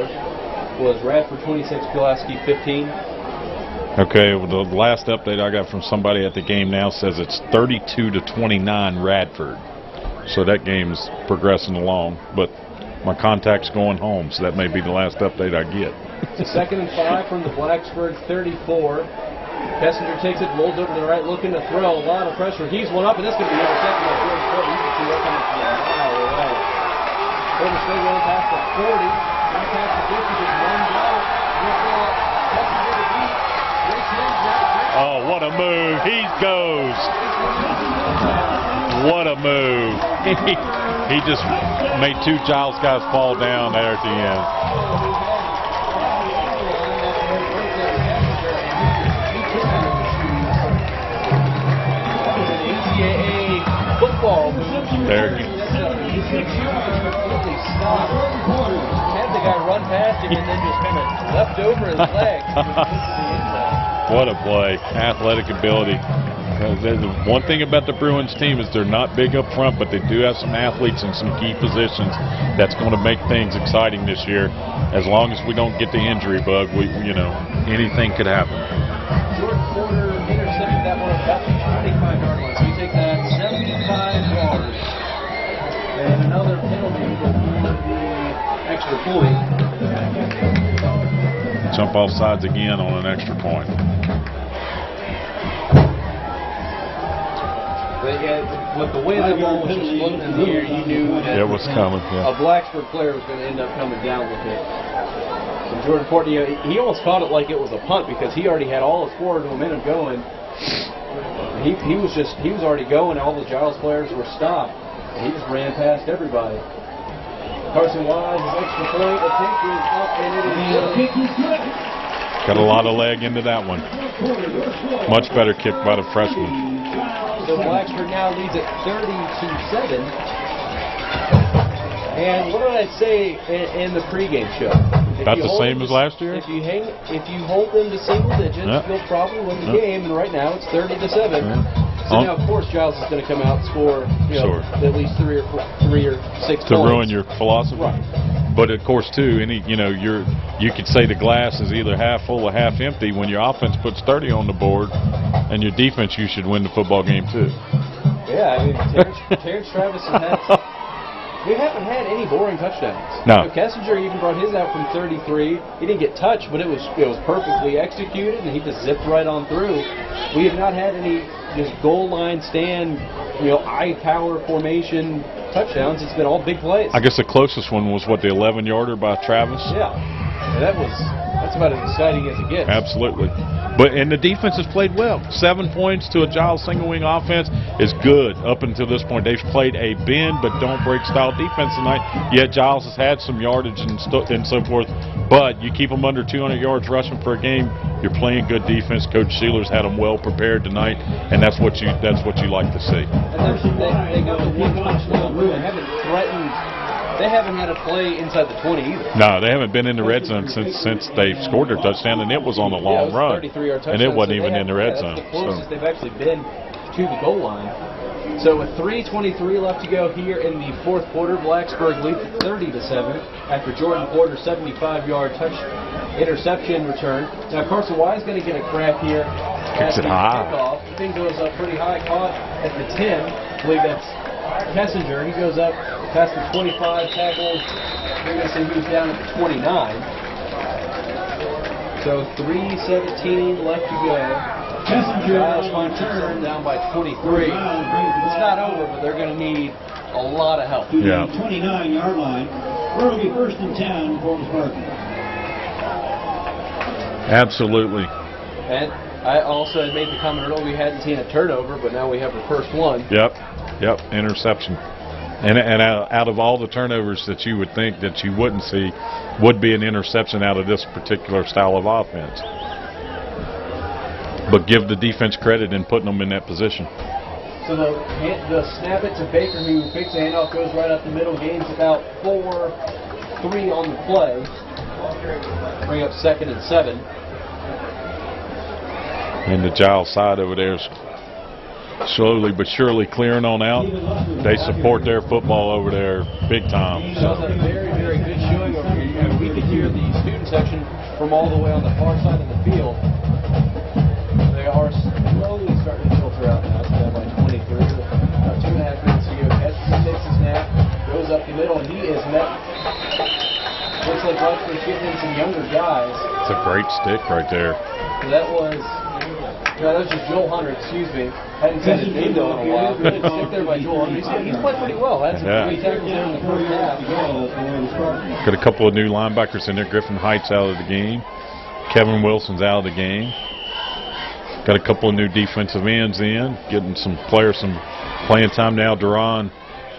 was Radford 26, Pulaski 15. Okay, well, the last update I got from somebody at the game now says it's 32-29 Radford. So that game's progressing along, but my contact's going home, so that may be the last update I get. It's a 2nd and 5 from the Blacksburg 34. Kessinger takes it, rolls over to the right, looking to throw. A lot of pressure. He's one up, and this is going to be intercepted by Jordan Porter. You can see that coming from a mile away. Porter still going past the 40. Not past the 50, just one block. Kessinger to beat. Oh, what a move. He goes. What a move. He just made 2 Giles guys fall down there at the end. There you go. Had the guy run past him and then just kind of left over his legs. What a play. Athletic ability. The one thing about the Bruins team is they're not big up front, but they do have some athletes in some key positions that's going to make things exciting this year. As long as we don't get the injury bug, anything could happen. Jordan Porter intercepted that one about the 25-yard line. So you take that 75 yards. And another penalty for the extra point. Jump off sides again on an extra point. With the way the ball was just floating in the air, you knew that it was coming. Yeah. A Blacksburg player was going to end up coming down with it. And Jordan Porter, he almost caught it like it was a punt because he already had all his forward momentum going. He was already going. All the Giles players were stopped. And he just ran past everybody. Carson Wise, his extra point, the kick is up, and it is good. Got a lot of leg into that one. Much better kick by the freshman. So Blacksburg now leads at 30-7. And what did I say in the pregame show? About the same as last year? If you hold them to single digits, you'll probably win the game. And right now it's 30-7. So now, of course, Giles is going to come out and score at least 3 or 6 points. To ruin your philosophy. Right. But of course, too, you could say the glass is either half full or half empty. When your offense puts 30 on the board, and your defense, you should win the football game too. Yeah, I mean, Terrence Travis has had. We haven't had any boring touchdowns. No. Kessinger even brought his out from 33. He didn't get touched, but it was perfectly executed, and he just zipped right on through. We have not had any just goal line stand, eye power formation touchdowns. It's been all big plays. I guess the closest one was the 11-yarder by Travis. Yeah, and that's about as exciting as it gets. Absolutely. And the defense has played well. 7 points to a Giles single-wing offense is good up until this point. They've played a bend but don't break style defense tonight. Yet Giles has had some yardage and so forth. But you keep them under 200 yards rushing for a game, you're playing good defense. Coach Sealer's had them well prepared tonight, and that's what you like to see. And they got the one touchdown rule. They haven't threatened. They haven't had a play inside the 20 either. No, they haven't been in the red zone since they scored their touchdown, and it was on a long run. 33-yard touchdown. And it wasn't even in the red zone. That's the closest they've actually been to the goal line. So with 3:23 left to go here in the fourth quarter, Blacksburg leads 30-7 after Jordan Porter's 75-yard interception return. Now Carson Wise is going to get a crack here. Kicks it high. Kickoff. The thing goes up pretty high, caught at the 10. I believe that's Kessinger. He goes up past the 25 tackles. We're going to see who's down at the 29. So 3:17 left to go. Giles finds himself down by 23. It's not over, but they're going to need a lot of help. Yeah. 29-yard line. Where will be 1st and 10 for Spartans. Absolutely. And I also had made the comment earlier we hadn't seen a turnover, but now we have the first one. Yep, interception. And out of all the turnovers that you would think that you wouldn't see, would be an interception out of this particular style of offense. But give the defense credit in putting them in that position. So the snap it to Baker, who fakes the handoff, goes right up the middle, gains about 4-3 on the play. Bring up 2nd and 7. And the Giles side over there is slowly but surely clearing on out. They support their football over there big time. So a very, very good showing over here. We could hear the student section from all the way on the far side of the field. They are slowly starting to filter out now. It's down by 23. About 2.5 minutes to go. Kessinger takes the snap, goes up the middle, and he is met some younger guys. It's a great stick right there. That was just Joel Hunter, excuse me. Hadn't said his name though in a while. Good stick there by Joel Hunter. He's played pretty well. Had some great tackles there in the first half. Got a couple of new linebackers in there. Griffin Heights out of the game. Kevin Wilson's out of the game. Got a couple of new defensive ends in. Getting some players some playing time now. Deron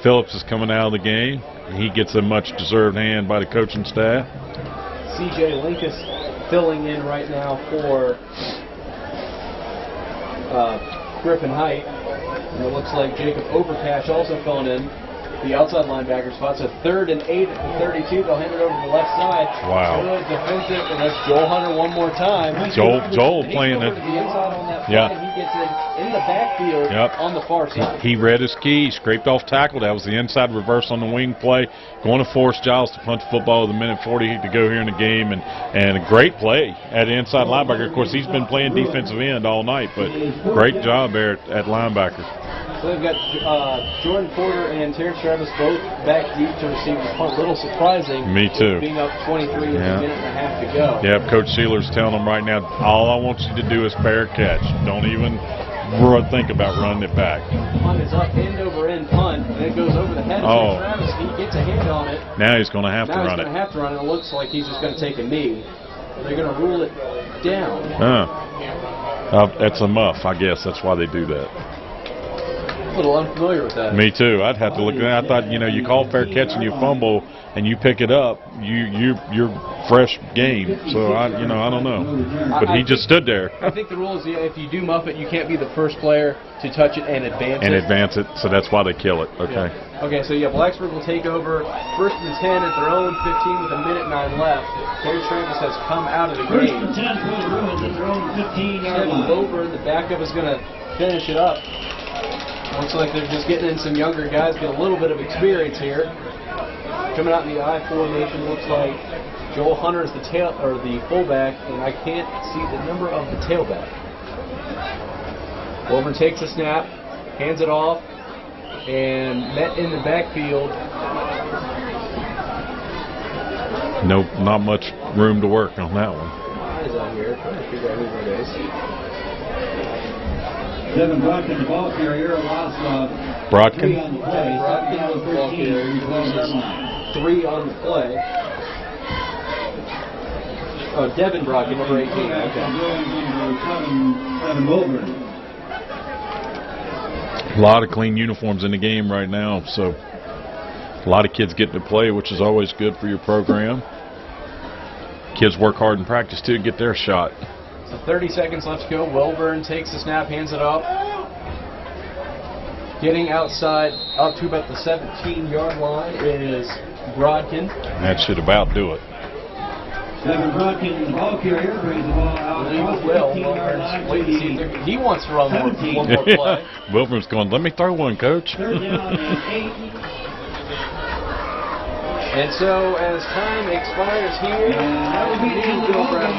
Phillips is coming out of the game. He gets a much-deserved hand by the coaching staff. C.J. Linkus filling in right now for Griffin Height. And it looks like Jacob Overcash also filling in the outside linebacker spot. So 3rd and 8 at the 32. They'll hand it over to the left side. Wow. Good defensive, and that's Joel Hunter one more time. Joel playing it. The inside on that yeah. play. He gets it in the backfield on the far side. He read his key, scraped off tackle. That was the inside reverse on the wing play. Going to force Giles to punt the football with a minute 40 to go here in the game. And a great play at inside linebacker. Of course, he's been playing defensive end all night, but great job there at linebacker. So they've got Jordan Porter and Terrence Travis both back deep to receive the punt. A little surprising. Me too. Being up 23 with a minute and a half to go. Yeah, Coach Sealer's telling them right now, all I want you to do is fair catch. Don't even think about running it back. Punt is up, end over end punt, and it goes over the head of Travis. He gets a hand on it. Now he's going to have to run it. Now he's going to have to run it. It looks like he's just going to take a knee. They're going to rule it down. That's a muff, I guess. That's why they do that. A little unfamiliar with that. Me too. I'd have to look at that. I thought, you call fair catch and you fumble and you pick it up, you're fresh game. So I don't know. But he just stood there. I think the rule is if you do muff it, you can't be the first player to touch it and advance it. So that's why they kill it. Okay. Yeah. Okay. So Blacksburg will take over 1st and 10 at their own 15 with a minute 9 left. Terrence Travis has come out of the game. 1st and 10 for the Bruins at their own 15 yard line. Over, the backup is going to finish it up. Looks like they're just getting in some younger guys, get a little bit of experience here. Coming out in the I formation, looks like Joel Hunter is the fullback, and I can't see the number of the tailback. Wilburn takes a snap, hands it off, and met in the backfield. Nope, not much room to work on that one. Eyes out here, trying to figure out who that is. Devin Brodkin, the ball carrier, lost Brodkin? 3 on the play. Brodkin was the ball carrier. He loses 3 on the play. Oh, Devin Brodkin, number 18. Okay. A lot of clean uniforms in the game right now, so a lot of kids getting to play, which is always good for your program. Kids work hard in practice, too, to get their shot. So 30 seconds left to go. Wilburn takes the snap, hands it up. Getting outside up to about the 17-yard line is Brodkin. That should about do it. Devin Brodkin, the ball carrier, brings the ball out. He wants to run one more play. Wilburn's going, let me throw one, Coach. 3rd down and 8. And so, as time expires here, that would be Bill Brown.